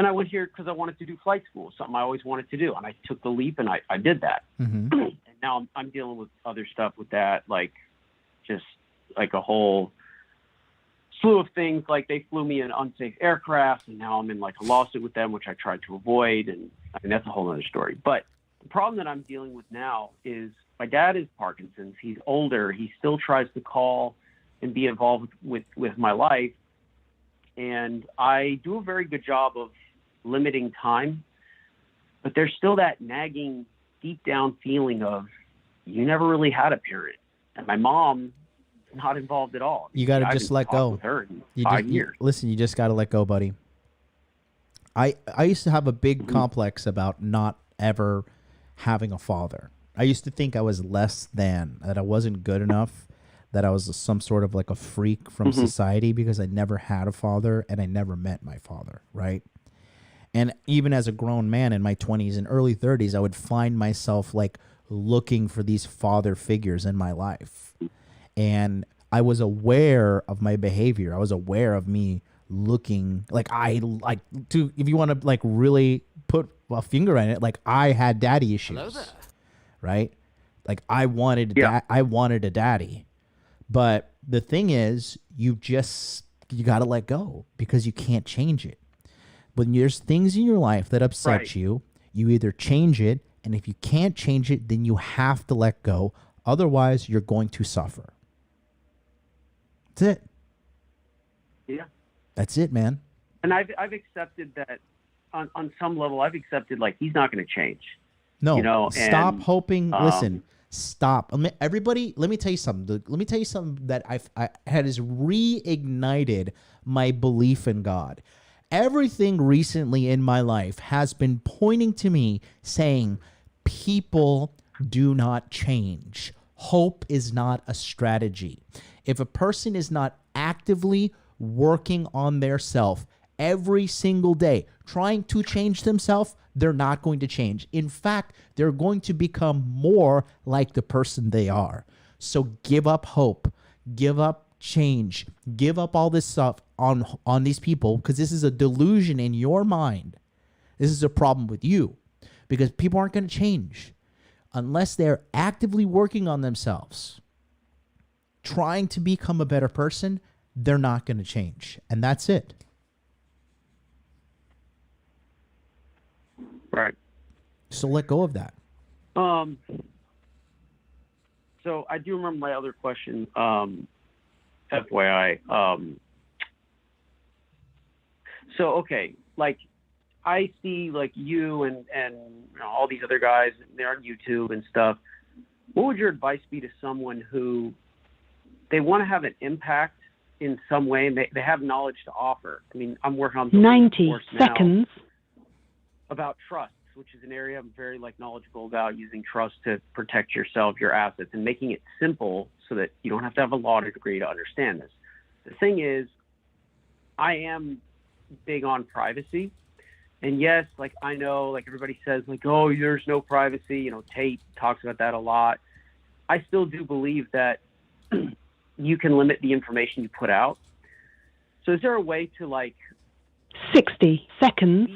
Speaker 16: And I went here because I wanted to do flight school, something I always wanted to do. And I took the leap and I did that.
Speaker 4: Mm-hmm.
Speaker 16: And now I'm dealing with other stuff with that, like just like a whole slew of things. Like they flew me in unsafe aircraft, and now I'm in like a lawsuit with them, which I tried to avoid. And I mean, that's a whole other story. But the problem that I'm dealing with now is my dad is Parkinson's. He's older. He still tries to call and be involved with my life. And I do a very good job of limiting time, but there's still that nagging deep down feeling of you never really had a parent. And my mom is not involved at all.
Speaker 4: You got to
Speaker 16: I
Speaker 4: just
Speaker 16: haven't
Speaker 4: let
Speaker 16: talked
Speaker 4: go.
Speaker 16: with her in
Speaker 4: You
Speaker 16: 5 years.
Speaker 4: Listen, you just got to let go, buddy. I used to have a big complex about not ever having a father. I used to think I was less than, that I wasn't good enough, that I was some sort of like a freak from society because I never had a father and I never met my father, right? And even as a grown man in my 20s and early 30s, I would find myself like looking for these father figures in my life. And I was aware of my behavior. I was aware of me looking like if you want to like really put a finger on it, like I had daddy issues, right? Like I wanted a daddy. But the thing is, you got to let go because you can't change it. When there's things in your life that upset you, you either change it, and if you can't change it, then you have to let go. Otherwise, you're going to suffer. That's it.
Speaker 16: Yeah.
Speaker 4: That's it, man.
Speaker 16: And I've accepted that on some level. I've accepted like he's not going to change.
Speaker 4: No,
Speaker 16: you know,
Speaker 4: stop
Speaker 16: and,
Speaker 4: hoping. Listen, stop. Everybody, let me tell you something. Let me tell you something that has reignited my belief in God. Everything recently in my life has been pointing to me saying, people do not change. Hope is not a strategy. If a person is not actively working on their self every single day, trying to change themselves, they're not going to change. In fact, they're going to become more like the person they are. So give up hope, give up change, give up all this stuff on these people, because this is a delusion in your mind. This is a problem with you, because people aren't going to change unless they're actively working on themselves, trying to become a better person. They're not going to change, and that's it.
Speaker 16: Right.
Speaker 4: So let go of that.
Speaker 16: So I do remember my other question, FYI. So, okay, like I see like you and you know, all these other guys, they're on YouTube and stuff. What would your advice be to someone who they want to have an impact in some way and they have knowledge to offer? I mean, I'm working on
Speaker 5: 90 seconds
Speaker 16: about trust, which is an area I'm very like knowledgeable about, using trust to protect yourself, your assets, and making it simple so that you don't have to have a law degree to understand this. The thing is, I am big on privacy. And yes, like I know, like everybody says, like, oh, there's no privacy. You know, Tate talks about that a lot. I still do believe that you can limit the information you put out. So is there a way to like
Speaker 5: 60 seconds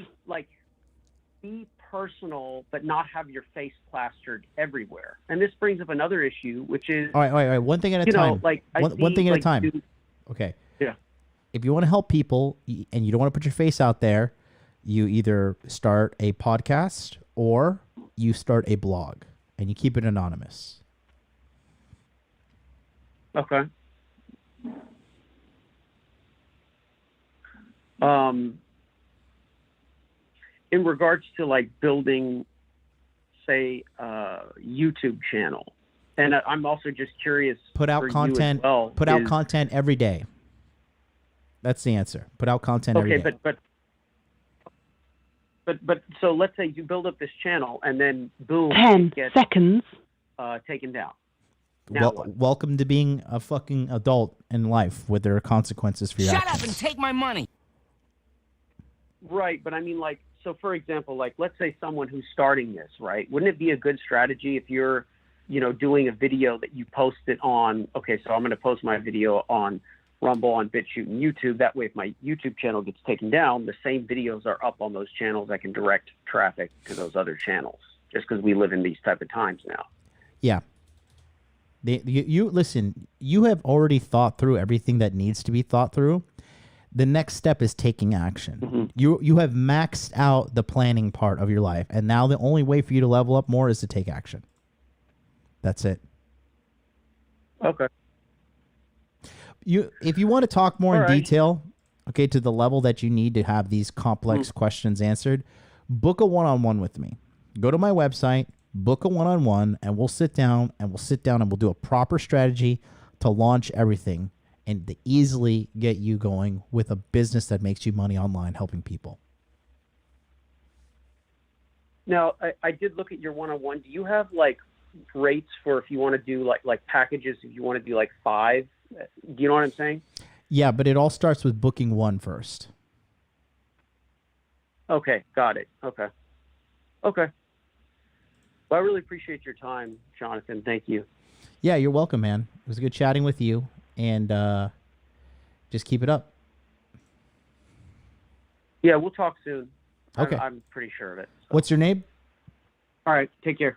Speaker 16: be personal but not have your face plastered everywhere? And this brings up another issue, which is
Speaker 4: all right. One thing at a time. One thing at a time. Okay.
Speaker 16: Yeah.
Speaker 4: If you want to help people and you don't want to put your face out there, you either start a podcast or you start a blog and you keep it anonymous.
Speaker 16: Okay. In regards to like building, say, a YouTube channel, and I'm also just curious.
Speaker 4: Put out
Speaker 16: for
Speaker 4: content.
Speaker 16: You as well,
Speaker 4: put out content every day. That's the answer. Put out content every day.
Speaker 16: But so let's say you build up this channel and then boom,
Speaker 5: 10
Speaker 16: it gets,
Speaker 5: seconds.
Speaker 16: Taken down. Now what?
Speaker 4: Welcome to being a fucking adult in life, where there are consequences for your actions.
Speaker 7: Shut up and take my money.
Speaker 16: Right, but I mean, like, so for example, like, let's say someone who's starting this, right? Wouldn't it be a good strategy if you're, you know, doing a video that you post it on? Okay, so I'm going to post my video on Rumble, on BitChute, and YouTube. That way, if my YouTube channel gets taken down, the same videos are up on those channels. I can direct traffic to those other channels, just because we live in these type of times now.
Speaker 4: Yeah. You listen, you have already thought through everything that needs to be thought through. The next step is taking action. You have maxed out the planning part of your life, and now the only way for you to level up more is to take action. That's it.
Speaker 16: Okay.
Speaker 4: If you want to talk more in
Speaker 16: All right.
Speaker 4: detail, okay, to the level that you need to have these complex questions answered, book a one-on-one with me. Go to my website, book a one-on-one, and we'll sit down and we'll do a proper strategy to launch everything and to easily get you going with a business that makes you money online helping people.
Speaker 16: Now, I did look at your one-on-one. Do you have like rates for if you want to do like packages? If you want to do like 5, do you know what I'm saying?
Speaker 4: Yeah, but it all starts with booking one first.
Speaker 16: Okay, got it. Okay. Well, I really appreciate your time, Jonathan. Thank you.
Speaker 4: Yeah, you're welcome, man. It was good chatting with you, and just keep it up.
Speaker 16: Yeah, we'll talk soon.
Speaker 4: Okay.
Speaker 16: I'm pretty sure of it.
Speaker 4: What's your name?
Speaker 16: All right, take care.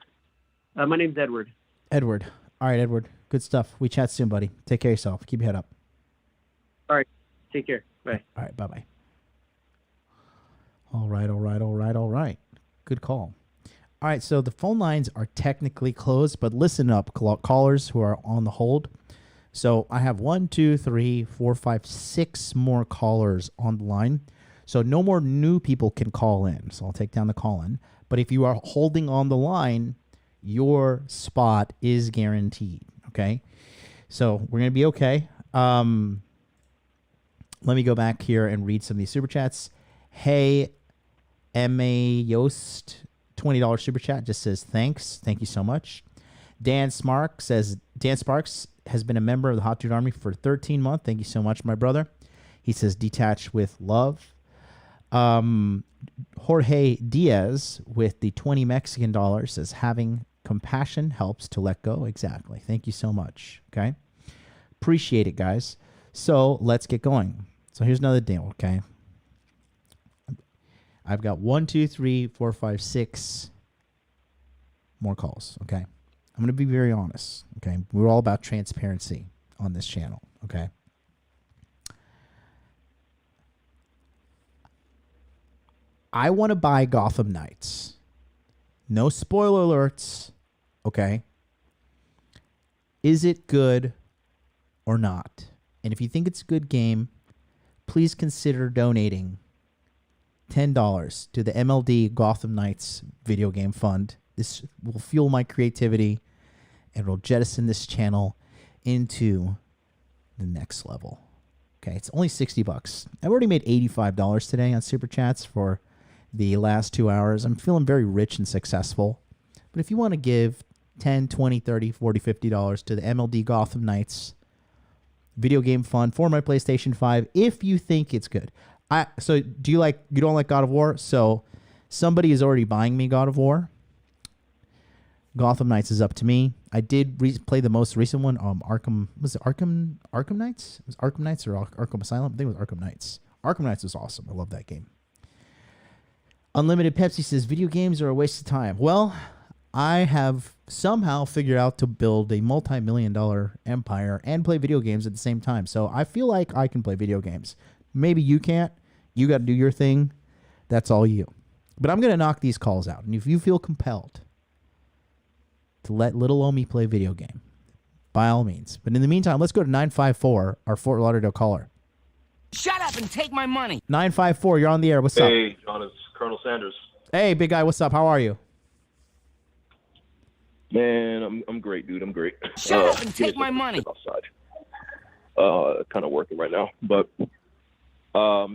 Speaker 16: My name's Edward.
Speaker 4: Edward. All right, Edward. Good stuff. We chat soon, buddy. Take care of yourself. Keep your head up.
Speaker 16: All right, take care. Bye.
Speaker 4: All right, bye-bye. All right. Good call. All right, so the phone lines are technically closed, but listen up, callers who are on the hold. So I have 1, 2, 3, 4, 5, 6 more callers on the line. So no more new people can call in. So I'll take down the call in. But if you are holding on the line, your spot is guaranteed. Okay. So we're going to be okay. Let me go back here and read some of these super chats. Hey, M.A. Yost, $20 super chat, just says thanks. Thank you so much. Dan Sparks says, Dan Sparks has been a member of the Hot Dude Army for 13 months. Thank you so much, my brother. He says, detach with love. Jorge Diaz with the 20 Mexican dollars says, having compassion helps to let go. Exactly. Thank you so much. Okay. Appreciate it, guys. So let's get going. So here's another deal. Okay. I've got 1, 2, 3, 4, 5, 6 more calls. Okay. I'm going to be very honest. Okay. We're all about transparency on this channel. Okay. I want to buy Gotham Knights. No spoiler alerts. Okay. Is it good or not? And if you think it's a good game, please consider donating $10 to the MLD Gotham Knights video game fund. This will fuel my creativity and will jettison this channel into the next level. Okay, it's only $60. I've already made $85 today on Super Chats for the last 2 hours. I'm feeling very rich and successful. But if you want to give $10, $20, $30, $40, $50 to the MLD Gotham Knights video game fund for my PlayStation 5, if you think it's good. So you don't like God of War? So somebody is already buying me God of War. Gotham Knights is up to me. I did play the most recent one. Arkham Knights? It was Arkham Knights or Arkham Asylum? I think it was Arkham Knights. Arkham Knights was awesome. I love that game. Unlimited Pepsi says, video games are a waste of time. Well, I have somehow figured out to build a multi-million-dollar empire and play video games at the same time. So I feel like I can play video games. Maybe you can't. You got to do your thing. That's all you. But I'm going to knock these calls out. And if you feel compelled to let little Omi play video game, by all means. But in the meantime, let's go to 954, our Fort Lauderdale caller.
Speaker 7: Shut up and take my money.
Speaker 4: 954, you're on the air. What's up?
Speaker 17: Hey, John, it's Colonel Sanders.
Speaker 4: Hey, big guy. What's up? How are you?
Speaker 17: Man, I'm great, dude. I'm great.
Speaker 7: Shut up and take my money.
Speaker 17: Outside. Kind of working right now, but how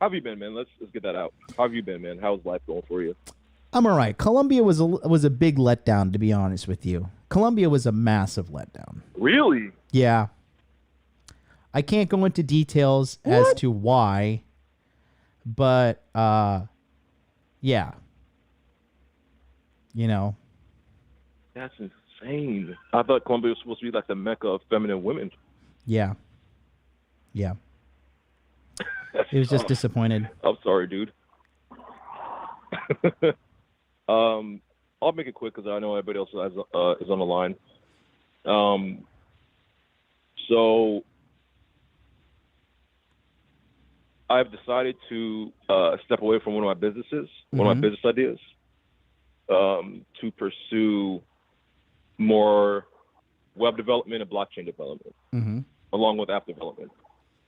Speaker 17: have you been, man? Let's get that out. How have you been, man? How's life going for you?
Speaker 4: I'm all right. Columbia was a big letdown, to be honest with you. Columbia was a massive letdown.
Speaker 17: Really?
Speaker 4: Yeah. I can't go into details as to why, but yeah. You know.
Speaker 17: That's insane. I thought Columbia was supposed to be like the mecca of feminine women.
Speaker 4: Yeah. Yeah. He was just disappointed.
Speaker 17: I'm sorry, dude. I'll make it quick because I know everybody else is on the line. So I've decided to step away from one of my businesses, one of my business ideas, to pursue more web development and blockchain development, along with app development.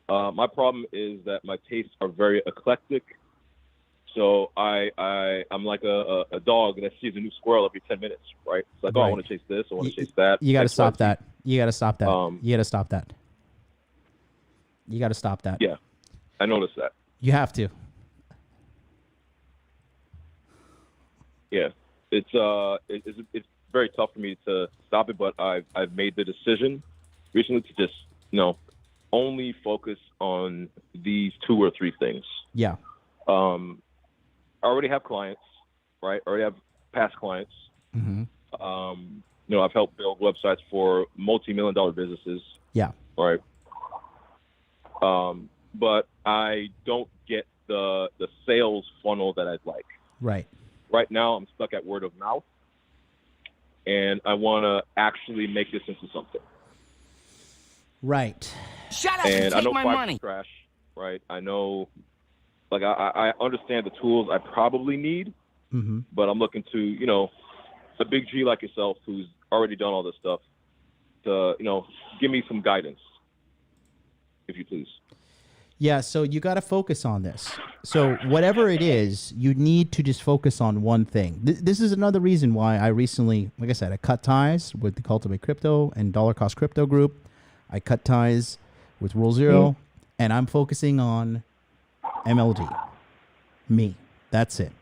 Speaker 17: My problem is that my tastes are very eclectic. So I'm like a dog that sees a new squirrel every 10 minutes, right? It's like, oh, I want to chase this, I want to chase that.
Speaker 4: You got to
Speaker 17: X,
Speaker 4: stop
Speaker 17: Y, Z.
Speaker 4: that. You got to stop that. You got to stop that. You got to stop that.
Speaker 17: Yeah, I noticed that.
Speaker 4: You have to.
Speaker 17: Yeah, it's very tough for me to stop it, but I've made the decision recently to just only focus on these 2 or 3 things.
Speaker 4: Yeah.
Speaker 17: I already have clients, right? I already have past clients. I've helped build websites for multi-million-dollar businesses.
Speaker 4: Yeah.
Speaker 17: Right. But I don't get the sales funnel that I'd like.
Speaker 4: Right.
Speaker 17: Right now, I'm stuck at word of mouth, and I want to actually make this into something.
Speaker 4: Right.
Speaker 7: Shut up
Speaker 17: And
Speaker 7: and
Speaker 17: I
Speaker 7: take
Speaker 17: know
Speaker 7: my
Speaker 17: Fiverr's
Speaker 7: money.
Speaker 17: trash, right? I know, like, I understand the tools I probably need, but I'm looking to, a big G like yourself who's already done all this stuff to, give me some guidance, if you please.
Speaker 4: Yeah, so you got to focus on this. So whatever it is, you need to just focus on one thing. This is another reason why I recently, like I said, I cut ties with the Cultivate Crypto and Dollar Cost Crypto Group. I cut ties with Rule Zero, and I'm focusing on MLD. Me. That's it.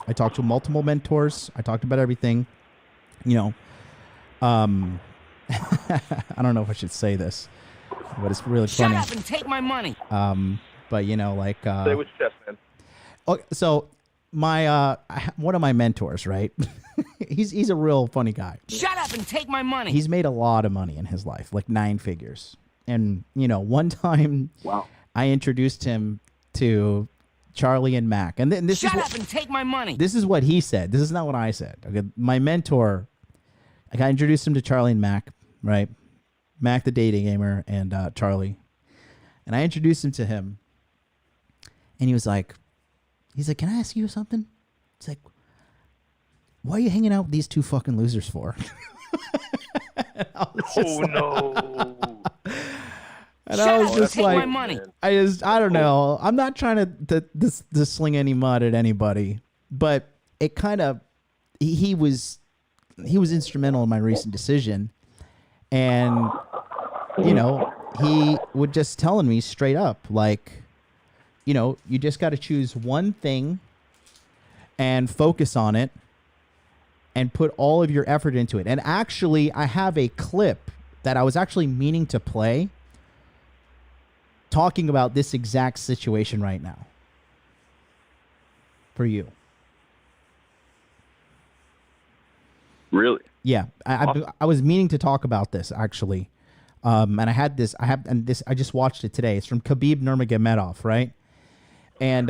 Speaker 4: I talked to multiple mentors. I talked about everything. I don't know if I should say this, but it's really funny.
Speaker 7: Shut up and take my money.
Speaker 4: But
Speaker 17: Stay with your chest, man.
Speaker 4: Okay, so my one of my mentors, right? he's a real funny guy.
Speaker 7: Shut up and take my money.
Speaker 4: He's made a lot of money in his life, like 9 figures. And one time, I introduced him to Charlie and Mac, and this
Speaker 7: Shut up and take my money.
Speaker 4: This is what he said. This is not what I said. Okay, my mentor, I introduced him to Charlie and Mac, right? Mac the dating gamer and Charlie, and I introduced him to him, and he's like, "Can I ask you something?" It's like, "Why are you hanging out with these 2 fucking losers for?"
Speaker 17: No.
Speaker 4: And I was just like, I don't know. I'm not trying to sling any mud at anybody, but it kind of, he was instrumental in my recent decision. And, he would just telling me straight up, like, you just got to choose one thing and focus on it and put all of your effort into it. And actually, I have a clip that I was actually meaning to play talking about this exact situation right now for you.
Speaker 17: Really?
Speaker 4: Yeah, I was meaning to talk about this actually, and I just watched it today. It's from Khabib Nurmagomedov, right? And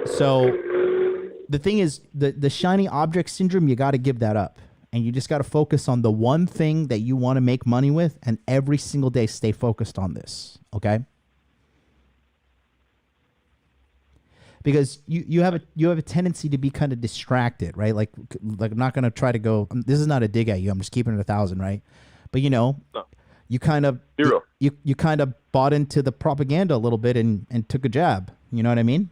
Speaker 4: so the thing is, the shiny object syndrome, you got to give that up. And you just got to focus on the one thing that you want to make money with, and every single day stay focused on this, okay? Because you have a tendency to be kind of distracted, right? Like I'm not going to try to go, this is not a dig at you, I'm just keeping it 1,000, right? But you kind of you kind of bought into the propaganda a little bit and took a jab, you know what I mean?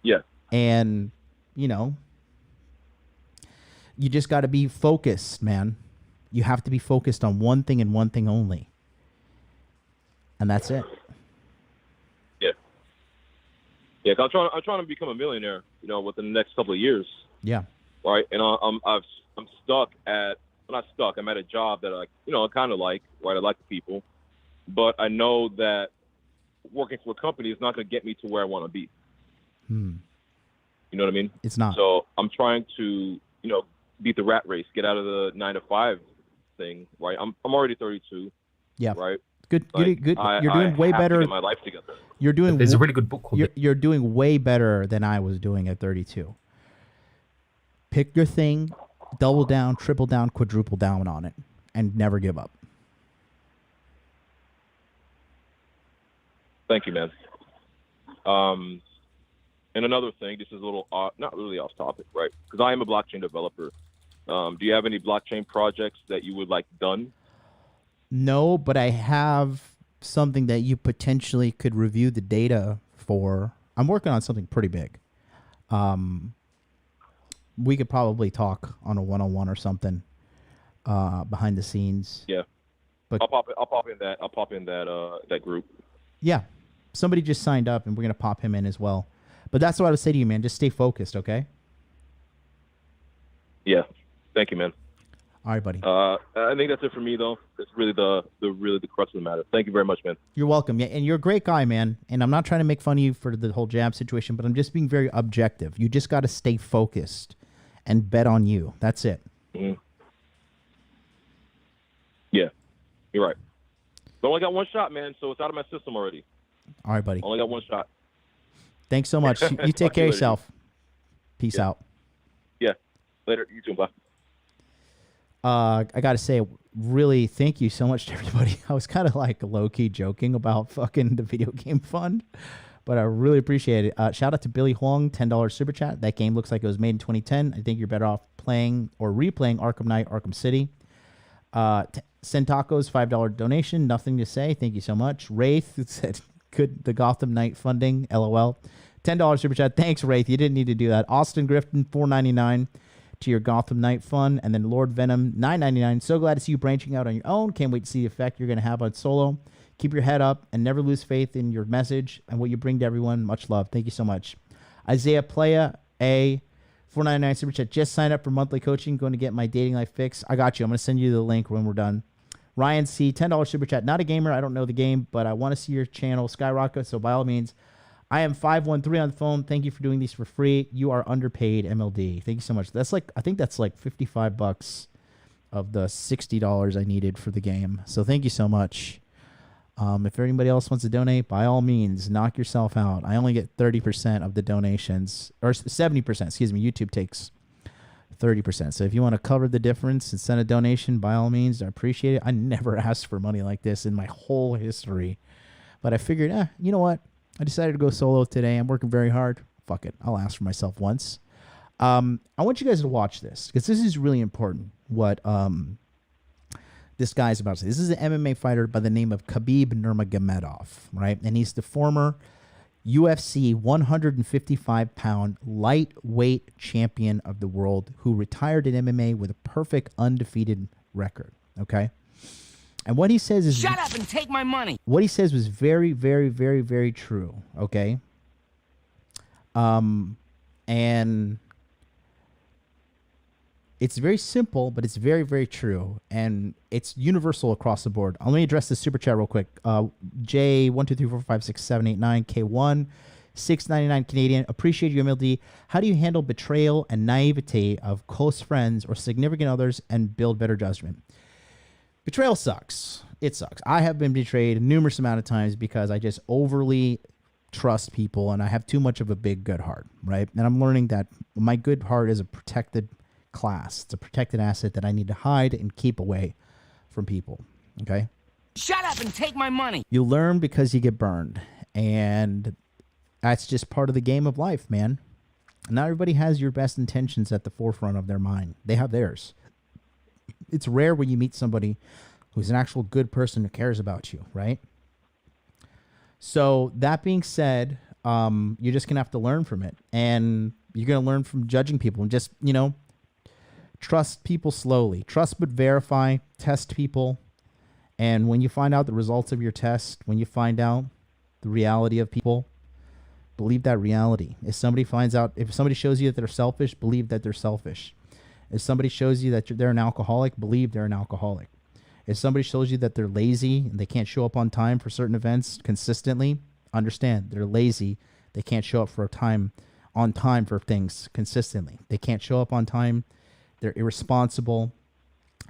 Speaker 17: Yeah.
Speaker 4: And you just got to be focused, man. You have to be focused on one thing and one thing only. And that's it.
Speaker 17: Yeah. Yeah, 'cause I'm trying to become a millionaire, within the next couple of years.
Speaker 4: Yeah.
Speaker 17: Right? And I'm stuck at, well, not stuck, I'm at a job that I kind of like, right? I like the people. But I know that working for a company is not going to get me to where I want to be. You know what I mean?
Speaker 4: It's not.
Speaker 17: So I'm trying to, beat the rat race, get out of the 9 to 5 thing, right? I'm already 32.
Speaker 4: Yeah.
Speaker 17: Right.
Speaker 4: Good.
Speaker 17: Like,
Speaker 4: Good.
Speaker 17: I
Speaker 4: You're doing way
Speaker 17: have to
Speaker 4: better.
Speaker 17: get my life together.
Speaker 4: You're doing.
Speaker 18: There's a really good book called
Speaker 4: You're doing way better than I was doing at 32. Pick your thing, double down, triple down, quadruple down on it, and never give up.
Speaker 17: Thank you, man. And another thing, this is a little not really off topic, right? Because I am a blockchain developer. Do you have any blockchain projects that you would like done?
Speaker 4: No, but I have something that you potentially could review the data for. I'm working on something pretty big. We could probably talk on a one-on-one or something behind the scenes.
Speaker 17: Yeah.
Speaker 4: But
Speaker 17: I'll pop in that group.
Speaker 4: yeah, somebody just signed up, and we're gonna pop him in as well. But that's what I would say to you, man. Just stay focused, okay?
Speaker 17: Yeah. Thank you, man.
Speaker 4: All right, buddy.
Speaker 17: I think that's it for me, though. It's really the crux of the matter. Thank you very much, man.
Speaker 4: You're welcome. Yeah, and you're a great guy, man. And I'm not trying to make fun of you for the whole jab situation, but I'm just being very objective. You just got to stay focused and bet on you. That's it.
Speaker 17: Mm-hmm. Yeah, you're right. But I only got one shot, man, so it's out of my system already.
Speaker 4: All right, buddy.
Speaker 17: Only got one shot.
Speaker 4: Thanks so much. You take
Speaker 17: Talk to
Speaker 4: care
Speaker 17: you
Speaker 4: of
Speaker 17: later.
Speaker 4: yourself. Peace out.
Speaker 17: Yeah. Later. You too. Bye.
Speaker 4: I got to say, really, thank you so much to everybody. I was kind of like low-key joking about fucking the video game fund, but I really appreciate it. Shout out to Billy Huang, $10 super chat. That game looks like it was made in 2010. I think you're better off playing or replaying Arkham Knight, Arkham City. Send Tacos, $5 donation. Nothing to say. Thank you so much. Wraith said, "Could the Gotham Knight funding? LOL." $10 super chat. Thanks, Wraith. You didn't need to do that. Austin Grifton, $4.99 to your Gotham Knight fund. And then Lord Venom, $9.99. So glad to see you branching out on your own. Can't wait to see the effect you're going to have on solo. Keep your head up and never lose faith in your message and what you bring to everyone. Much love. Thank you so much. Isaiah Playa, a $4.99 super chat. Just signed up for monthly coaching. Going to get my dating life fixed. I got you. I'm going to send you the link when we're done. Ryan C, $10 super chat. Not a gamer. I don't know the game, but I want to see your channel skyrocket. So by all means, I am 513 on the phone. Thank you for doing these for free. You are underpaid, MLD. Thank you so much. That's like, I think that's like $55 of the $60 I needed for the game. So thank you so much. If anybody else wants to donate, by all means, knock yourself out. I only get 30% of the donations, or 70%, excuse me. YouTube takes 30%. So if you want to cover the difference and send a donation, by all means, I appreciate it. I never asked for money like this in my whole history. But I figured, you know what? I decided to go solo today. I'm working very hard. Fuck it. I'll ask for myself once. I want you guys to watch this because this is really important what this guy's about to say. This is an MMA fighter by the name of Khabib Nurmagomedov, right? And he's the former UFC 155-pound lightweight champion of the world who retired in MMA with a perfect undefeated record, okay? And what he says is...
Speaker 7: Shut up and take my money.
Speaker 4: What he says was very, very, very, very true, okay? And it's very simple, but it's very, very true. And it's universal across the board. Let me address this super chat real quick. J123456789 K1 $6.99 Canadian. Appreciate you, MLD. How do you handle betrayal and naivete of close friends or significant others and build better judgment? Betrayal sucks. It sucks. I have been betrayed numerous amount of times because I just overly trust people and I have too much of a big good heart, right? And I'm learning that my good heart is a protected class. It's a protected asset that I need to hide and keep away from people, okay?
Speaker 7: Shut up and take my money.
Speaker 4: You learn because you get burned, and that's just part of the game of life, man. Not everybody has your best intentions at the forefront of their mind. They have theirs. It's rare when you meet somebody who's an actual good person who cares about you, right? So that being said, you're just going to have to learn from it. And you're going to learn from judging people and just, trust people slowly. Trust but verify. Test people. And when you find out the results of your test, when you find out the reality of people, believe that reality. If somebody shows you that they're selfish, believe that they're selfish. If somebody shows you that they're an alcoholic, believe they're an alcoholic. If somebody shows you that they're lazy and they can't show up on time for certain events consistently, understand they're lazy. They can't show up on time for things consistently. They can't show up on time. They're irresponsible.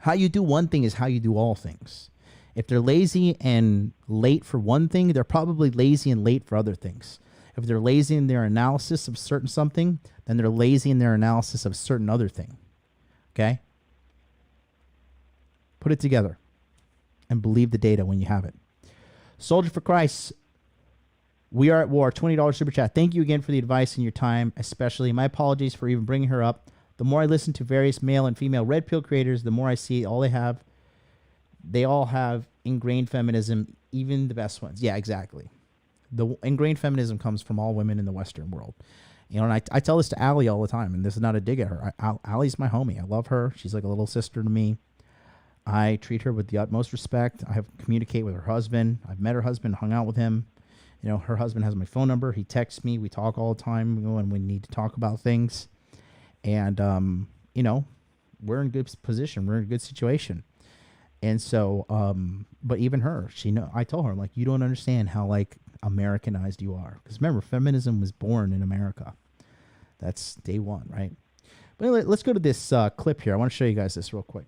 Speaker 4: How you do one thing is how you do all things. If they're lazy and late for one thing, they're probably lazy and late for other things. If they're lazy in their analysis of certain something, then they're lazy in their analysis of certain other thing. Okay? Put it together and believe the data when you have it. Soldier for Christ, we are at war. $20 super chat. Thank you again for the advice and your time, especially. My apologies for even bringing her up. The more I listen to various male and female red pill creators, the more I see they all have ingrained feminism, even the best ones. Yeah, exactly. The ingrained feminism comes from all women in the Western world. You know, and I tell this to Allie all the time, and this is not a dig at her. Allie's my homie. I love her. She's like a little sister to me. I treat her with the utmost respect. I have communicate with her husband. I've met her husband, hung out with him. You know, her husband has my phone number. He texts me. We talk all the time, you know, when we need to talk about things. And, you know, we're in good position. We're in a good situation. And so, but even her, I told her, I'm like, you don't understand how, like, Americanized you are. Because remember, feminism was born in America. That's day one, right? But anyway, let's go to this clip here. I want to show you guys this real quick.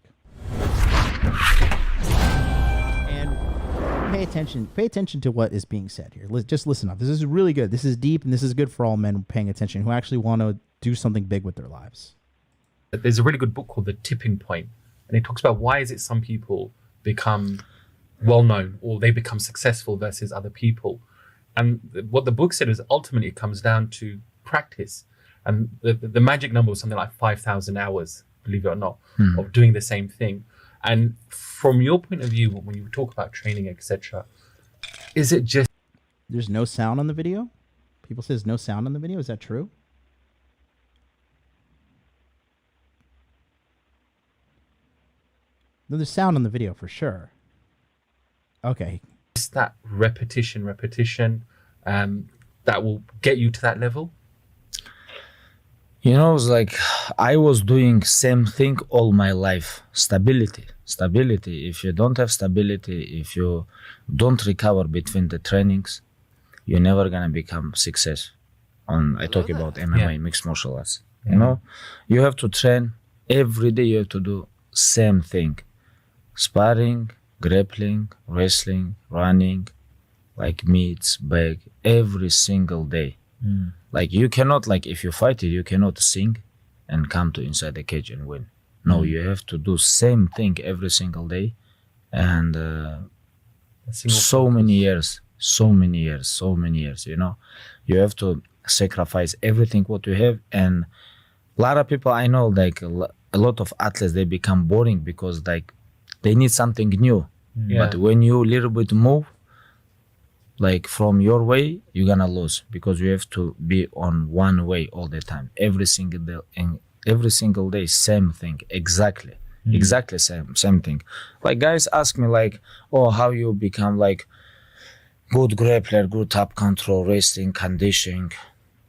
Speaker 4: And pay attention to what is being said here. Just listen up. This is really good. This is deep, and this is good for all men paying attention who actually want to do something big with their lives.
Speaker 18: There's a really good book called The Tipping Point, and it talks about why is it some people become well-known or they become successful versus other people. And what the book said is ultimately it comes down to practice. And the magic number was something like 5,000 hours, believe it or not, of doing the same thing. And from your point of view, when you talk about training, etc., is it just...
Speaker 4: There's no sound on the video? People say there's no sound on the video. Is that true? No, there's sound on the video for sure. Okay.
Speaker 18: It's that repetition, that will get you to that level?
Speaker 19: You know, it's like I was doing same thing all my life. Stability. If you don't have stability, if you don't recover between the trainings, you're never gonna become success. I talk about MMA, mixed martial arts. You know, you have to train every day. You have to do same thing: sparring, grappling, wrestling, running, like meets, bag, every single day. Like you cannot, like if you fight it, you cannot sing and come to inside the cage and win. No, you have to do same thing every single day. And so many years, you know. You have to sacrifice everything what you have. And a lot of people I know, like a lot of athletes, they become boring because like they need something new. But when you little bit move, like from your way, you're gonna lose because you have to be on one way all the time, every single day, and every single day, same thing, exactly same thing. Like guys ask me like, oh, how you become like good grappler, good top control, wrestling, conditioning.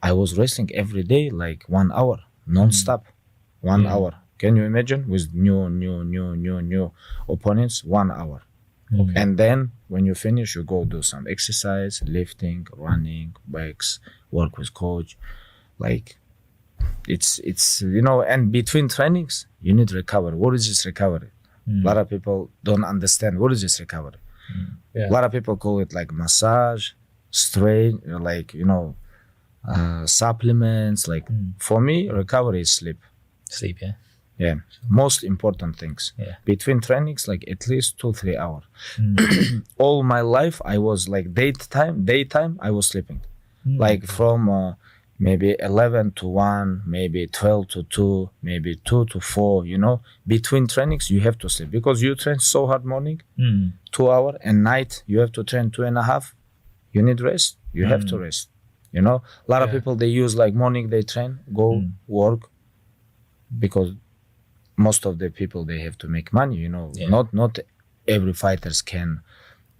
Speaker 19: I was wrestling every day, like 1 hour, non-stop, 1 hour. Can you imagine with new opponents, 1 hour. Okay. And then when you finish, you go do some exercise, lifting, running, bikes, work with coach. Like it's you know, and between trainings, you need recovery. What is this recovery? A lot of people don't understand what is this recovery. A lot of people call it like massage, strain, like, you know, supplements. Like for me, recovery is sleep.
Speaker 18: Sleep, yeah.
Speaker 19: Yeah, most important things. Between trainings, like at least 2-3 hours. All my life, I was like daytime, I was sleeping. Like from maybe 11 to 1, maybe 12 to 2, maybe 2 to 4, you know. Between trainings, you have to sleep because you train so hard morning, 2 hours, and night, you have to train 2.5. You need rest, you have to rest, you know. A lot of people, they use like morning, they train, go work, because most of the people, they have to make money, you know. Not every fighters can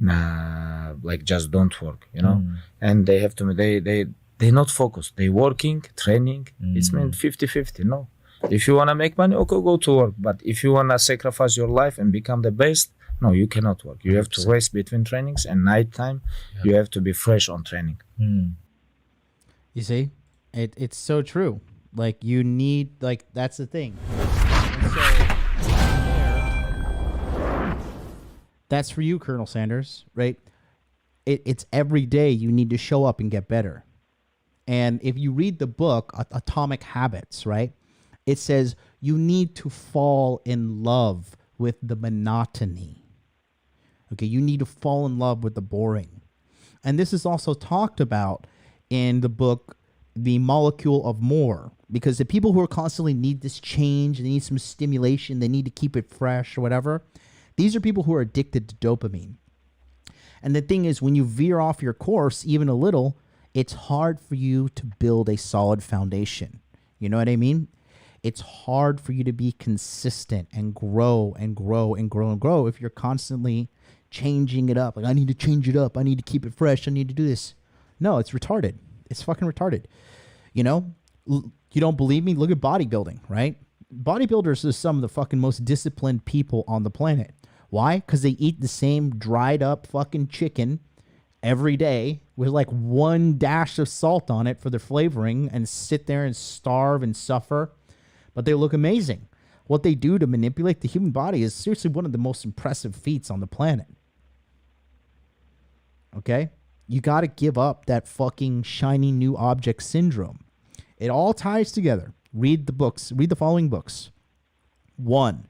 Speaker 19: like just don't work, you know. And they have to, they not focused. They working, training. It's meant 50-50. No, if you wanna make money, okay, go to work. But if you wanna sacrifice your life and become the best, no, you cannot work. You have to rest between trainings, and nighttime, you have to be fresh on training.
Speaker 4: You see, it's so true. Like you need, like that's the thing. And so there, That's for you, Colonel Sanders, right? It's every day you need to show up and get better. And if you read the book, Atomic Habits, right? It says you need to fall in love with the monotony. Okay, you need to fall in love with the boring. And this is also talked about in the book, The Molecule of More, because the people who are constantly need this change, they need some stimulation, they need to keep it fresh or whatever, these are people who are addicted to dopamine. And the thing is, when you veer off your course even a little, it's hard for you to build a solid foundation. You know what I mean? It's hard for you to be consistent and grow and grow and grow and grow if you're constantly changing it up. Like, I need to change it up. I need to keep it fresh. I need to do this. No, it's retarded. It's fucking retarded. You know, you don't believe me? Look at bodybuilding, right? Bodybuilders are some of the fucking most disciplined people on the planet. Why? Because they eat the same dried up fucking chicken every day with like one dash of salt on it for their flavoring and sit there and starve and suffer. But they look amazing. What they do to manipulate the human body is seriously one of the most impressive feats on the planet. Okay? You got to give up that fucking shiny new object syndrome. It all ties together. Read the books. Read the following books. 1,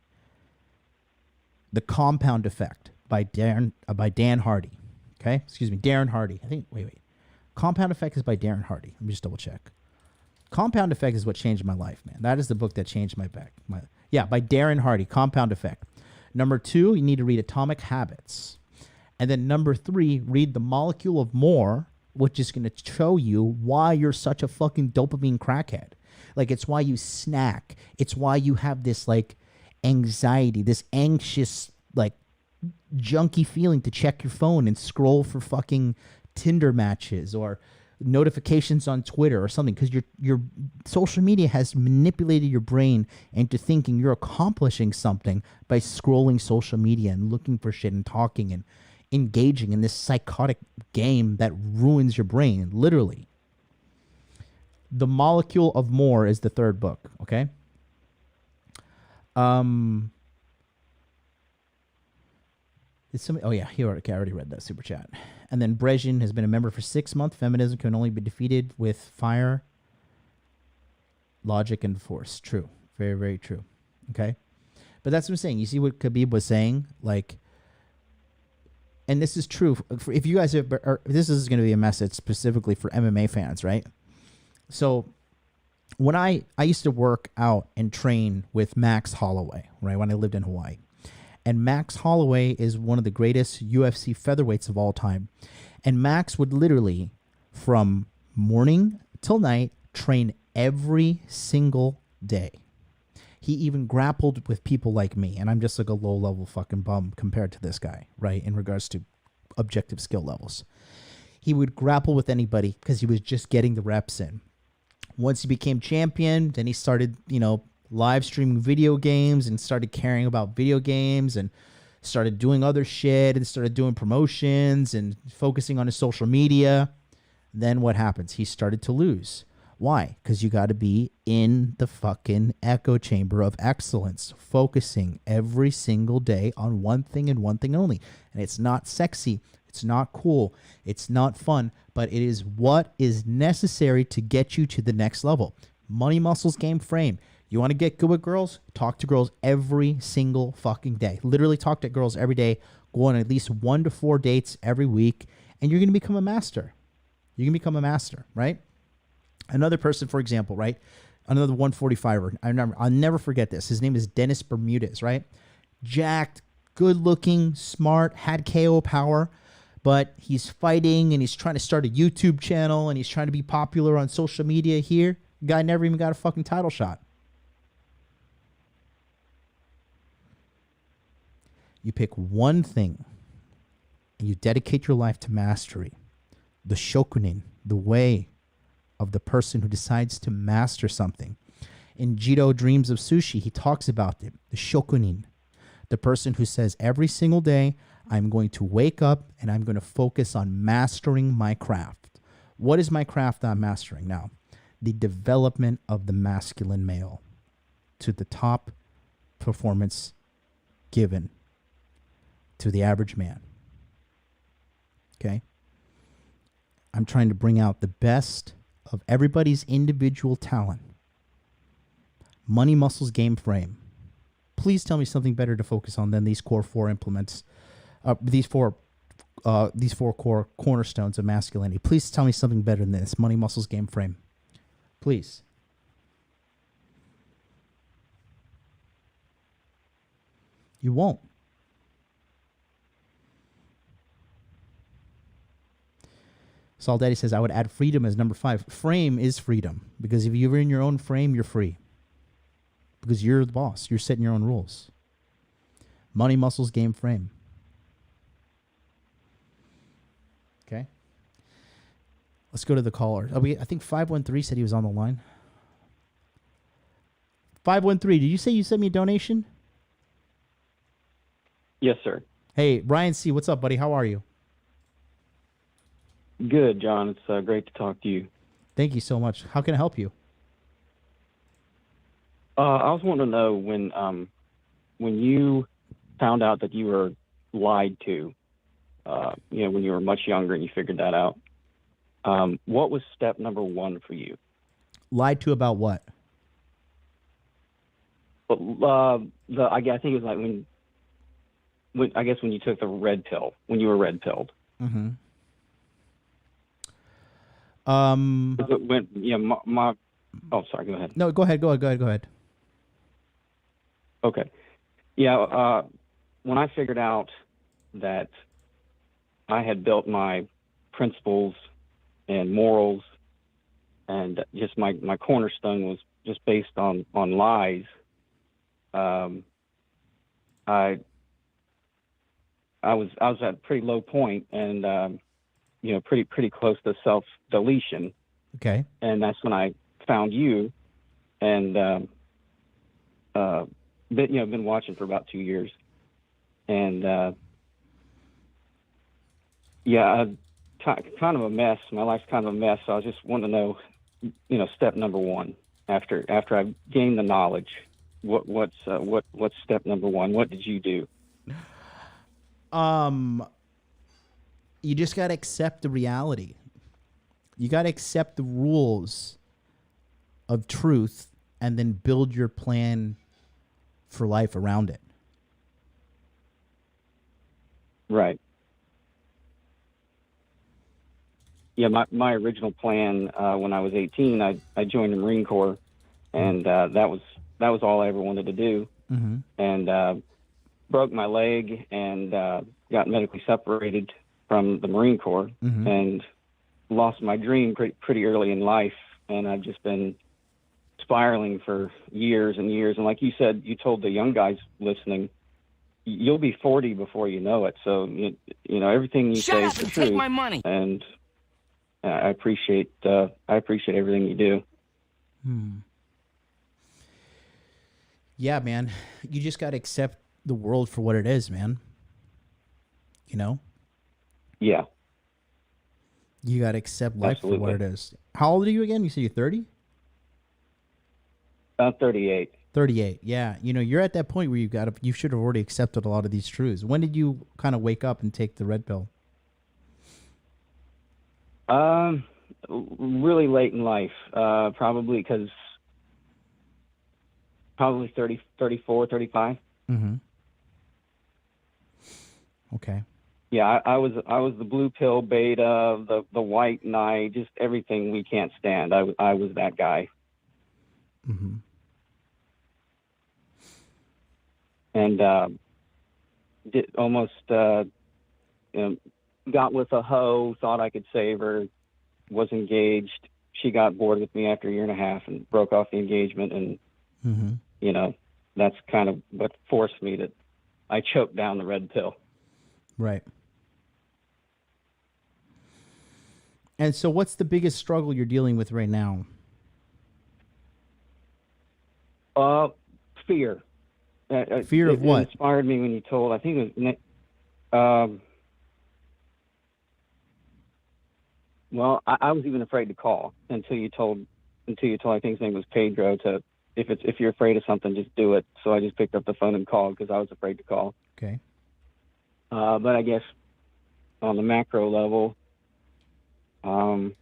Speaker 4: The Compound Effect by Dan Hardy. Okay? Excuse me, Darren Hardy. I think, wait. Compound Effect is by Darren Hardy. Let me just double check. Compound Effect is what changed my life, man. That is the book that changed my back. By Darren Hardy, Compound Effect. Number 2, you need to read Atomic Habits. And then number 3, read The Molecule of More, which is going to show you why you're such a fucking dopamine crackhead. Like, it's why you snack. It's why you have this, like, anxiety, this anxious, like, junky feeling to check your phone and scroll for fucking Tinder matches or notifications on Twitter or something, because your social media has manipulated your brain into thinking you're accomplishing something by scrolling social media and looking for shit and talking and engaging in this psychotic game that ruins your brain, literally. The Molecule of More is the 3rd book, okay? He already read that super chat. And then Brezhin has been a member for 6 months. Feminism can only be defeated with fire, logic, and force. True. Very, very true. Okay? But that's what I'm saying. You see what Khabib was saying? Like, and this is true. If you guys this is going to be a message specifically for MMA fans, right? So when I used to work out and train with Max Holloway, right, when I lived in Hawaii. And Max Holloway is one of the greatest UFC featherweights of all time. And Max would literally, from morning till night, train every single day. He even grappled with people like me, and I'm just like a low-level fucking bum compared to this guy, right, in regards to objective skill levels. He would grapple with anybody because he was just getting the reps in. Once he became champion, then he started, live streaming video games and started caring about video games and started doing other shit and started doing promotions and focusing on his social media. Then what happens? He started to lose. Why? Because you got to be in the fucking echo chamber of excellence, focusing every single day on one thing and one thing only. And it's not sexy. It's not cool. It's not fun, but it is what is necessary to get you to the next level. Money, muscles, game, frame. You want to get good with girls? Talk to girls every single fucking day. Literally talk to girls every day. Go on at least 1 to 4 dates every week, and you're going to become a master. You can become a master, right? Another person, for example, right? Another 145er. I'll never forget this. His name is Dennis Bermudez, right? Jacked, good looking, smart, had KO power, but he's fighting and he's trying to start a YouTube channel and he's trying to be popular on social media here. Guy never even got a fucking title shot. You pick one thing and you dedicate your life to mastery. The shokunin, the way of the person who decides to master something. In Jito Dreams of Sushi, he talks about it, the shokunin, the person who says every single day, I'm going to wake up and I'm going to focus on mastering my craft. What is my craft I'm mastering now? The development of the masculine male to the top performance given. to the average man. Okay? I'm trying to bring out the best of everybody's individual talent. Money, muscles, game, frame. Please tell me something better to focus on than these core four implements. These four core cornerstones of masculinity. Please tell me something better than this. Money, muscles, game, frame. Please. You won't. Saul Daddy says, I would add freedom as number 5. Frame is freedom. Because if you're in your own frame, you're free. Because you're the boss. You're setting your own rules. Money, muscles, game, frame. Okay. Let's go to the caller. I think 513 said he was on the line. 513, did you say you sent me a donation?
Speaker 16: Yes, sir.
Speaker 4: Hey, Ryan C., what's up, buddy? How are you?
Speaker 16: Good, John. It's great to talk to you.
Speaker 4: Thank you so much. How can I help you?
Speaker 16: I was wanting to know when you found out that you were lied to, when you were much younger and you figured that out, what was step number 1 for you?
Speaker 4: Lied to about what?
Speaker 16: I think it was like when you took the red pill, when you were red pilled.
Speaker 4: Mm-hmm.
Speaker 16: Sorry, go ahead.
Speaker 4: No, go ahead.
Speaker 16: Okay. Yeah, when I figured out that I had built my principles and morals and just my cornerstone was just based on lies, I was at a pretty low point and pretty close to self-deletion.
Speaker 4: Okay.
Speaker 16: And that's when I found you and been watching for about 2 years. And kind of a mess. My life's kind of a mess. So I just want to know, step number 1 after I've gained the knowledge. What's step number 1? What did you do?
Speaker 4: You just got to accept the reality. You got to accept the rules of truth and then build your plan for life around it.
Speaker 16: Right. Yeah, my original plan when I was 18, I joined the Marine Corps, and that was all I ever wanted to do.
Speaker 4: Mm-hmm.
Speaker 16: And broke my leg and got medically separated from the Marine Corps,
Speaker 4: Mm-hmm.
Speaker 16: and lost my dream pretty early in life. And I've just been spiraling for years and years. And like you said, you told the young guys listening, you'll be 40 before you know it. So everything you say is the truth.
Speaker 7: Take my money.
Speaker 16: And I appreciate everything you do.
Speaker 4: Yeah, man. You just got to accept the world for what it is, man.
Speaker 16: Yeah.
Speaker 4: You got to accept life
Speaker 16: Absolutely.
Speaker 4: for what it is. How old are you again? You said you're 30?
Speaker 16: 38.
Speaker 4: 38. Yeah. You're at that point where you should have already accepted a lot of these truths. When did you kind of wake up and take the red pill?
Speaker 16: Really late in life. Probably 30, 34, 35.
Speaker 4: Mm-hmm. Okay.
Speaker 16: Yeah, I was the blue pill beta, the white knight, just everything we can't stand. I was that guy.
Speaker 4: Mm-hmm.
Speaker 16: And did almost got with a hoe, thought I could save her, was engaged. She got bored with me after a year and a half and broke off the engagement. And
Speaker 4: Mm-hmm.
Speaker 16: That's kind of what forced me to. I choked down the red pill.
Speaker 4: Right. And so what's the biggest struggle you're dealing with right now?
Speaker 16: Fear.
Speaker 4: Fear of what?
Speaker 16: It inspired me when you told. I think it was. Well, I was even afraid to call until you told. I think his name was Pedro. If you're afraid of something, just do it. So I just picked up the phone and called because I was afraid to call.
Speaker 4: Okay.
Speaker 16: But I guess on the macro level, I'm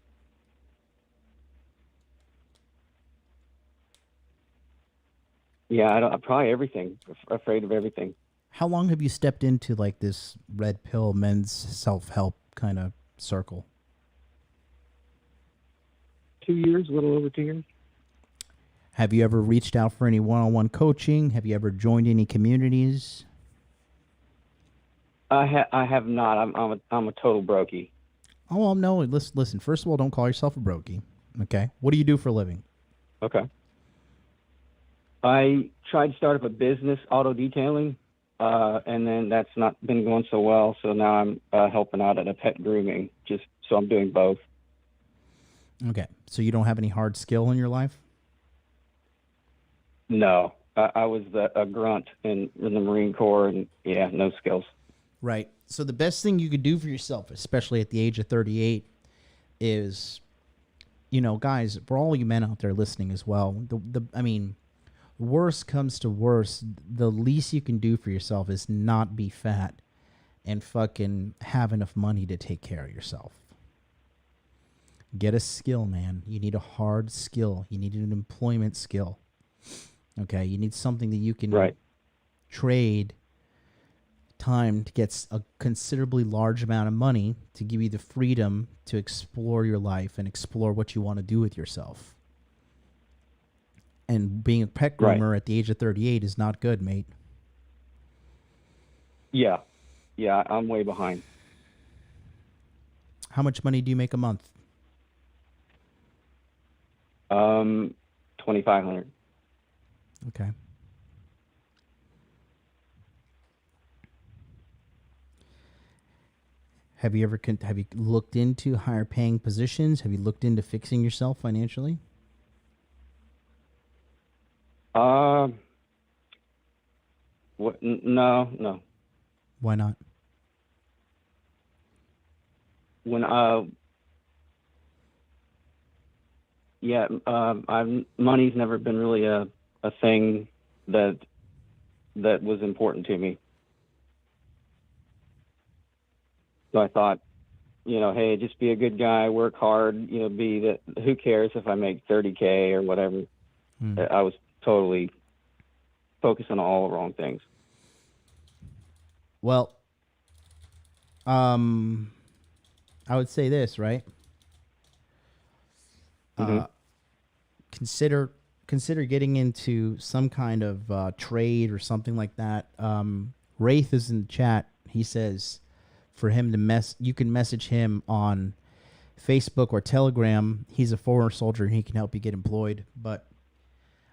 Speaker 16: probably everything. Afraid of everything.
Speaker 4: How long have you stepped into like this red pill men's self-help kind of circle?
Speaker 16: 2 years, a little over 2 years.
Speaker 4: Have you ever reached out for any one-on-one coaching? Have you ever joined any communities?
Speaker 16: I have not. I'm a total brokey.
Speaker 4: Oh, no. Listen. First of all, don't call yourself a brokey. Okay. What do you do for a living?
Speaker 16: Okay. I tried to start up a business, auto detailing, and then that's not been going so well. So now I'm helping out at a pet grooming. So I'm doing both.
Speaker 4: Okay. So you don't have any hard skill in your life?
Speaker 16: No, I was a grunt in the Marine Corps, and no skills.
Speaker 4: Right. So the best thing you could do for yourself, especially at the age of 38, is, guys, for all you men out there listening as well, worst comes to worst, the least you can do for yourself is not be fat and fucking have enough money to take care of yourself. Get a skill, man. You need a hard skill. You need an employment skill. Okay, you need something that you can trade time to get a considerably large amount of money to give you the freedom to explore your life and explore what you want to do with yourself. And being a pet groomer at the age of 38 is not good, mate.
Speaker 16: Yeah, I'm way behind.
Speaker 4: How much money do you make a month?
Speaker 16: $2,500.
Speaker 4: Okay. Have you looked into higher paying positions? Have you looked into fixing yourself financially?
Speaker 16: No.
Speaker 4: Why not?
Speaker 16: Money's never been really a thing that was important to me. So I thought, hey, just be a good guy, work hard, who cares if I make 30K or whatever. I was totally focusing on all the wrong things.
Speaker 4: Well, I would say this, right? Consider getting into some kind of trade or something like that. Wraith is in the chat. He says for him to you can message him on Facebook or Telegram. He's a former soldier and he can help you get employed. But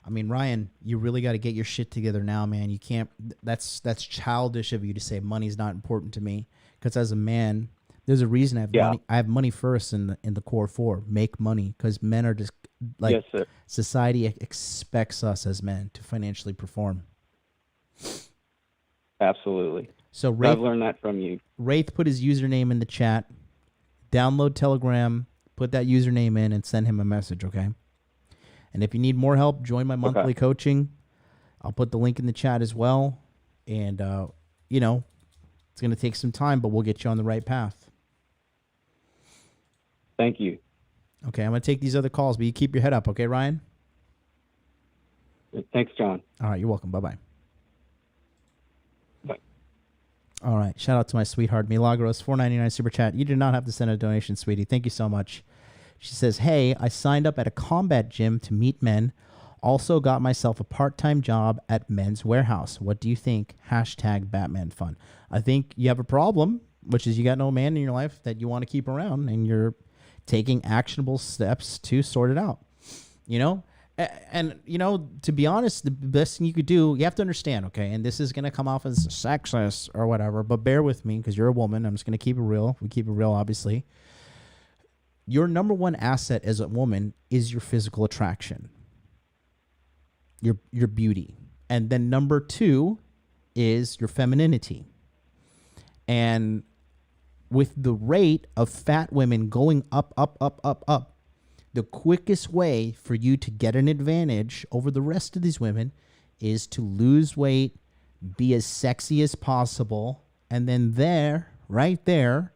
Speaker 4: Ryan, you really got to get your shit together now, man. You can't. That's childish of you to say money's not important to me. Because as a man, there's a reason I have money. I have money first in the core 4. Make money, because men are just like society expects us as men to financially perform.
Speaker 16: Absolutely.
Speaker 4: So
Speaker 16: I've learned that from you.
Speaker 4: Wraith put his username in the chat. Download Telegram, put that username in, and send him a message, okay? And if you need more help, join my monthly coaching. I'll put the link in the chat as well. And, it's going to take some time, but we'll get you on the right path.
Speaker 16: Thank you.
Speaker 4: Okay, I'm going to take these other calls, but you keep your head up, okay, Ryan?
Speaker 16: Thanks, John.
Speaker 4: All right, you're welcome. Bye-bye.
Speaker 16: Bye.
Speaker 4: All right, shout out to my sweetheart, Milagros, $4.99 super chat. You do not have to send a donation, sweetie. Thank you so much. She says, hey, I signed up at a combat gym to meet men. Also got myself a part-time job at Men's Warehouse. What do you think? Hashtag Batman fun. I think you have a problem, which is you got no man in your life that you want to keep around, and you're taking actionable steps to sort it out. And, to be honest, the best thing you could do, you have to understand, okay, and this is going to come off as sexist or whatever, but bear with me because you're a woman. I'm just going to keep it real. We keep it real, obviously. Your number one asset as a woman is your physical attraction, your beauty. And then number 2 is your femininity. And with the rate of fat women going up, the quickest way for you to get an advantage over the rest of these women is to lose weight, be as sexy as possible, And then right there,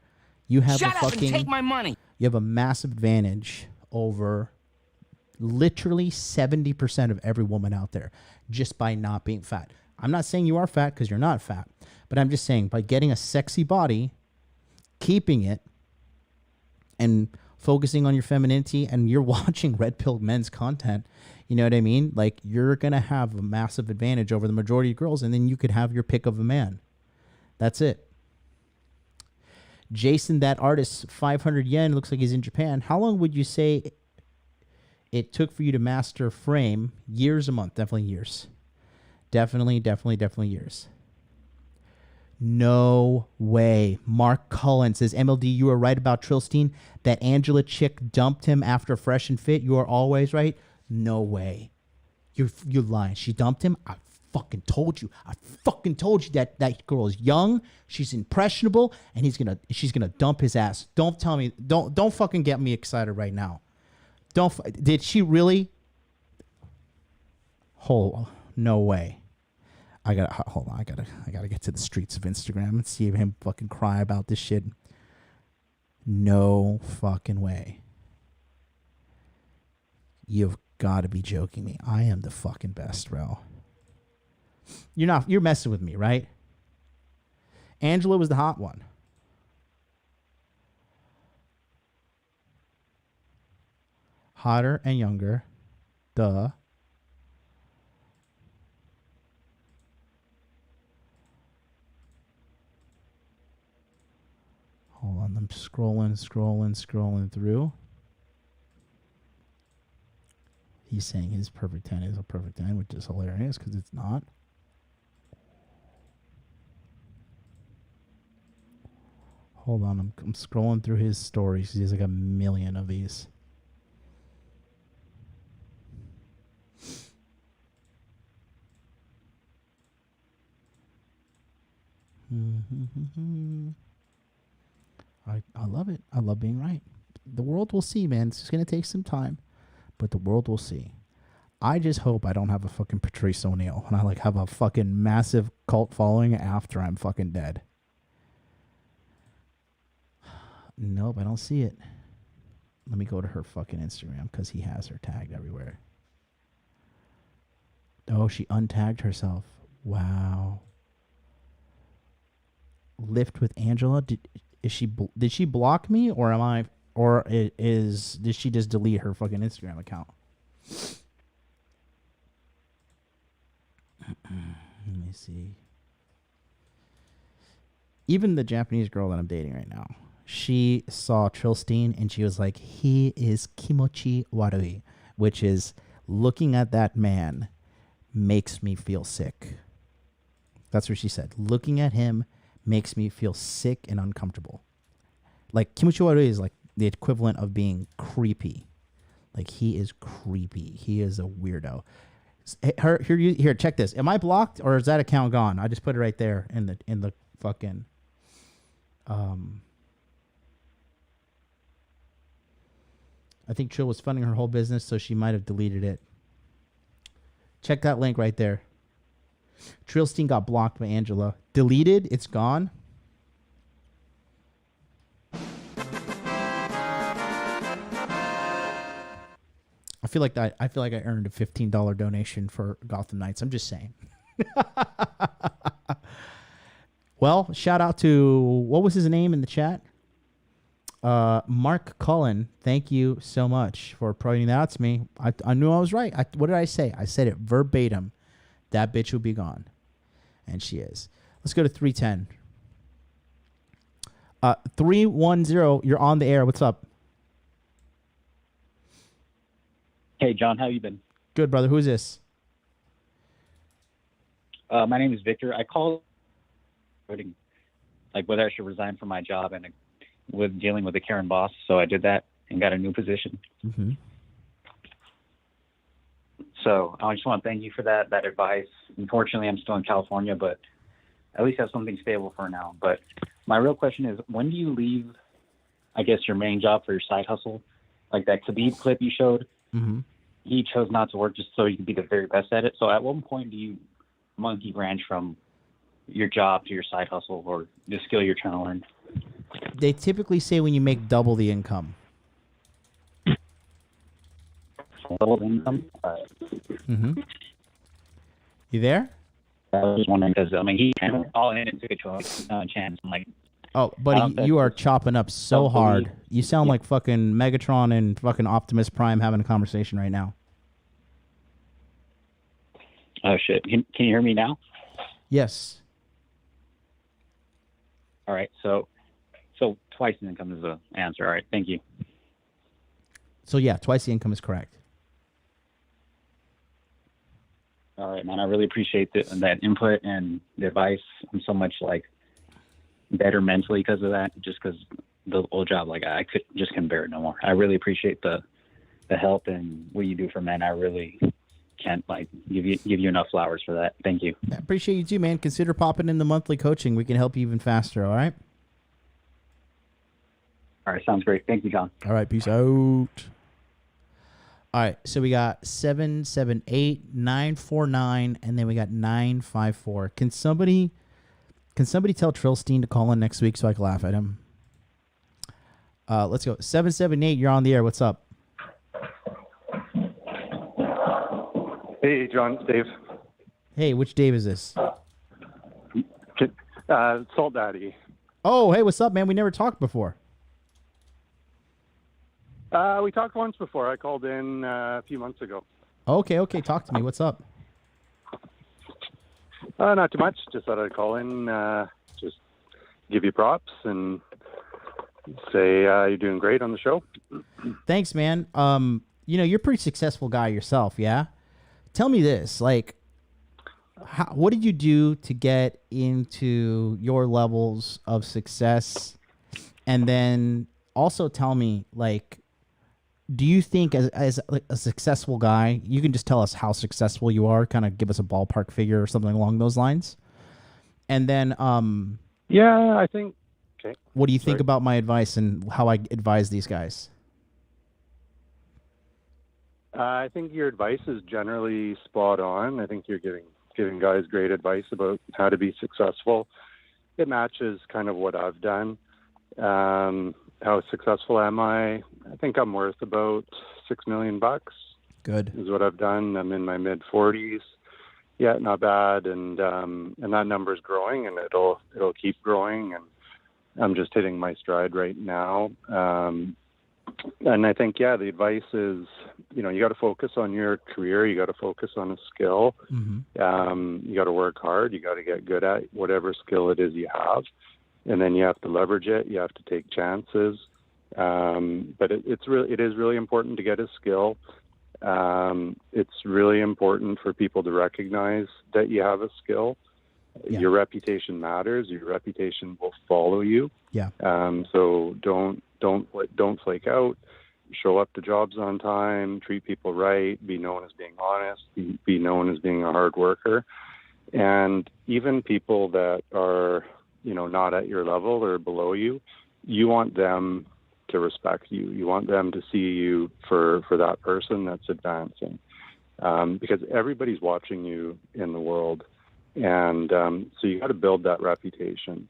Speaker 4: you have
Speaker 7: Shut up and take my money.
Speaker 4: You have a massive advantage over literally 70% of every woman out there just by not being fat. I'm not saying you are fat because you're not fat, but I'm just saying by getting a sexy body, keeping it, and focusing on your femininity, and you're watching red pill men's content, you know what I mean? Like, you're going to have a massive advantage over the majority of girls, and then you could have your pick of a man. That's it. Jason, that artist, 500 yen, looks like he's in Japan. How long would you say it took for you to master frame? Years, a month? Definitely years. Definitely years. No way. Mark Cullen says, MLD, you were right about Trilstein. That Angela chick dumped him after Fresh and Fit. You are always right. No way. You're lying. She dumped him. I fucking told you. that girl is young. She's impressionable, and she's gonna dump his ass. Don't tell me. Don't fucking get me excited right now. Did she really? No way. Hold on. I gotta get to the streets of Instagram and see him fucking cry about this shit. No fucking way. You've got to be joking me. I am the fucking best, bro. You're messing with me, right? Angela was the hot one. Hotter and younger. Duh. Hold on, I'm scrolling through. He's saying his perfect 10 is a perfect 10, which is hilarious because it's not. Hold on, I'm scrolling through his stories. He has like a million of these. I love it. I love being right. The world will see, man. It's just going to take some time, but the world will see. I just hope I don't have a fucking Patrice O'Neal and I like have a fucking massive cult following after I'm fucking dead. Nope, I don't see it. Let me go to her fucking Instagram because he has her tagged everywhere. Oh, she untagged herself. Wow. Lift with Angela. Did she block me or am I did she just delete her fucking Instagram account? Let me see. Even the Japanese girl that I'm dating right now, she saw Trilstein and she was like, he is kimochi warui, which is looking at that man makes me feel sick. That's what she said. Looking at him makes me feel sick and uncomfortable. Like, kimochi warui is like the equivalent of being creepy. Like, he is creepy. He is a weirdo. Here, check this. Am I blocked or is that account gone? I just put it right there in the fucking I think Trill was funding her whole business, so she might have deleted it. Check that link right there. Trillstein got blocked by Angela. Deleted? It's gone? I feel like I earned a $15 donation for Gotham Knights. I'm just saying. Well, shout out to, what was his name in the chat? Mark Cullen. Thank you so much for pointing that out to me. I knew I was right. What did I say? I said it verbatim. That bitch will be gone. And she is. Let's go to 310. 310, you're on the air. What's up?
Speaker 20: Hey, John, how you been?
Speaker 4: Good, brother. Who's this?
Speaker 20: My name is Victor. I called like whether I should resign from my job and with dealing with a Karen boss. So I did that and got a new position.
Speaker 4: Mm-hmm.
Speaker 20: So I just want to thank you for that advice. Unfortunately, I'm still in California, but at least have something stable for now. But my real question is, when do you leave, I guess, your main job for your side hustle? Like that Khabib clip you showed,
Speaker 4: mm-hmm.
Speaker 20: He chose not to work just so he could be the very best at it. So at what point do you monkey branch from your job to your side hustle or the skill you're trying to learn?
Speaker 4: They typically say when you make double the income.
Speaker 20: Double income.
Speaker 4: Mm-hmm. You there?
Speaker 20: I was just wondering because he went all in and took a chance. I'm like,
Speaker 4: Oh, buddy, you are chopping up so hard. You sound like fucking Megatron and fucking Optimus Prime having a conversation right now.
Speaker 20: oh shit! Can you hear me now?
Speaker 4: Yes.
Speaker 20: All right. So twice the income is the answer. All right. Thank you.
Speaker 4: So yeah, twice the income is correct.
Speaker 20: All right, man. I really appreciate that input and the advice. I'm so much better mentally because of that. Just because the old job, I couldn't bear it no more. I really appreciate the help and what you do for men. I really can't give you enough flowers for that. Thank you.
Speaker 4: I appreciate you too, man. Consider popping in the monthly coaching. We can help you even faster. All right.
Speaker 20: All right, sounds great. Thank you, John.
Speaker 4: All right, peace out. All right, so we got 778 949, and then we got 954. Can somebody tell Trillstein to call in next week so I can laugh at him? Let's go. 778, you're on the air. What's up?
Speaker 21: Hey, John, it's Dave.
Speaker 4: Hey, which Dave is this?
Speaker 21: Salt Daddy.
Speaker 4: Oh, hey, what's up, man? We never talked before.
Speaker 21: We talked once before. I called in a few months ago.
Speaker 4: Okay, talk to me. What's up?
Speaker 21: Not too much. Just thought I'd call in, just give you props and say you're doing great on the show.
Speaker 4: Thanks, man. You're a pretty successful guy yourself, yeah? Tell me this, what did you do to get into your levels of success? And then also tell me, do you think as a successful guy, you can just tell us how successful you are, kind of give us a ballpark figure or something along those lines? And then,
Speaker 21: yeah, I think. Okay.
Speaker 4: What do you think about my advice and how I advise these guys?
Speaker 21: I think your advice is generally spot on. I think you're giving guys great advice about how to be successful. It matches kind of what I've done. How successful am I? I think I'm worth about $6 million.
Speaker 4: Good
Speaker 21: is what I've done. I'm in my mid 40s. Yeah, not bad, and that number's growing, and it'll keep growing. And I'm just hitting my stride right now. And I think, the advice is, you got to focus on your career. You got to focus on a skill.
Speaker 4: Mm-hmm.
Speaker 21: You got to work hard. You got to get good at whatever skill it is you have. And then you have to leverage it. You have to take chances. But it is really important to get a skill. It's really important for people to recognize that you have a skill. Yeah. Your reputation matters. Your reputation will follow you.
Speaker 4: Yeah.
Speaker 21: So don't flake out. Show up to jobs on time. Treat people right. Be known as being honest. Be known as being a hard worker. And even people that are not at your level or below you, you want them to respect you. You want them to see you for that person that's advancing, because everybody's watching you in the world. And so you got to build that reputation.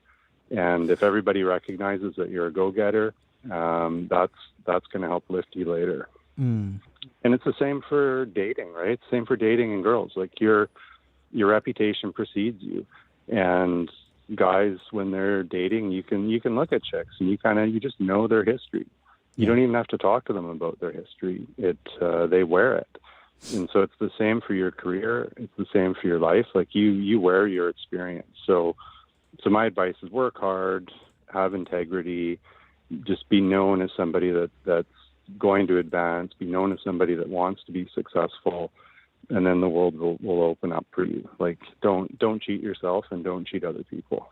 Speaker 21: And if everybody recognizes that you're a go-getter, that's going to help lift you later.
Speaker 4: Mm.
Speaker 21: And it's the same for dating, right? Same for dating and girls. Your reputation precedes you. And guys, when they're dating, you can look at chicks and you just know their history. You don't even have to talk to them about their history. They wear it. And so it's the same for your career. It's the same for your life. You wear your experience. So my advice is work hard, have integrity, just be known as somebody that's going to advance, be known as somebody that wants to be successful. And then the world will open up for you. Don't cheat yourself and don't cheat other people.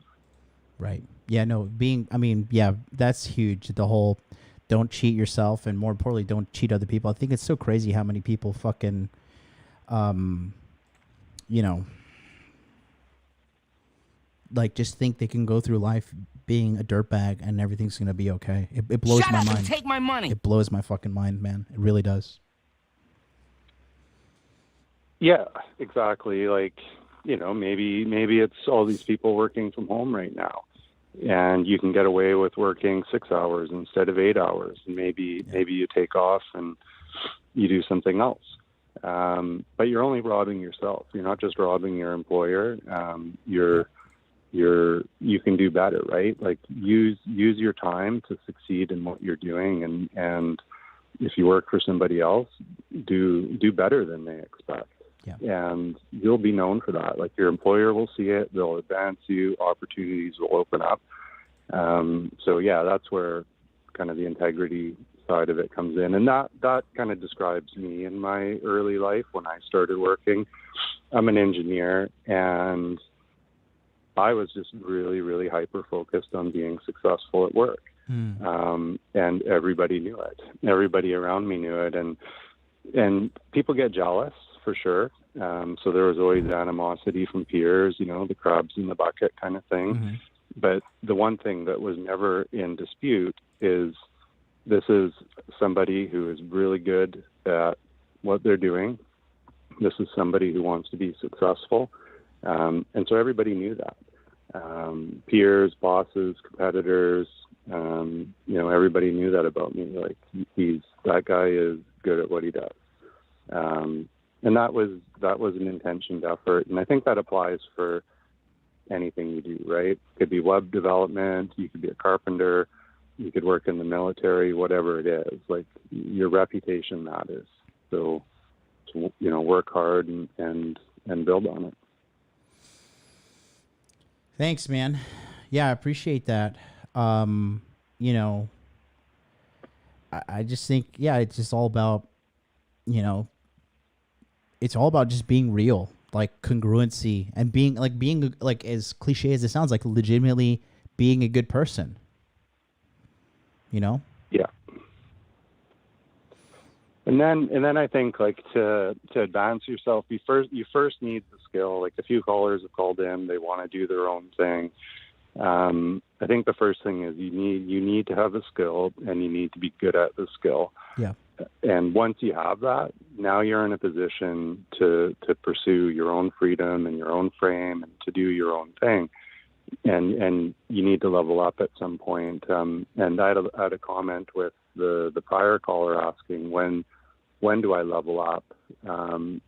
Speaker 4: Right. Yeah, no, that's huge. The whole don't cheat yourself and more importantly, don't cheat other people. I think it's so crazy how many people fucking, just think they can go through life being a dirtbag and everything's going to be okay. It blows
Speaker 7: Shut
Speaker 4: my
Speaker 7: up
Speaker 4: mind.
Speaker 7: And take my money.
Speaker 4: It blows my fucking mind, man. It really does.
Speaker 21: Yeah, exactly. maybe it's all these people working from home right now, and you can get away with working 6 hours instead of 8 hours, and maybe you take off and you do something else. But you're only robbing yourself. You're not just robbing your employer. You can do better, right? Like use your time to succeed in what you're doing, and if you work for somebody else, do better than they expect.
Speaker 4: Yeah.
Speaker 21: And you'll be known for that. Like your employer will see it, they'll advance you, opportunities will open up. So yeah, that's where kind of the integrity side of it comes in. And that kind of describes me in my early life when I started working. I'm an engineer, and I was just really, really hyper-focused on being successful at work. And everybody knew it. Everybody around me knew it. And people get jealous, for sure. So there was always animosity from peers, the crabs in the bucket kind of thing.
Speaker 4: Mm-hmm.
Speaker 21: But the one thing that was never in dispute is this is somebody who is really good at what they're doing. This is somebody who wants to be successful. And so everybody knew that. Peers, bosses, competitors, everybody knew that about me. Like that guy is good at what he does. And that was an intentioned effort. And I think that applies for anything you do, right? It could be web development, you could be a carpenter, you could work in the military, whatever it is. Like your reputation matters. So work hard and build on it.
Speaker 4: Thanks, man. Yeah, I appreciate that. I just think, it's just all about, it's all about just being real, like congruency, and being as cliche as it sounds, like legitimately being a good person.
Speaker 21: Yeah. And then I think like to advance yourself, you first need the skill. Like a few callers have called in, they want to do their own thing. I think the first thing is you need to have a skill, and you need to be good at the skill.
Speaker 4: Yeah.
Speaker 21: And once you have that, now you're in a position to pursue your own freedom and your own frame and to do your own thing. And you need to level up at some point. And I had a comment with the prior caller asking when do I level up? And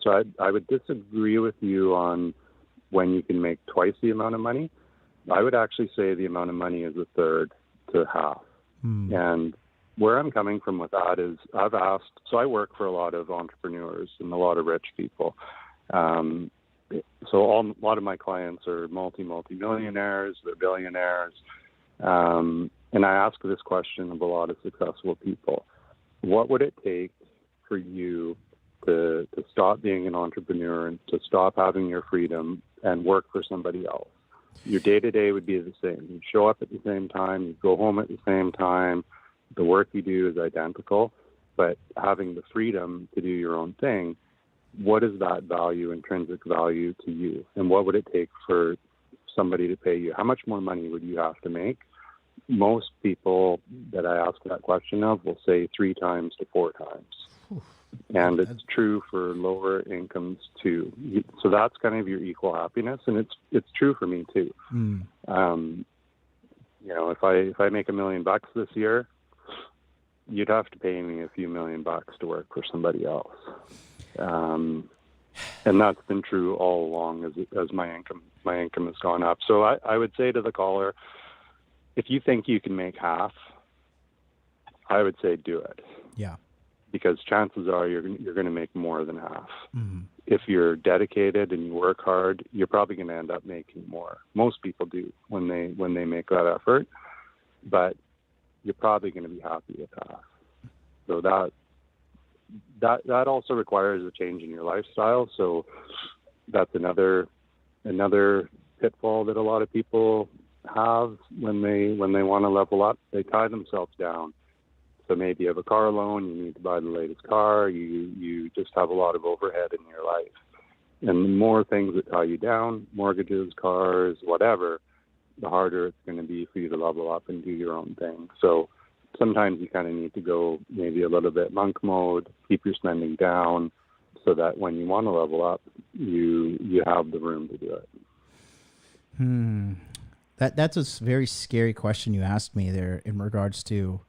Speaker 21: so I would disagree with you on when you can make twice the amount of money. I would actually say the amount of money is a third to half. And where I'm coming from with that is so I work for a lot of entrepreneurs and a lot of rich people. So a lot of my clients are multi-millionaires, they're billionaires. And I ask this question of a lot of successful people. What would it take for you to stop being an entrepreneur and to stop having your freedom and work for somebody else? Your day-to-day would be the same. You show up at the same time, you go home at the same time, the work you do is identical, but having the freedom to do your own thing, what is that value, intrinsic value to you? And what would it take for somebody to pay you? How much more money would you have to make? Most people that I ask that question of will say 3 times to 4 times. And it's true for lower incomes too. So that's kind of your equal happiness, and it's true for me too. If I make $1 million this year, you'd have to pay me a few $1 million to work for somebody else. And that's been true all along as my income has gone up. So I would say to the caller, if you think you can make half, I would say do it.
Speaker 4: Yeah.
Speaker 21: Because chances are you're going to make more than half.
Speaker 4: Mm-hmm.
Speaker 21: If you're dedicated and you work hard, you're probably going to end up making more. Most people do when they make that effort, but you're probably going to be happy with half. So that also requires a change in your lifestyle. So that's another pitfall that a lot of people have when they want to level up. They tie themselves down. So maybe you have a car loan, you need to buy the latest car, you just have a lot of overhead in your life. And the more things that tie you down, mortgages, cars, whatever, the harder it's going to be for you to level up and do your own thing. So sometimes you kind of need to go maybe a little bit monk mode, keep your spending down, so that when you want to level up, you have the room to do it.
Speaker 4: That's a very scary question you asked me there in regards to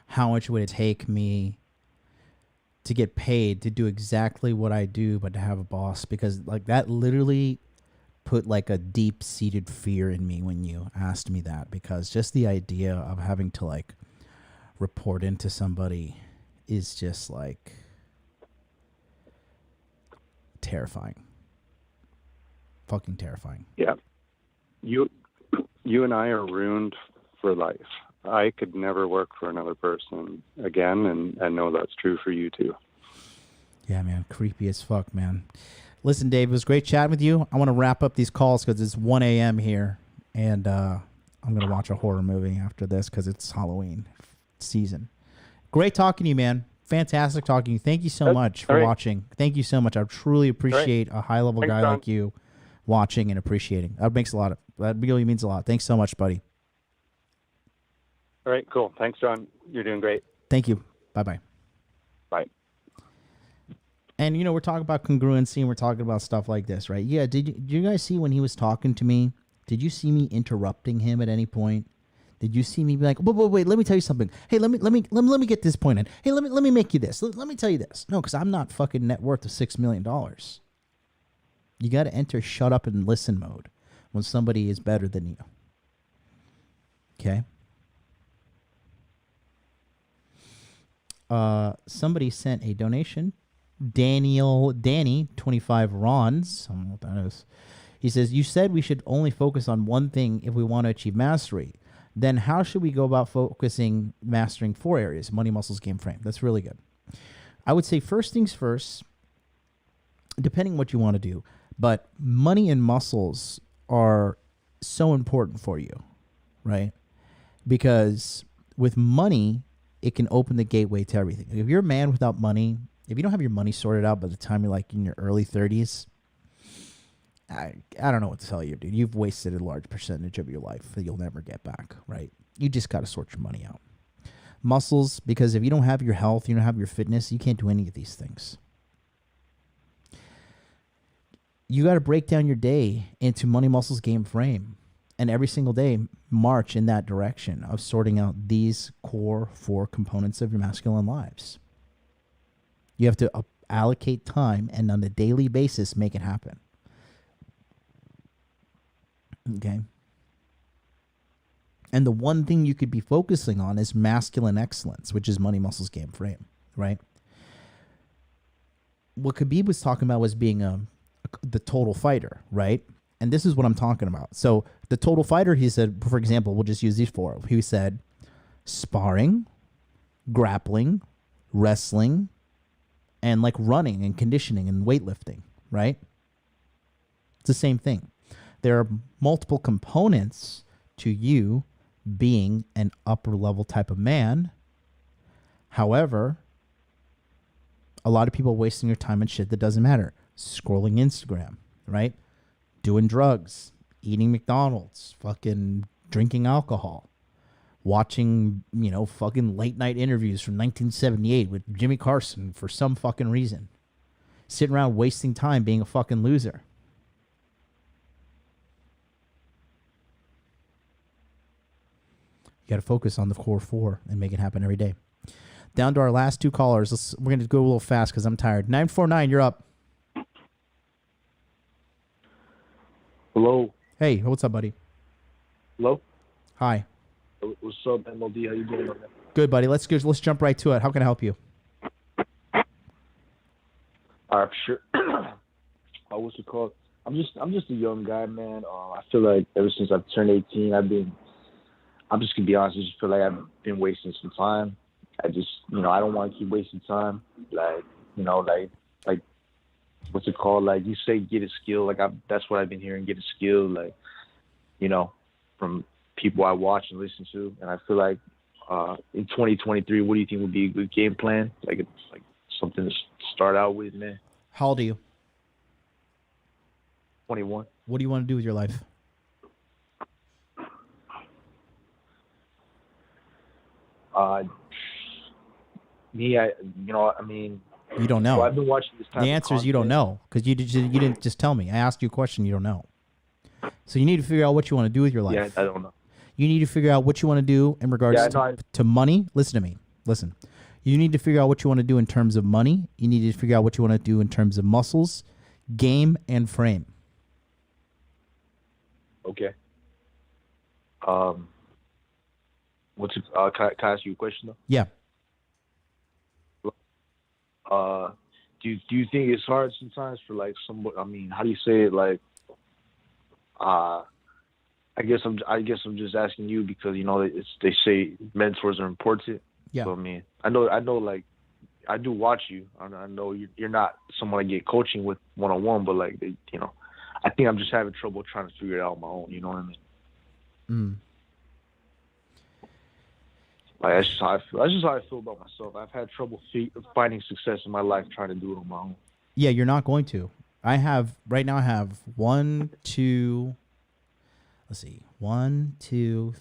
Speaker 4: how much would it take me to get paid to do exactly what I do, but to have a boss, because like that literally put like a deep seated fear in me when you asked me that, because just the idea of having to like report into somebody is just like terrifying. Fucking terrifying.
Speaker 21: Yeah. You and I are ruined for life. I could never work for another person again, and I know that's true for you too.
Speaker 4: Yeah, man. Creepy as fuck, man. Listen, Dave, it was great chatting with you. I want to wrap up these calls because it's 1 a.m. here, and I'm going to watch a horror movie after this because it's Halloween season. Great talking to you, man. Fantastic talking to you. Thank you so much for watching. Thank you so much. I truly appreciate a high-level guy like you watching and appreciating. That really means a lot. Thanks so much, buddy.
Speaker 21: All right, cool. Thanks, John. You're doing great.
Speaker 4: Thank you. Bye-bye.
Speaker 21: Bye.
Speaker 4: And, we're talking about congruency and we're talking about stuff like this, right? Yeah, did you guys see when he was talking to me? Did you see me interrupting him at any point? Did you see me be like, wait, let me tell you something. Hey, let me get this point in. Hey, let me make you this. Let me tell you this. No, because I'm not fucking net worth of $6 million. You got to enter shut up and listen mode when somebody is better than you. Okay? Somebody sent a donation. Danny, 25 Rons. I don't know what that is. He says, you said we should only focus on one thing if we want to achieve mastery. Then how should we go about mastering 4 areas? Money, muscles, game, frame. That's really good. I would say first things first, depending what you want to do, but money and muscles are so important for you, right? Because with money, it can open the gateway to everything. If you're a man without money, if you don't have your money sorted out by the time you're like in your early 30s, I don't know what to tell you, dude. You've wasted a large percentage of your life that you'll never get back, right? You just got to sort your money out. Muscles, because if you don't have your health, you don't have your fitness, you can't do any of these things. You got to break down your day into money, muscles, game, frame. And every single day, march in that direction of sorting out these core 4 components of your masculine lives. You have to allocate time and on a daily basis make it happen. Okay. And the one thing you could be focusing on is masculine excellence, which is money, muscles, game, frame, right? What Khabib was talking about was being the total fighter, right? And this is what I'm talking about. So the total fighter, he said, for example, we'll just use these 4. He said sparring, grappling, wrestling, and like running and conditioning and weightlifting, right? It's the same thing. There are multiple components to you being an upper level type of man. However, a lot of people wasting their time on shit that doesn't matter. Scrolling Instagram, right? Doing drugs, eating McDonald's, fucking drinking alcohol, watching, fucking late night interviews from 1978 with Jimmy Carson for some fucking reason. Sitting around wasting time being a fucking loser. You got to focus on the core 4 and make it happen every day. Down to our last 2 callers. We're going to go a little fast because I'm tired. 949, you're up.
Speaker 2: Hello.
Speaker 4: Hey, what's up, buddy?
Speaker 2: Hello.
Speaker 4: Hi.
Speaker 2: What's up, MLD? How you doing, man?
Speaker 4: Good, buddy. Let's jump right to it. How can I help you?
Speaker 2: All right, sure. What's it called? I'm just a young guy, man. I feel like ever since I've turned 18, I'm just gonna be honest. I just feel like I've been wasting some time. I just, I don't want to keep wasting time. Like, what's it called? Like you say, get a skill. Like that's what I've been hearing. Get a skill. Like, from people I watch and listen to. And I feel like in 2023, what do you think would be a good game plan? Like something to start out with, man.
Speaker 4: How old are you?
Speaker 2: 21.
Speaker 4: What do you want to do with your life? You don't know.
Speaker 2: Well, I've been watching this type
Speaker 4: The
Speaker 2: of
Speaker 4: answer is you don't
Speaker 2: content.
Speaker 4: know because you didn't just tell me. I asked you a question. You don't know. So you need to figure out what you want to do with your life.
Speaker 2: Yeah, I don't know.
Speaker 4: You need to figure out what you want to do in regards
Speaker 2: Yeah, I know.
Speaker 4: to money. Listen to me. Listen. You need to figure out what you want to do in terms of money. You need to figure out what you want to do in terms of muscles, game, and frame.
Speaker 2: Okay. What's can I ask you a question though?
Speaker 4: Yeah.
Speaker 2: Do you think it's hard sometimes for like somebody? I mean, how do you say it? Like, I guess I'm just asking you because you know they say mentors are important.
Speaker 4: Yeah.
Speaker 2: So I mean, I know like I do watch you. I know you're not someone I get coaching with one-on-one, but like you know, I think I'm just having trouble trying to figure it out on my own. You know what I mean?
Speaker 4: Mm.
Speaker 2: Like that's just how I feel about myself. I've had trouble finding success in my life trying to do it on my own.
Speaker 4: Yeah, you're not going to. I have 1, 2,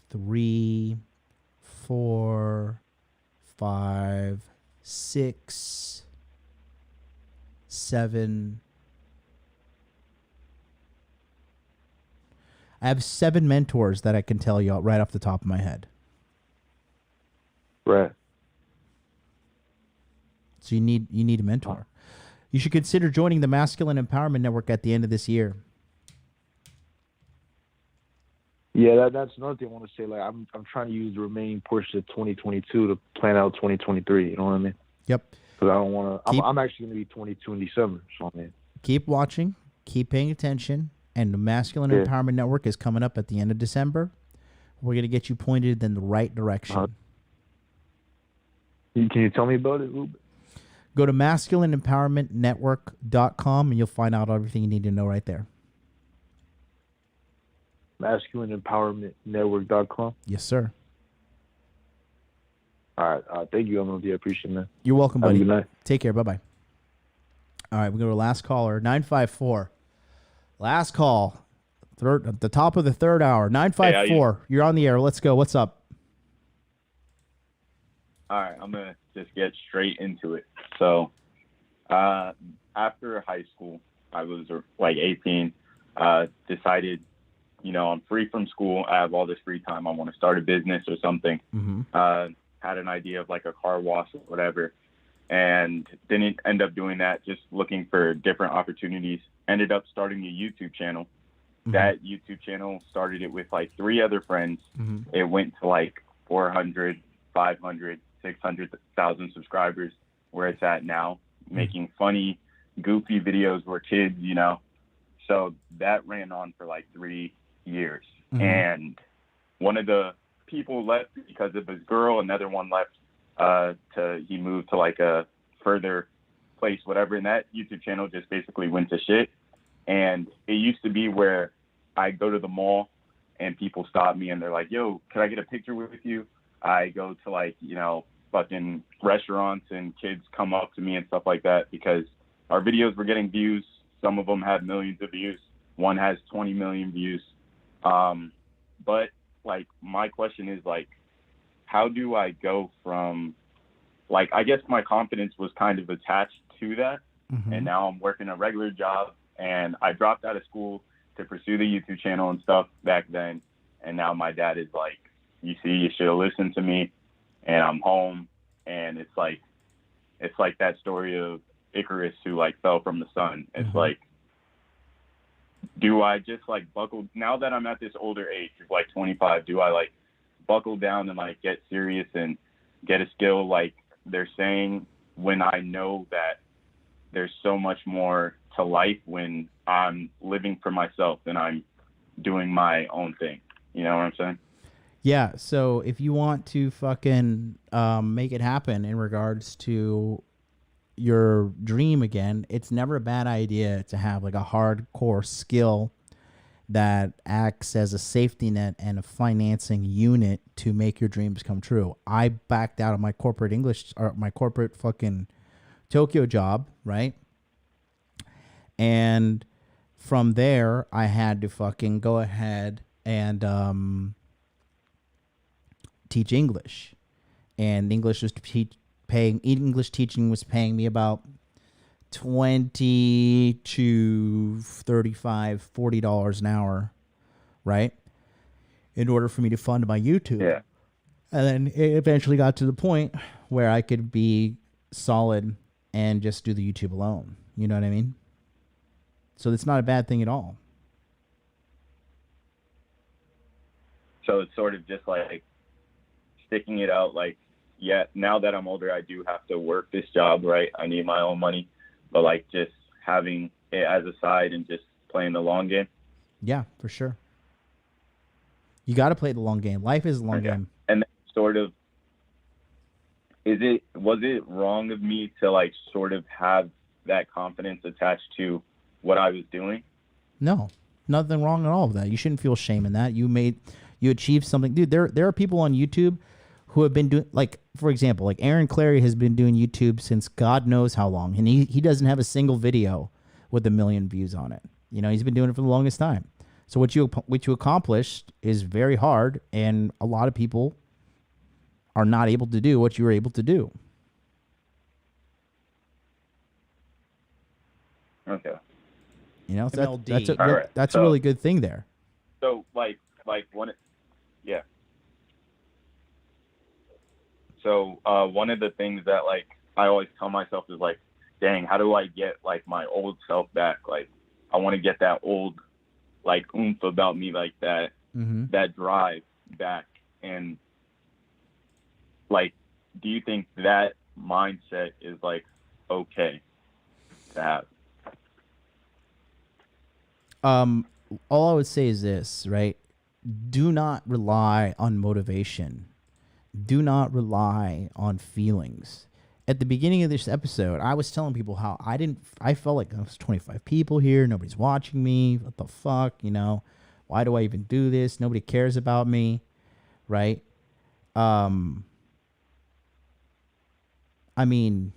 Speaker 4: 3, 4, 5, 6, 7. I have 7 mentors that I can tell you right off the top of my head.
Speaker 2: Right.
Speaker 4: So you need a mentor. You should consider joining the Masculine Empowerment Network at the end of this year.
Speaker 2: Yeah, that's another thing I want to say. Like, I'm trying to use the remaining portion of 2022 to plan out 2023. You know what I mean?
Speaker 4: Yep.
Speaker 2: Because I don't want to. I'm actually going to be 22 in December. So I mean,
Speaker 4: Keep watching, keep paying attention, and the Masculine
Speaker 2: Yeah.
Speaker 4: Empowerment Network is coming up at the end of December. We're going to get you pointed in the right direction.
Speaker 2: Can you tell me about it a little bit?
Speaker 4: Go to masculineempowermentnetwork.com and you'll find out everything you need to know right there.
Speaker 2: MasculineEmpowermentNetwork.com.
Speaker 4: Yes, sir.
Speaker 2: All right. Thank you, MLD. I appreciate it, man.
Speaker 4: You're welcome,
Speaker 2: Have a
Speaker 4: buddy.
Speaker 2: good night.
Speaker 4: Take care. Bye-bye. All right, we go to last caller, 954. Last call. At the top of the third hour. 954. You're on the air. Let's go. What's up?
Speaker 3: All right, I'm going to just get straight into it. So after high school, I was like 18, decided, you know, I'm free from school. I have all this free time. I want to start a business or something. Had an idea of like a car wash or whatever, and didn't end up doing that, just looking for different opportunities. Ended up starting a YouTube channel. That YouTube channel started it with like 3 other friends. It went to like 400, 500, 600,000 subscribers, where it's at now, making funny, goofy videos where kids, you know. So that ran on for like 3 years. And one of the people left because of his girl. Another one left he moved to like a further place, whatever. And that YouTube channel just basically went to shit. And it used to be where I go to the mall and people stop me and they're like, yo, can I get a picture with you? I go to like, you know, fucking restaurants and kids come up to me and stuff like that because our videos were getting views. Some of them had millions of views. One has 20 million views. But like, my question is like, how do I go from like, I guess my confidence was kind of attached to that. And now I'm working a regular job and I dropped out of school to pursue the YouTube channel and stuff back then. And now my dad is like, you see, you should have listened to me. And I'm home, and it's like that story of Icarus who like fell from the sun. It's like, do I just like buckle now that I'm at this older age of like 25? Do I like buckle down and like get serious and get a skill like they're saying, when I know that there's so much more to life when I'm living for myself and I'm doing my own thing? You know what I'm saying?
Speaker 4: Yeah, so if you want to fucking make it happen in regards to your dream again, it's never a bad idea to have like a hardcore skill that acts as a safety net and a financing unit to make your dreams come true. I backed out of my corporate English or my corporate fucking Tokyo job, right? And from there, I had to fucking go ahead and teach English. And English was English teaching was paying me about $20 to $35, $40 an hour, right? In order for me to fund my YouTube.
Speaker 3: Yeah.
Speaker 4: And then it eventually got to the point where I could be solid and just do the YouTube alone. You know what I mean? So it's not a bad thing at all.
Speaker 3: So it's sort of just like sticking it out. Like, yeah, now that I'm older, I do have to work this job, right? I need my own money, but like just having it as a side and just playing the long game.
Speaker 4: Yeah, for sure. You got to play the long game. Life is a long game.
Speaker 3: And then sort of, was it wrong of me to like sort of have that confidence attached to what I was doing?
Speaker 4: No, nothing wrong at all with that. You shouldn't feel shame in that. You achieved something. Dude, there are people on YouTube who have been doing, like, for example, like Aaron Clary has been doing YouTube since God knows how long. And he doesn't have a single video with 1 million views on it. You know, he's been doing it for the longest time. So what you accomplished is very hard, and a lot of people are not able to do what you were able to do.
Speaker 3: Okay.
Speaker 4: You know, so that's
Speaker 3: All right.
Speaker 4: a really good thing there.
Speaker 3: So like one, yeah. So one of the things that like I always tell myself is like, dang, how do I get like my old self back? Like I want to get that old like oomph about me, like that that drive back. And like, do you think that mindset is like okay to have?
Speaker 4: All I would say is this, right? Do not rely on motivation. Do not rely on feelings. At the beginning of this episode, I was telling people how I felt like there was 25 people here. Nobody's watching me. What the fuck, you know? Why do I even do this? Nobody cares about me, right? I mean,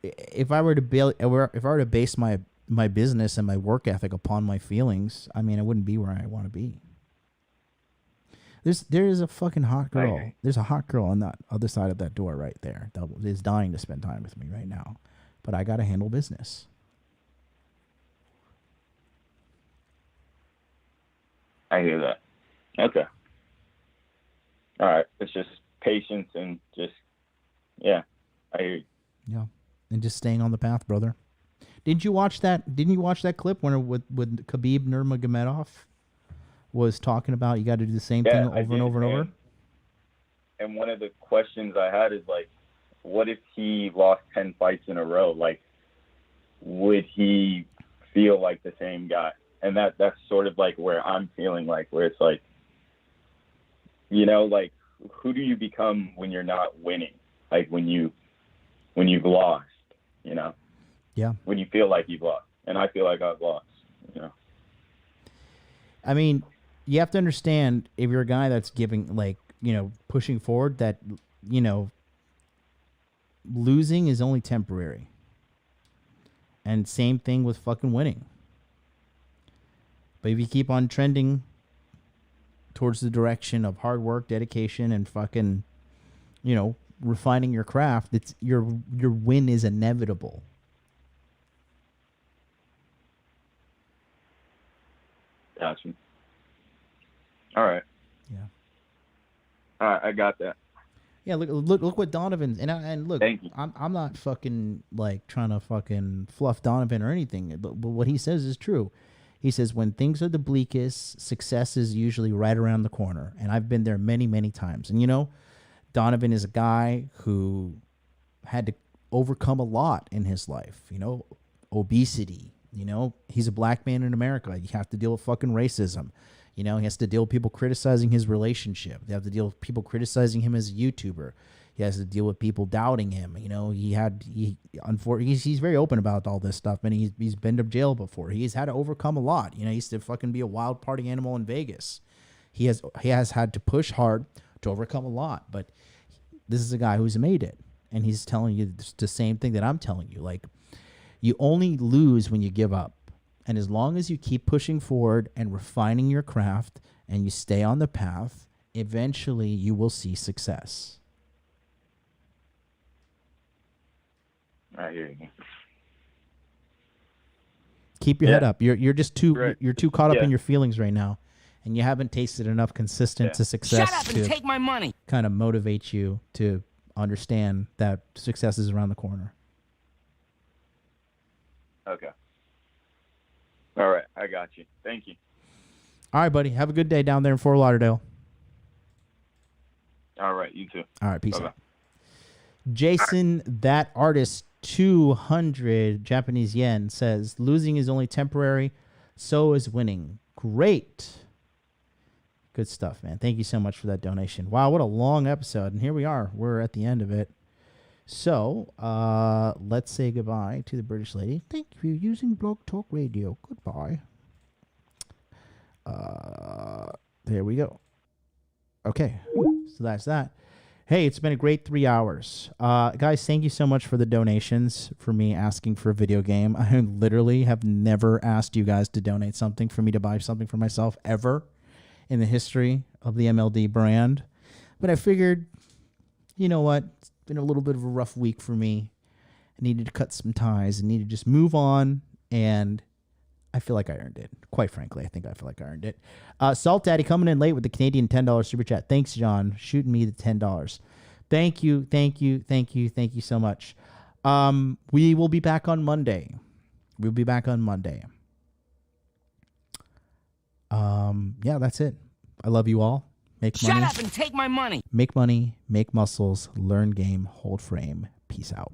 Speaker 4: if I were to base my business and my work ethic upon my feelings, I mean, I wouldn't be where I want to be. There is a fucking hot girl. There's a hot girl on that other side of that door right there that is dying to spend time with me right now. But I got to handle business.
Speaker 3: I hear that. Okay. All right. It's just patience and just, yeah, I hear you.
Speaker 4: Yeah. And just staying on the path, brother. Didn't you watch that clip when with Khabib Nurmagomedov was talking about you got to do the same thing over and over and over?
Speaker 3: And one of the questions I had is like, what if he lost 10 fights in a row? Like, would he feel like the same guy? And that's sort of like where I'm feeling like, where it's like, you know, like, who do you become when you're not winning? Like when you've lost, you know?
Speaker 4: Yeah.
Speaker 3: When you feel like you've lost. And I feel like I've lost, you know?
Speaker 4: I mean, you have to understand, if you're a guy that's giving, like, you know, pushing forward, that, you know, losing is only temporary. And same thing with fucking winning. But if you keep on trending towards the direction of hard work, dedication, and fucking, you know, refining your craft, it's your win is inevitable.
Speaker 3: Gotcha. All right.
Speaker 4: Yeah.
Speaker 3: All right, I got that.
Speaker 4: Yeah, look what Donovan and look.
Speaker 3: Thank you.
Speaker 4: I'm not fucking like trying to fucking fluff Donovan or anything, but what he says is true. He says when things are the bleakest, success is usually right around the corner, and I've been there many, many times. And you know, Donovan is a guy who had to overcome a lot in his life. You know, obesity. You know, he's a black man in America. You have to deal with fucking racism. You know, he has to deal with people criticizing his relationship. They have to deal with people criticizing him as a YouTuber. He has to deal with people doubting him. You know, he's very open about all this stuff, and he's been to jail before. He's had to overcome a lot. You know, he used to fucking be a wild party animal in Vegas. He has had to push hard to overcome a lot, but this is a guy who's made it, and he's telling you the same thing that I'm telling you. Like, you only lose when you give up. And as long as you keep pushing forward and refining your craft and you stay on the path, eventually you will see success.
Speaker 3: I hear you.
Speaker 4: Keep your head
Speaker 3: Yeah.
Speaker 4: up. You're just too
Speaker 3: Right.
Speaker 4: you're too caught up
Speaker 3: Yeah.
Speaker 4: in your feelings right now, and you haven't tasted enough consistent to success
Speaker 7: Shut up and
Speaker 4: to
Speaker 7: take my money.
Speaker 4: kind of motivate you to understand that success is around the corner.
Speaker 3: Okay. All right, I got you. Thank you.
Speaker 4: All right, buddy. Have a good day down there in Fort Lauderdale.
Speaker 3: All right, you too.
Speaker 4: All right, peace
Speaker 3: Bye-bye.
Speaker 4: out. Jason, that artist, 200 Japanese yen, says losing is only temporary, so is winning. Great. Good stuff, man. Thank you so much for that donation. Wow, what a long episode. And here we are. We're at the end of it. So let's say goodbye to the British lady. Thank you for using Blog Talk Radio. Goodbye. There we go. Okay, so that's that. Hey, it's been a great 3 hours. Guys, thank you so much for the donations, for me asking for a video game. I literally have never asked you guys to donate something for me to buy something for myself ever in the history of the MLD brand. But I figured, you know what? It's been a little bit of a rough week for me. I needed to cut some ties and need to just move on, and I feel like I earned it. Quite frankly, I think I feel like I earned it. Salt Daddy coming in late with the Canadian $10 super chat. Thanks, John. Shooting me the $10. Thank you, thank you, thank you, thank you so much. We will be back on Monday. We'll be back on Monday. Yeah, that's it. I love you all. Make money.
Speaker 7: Shut up and take my money.
Speaker 4: Make money, make muscles, learn game, hold frame. Peace out.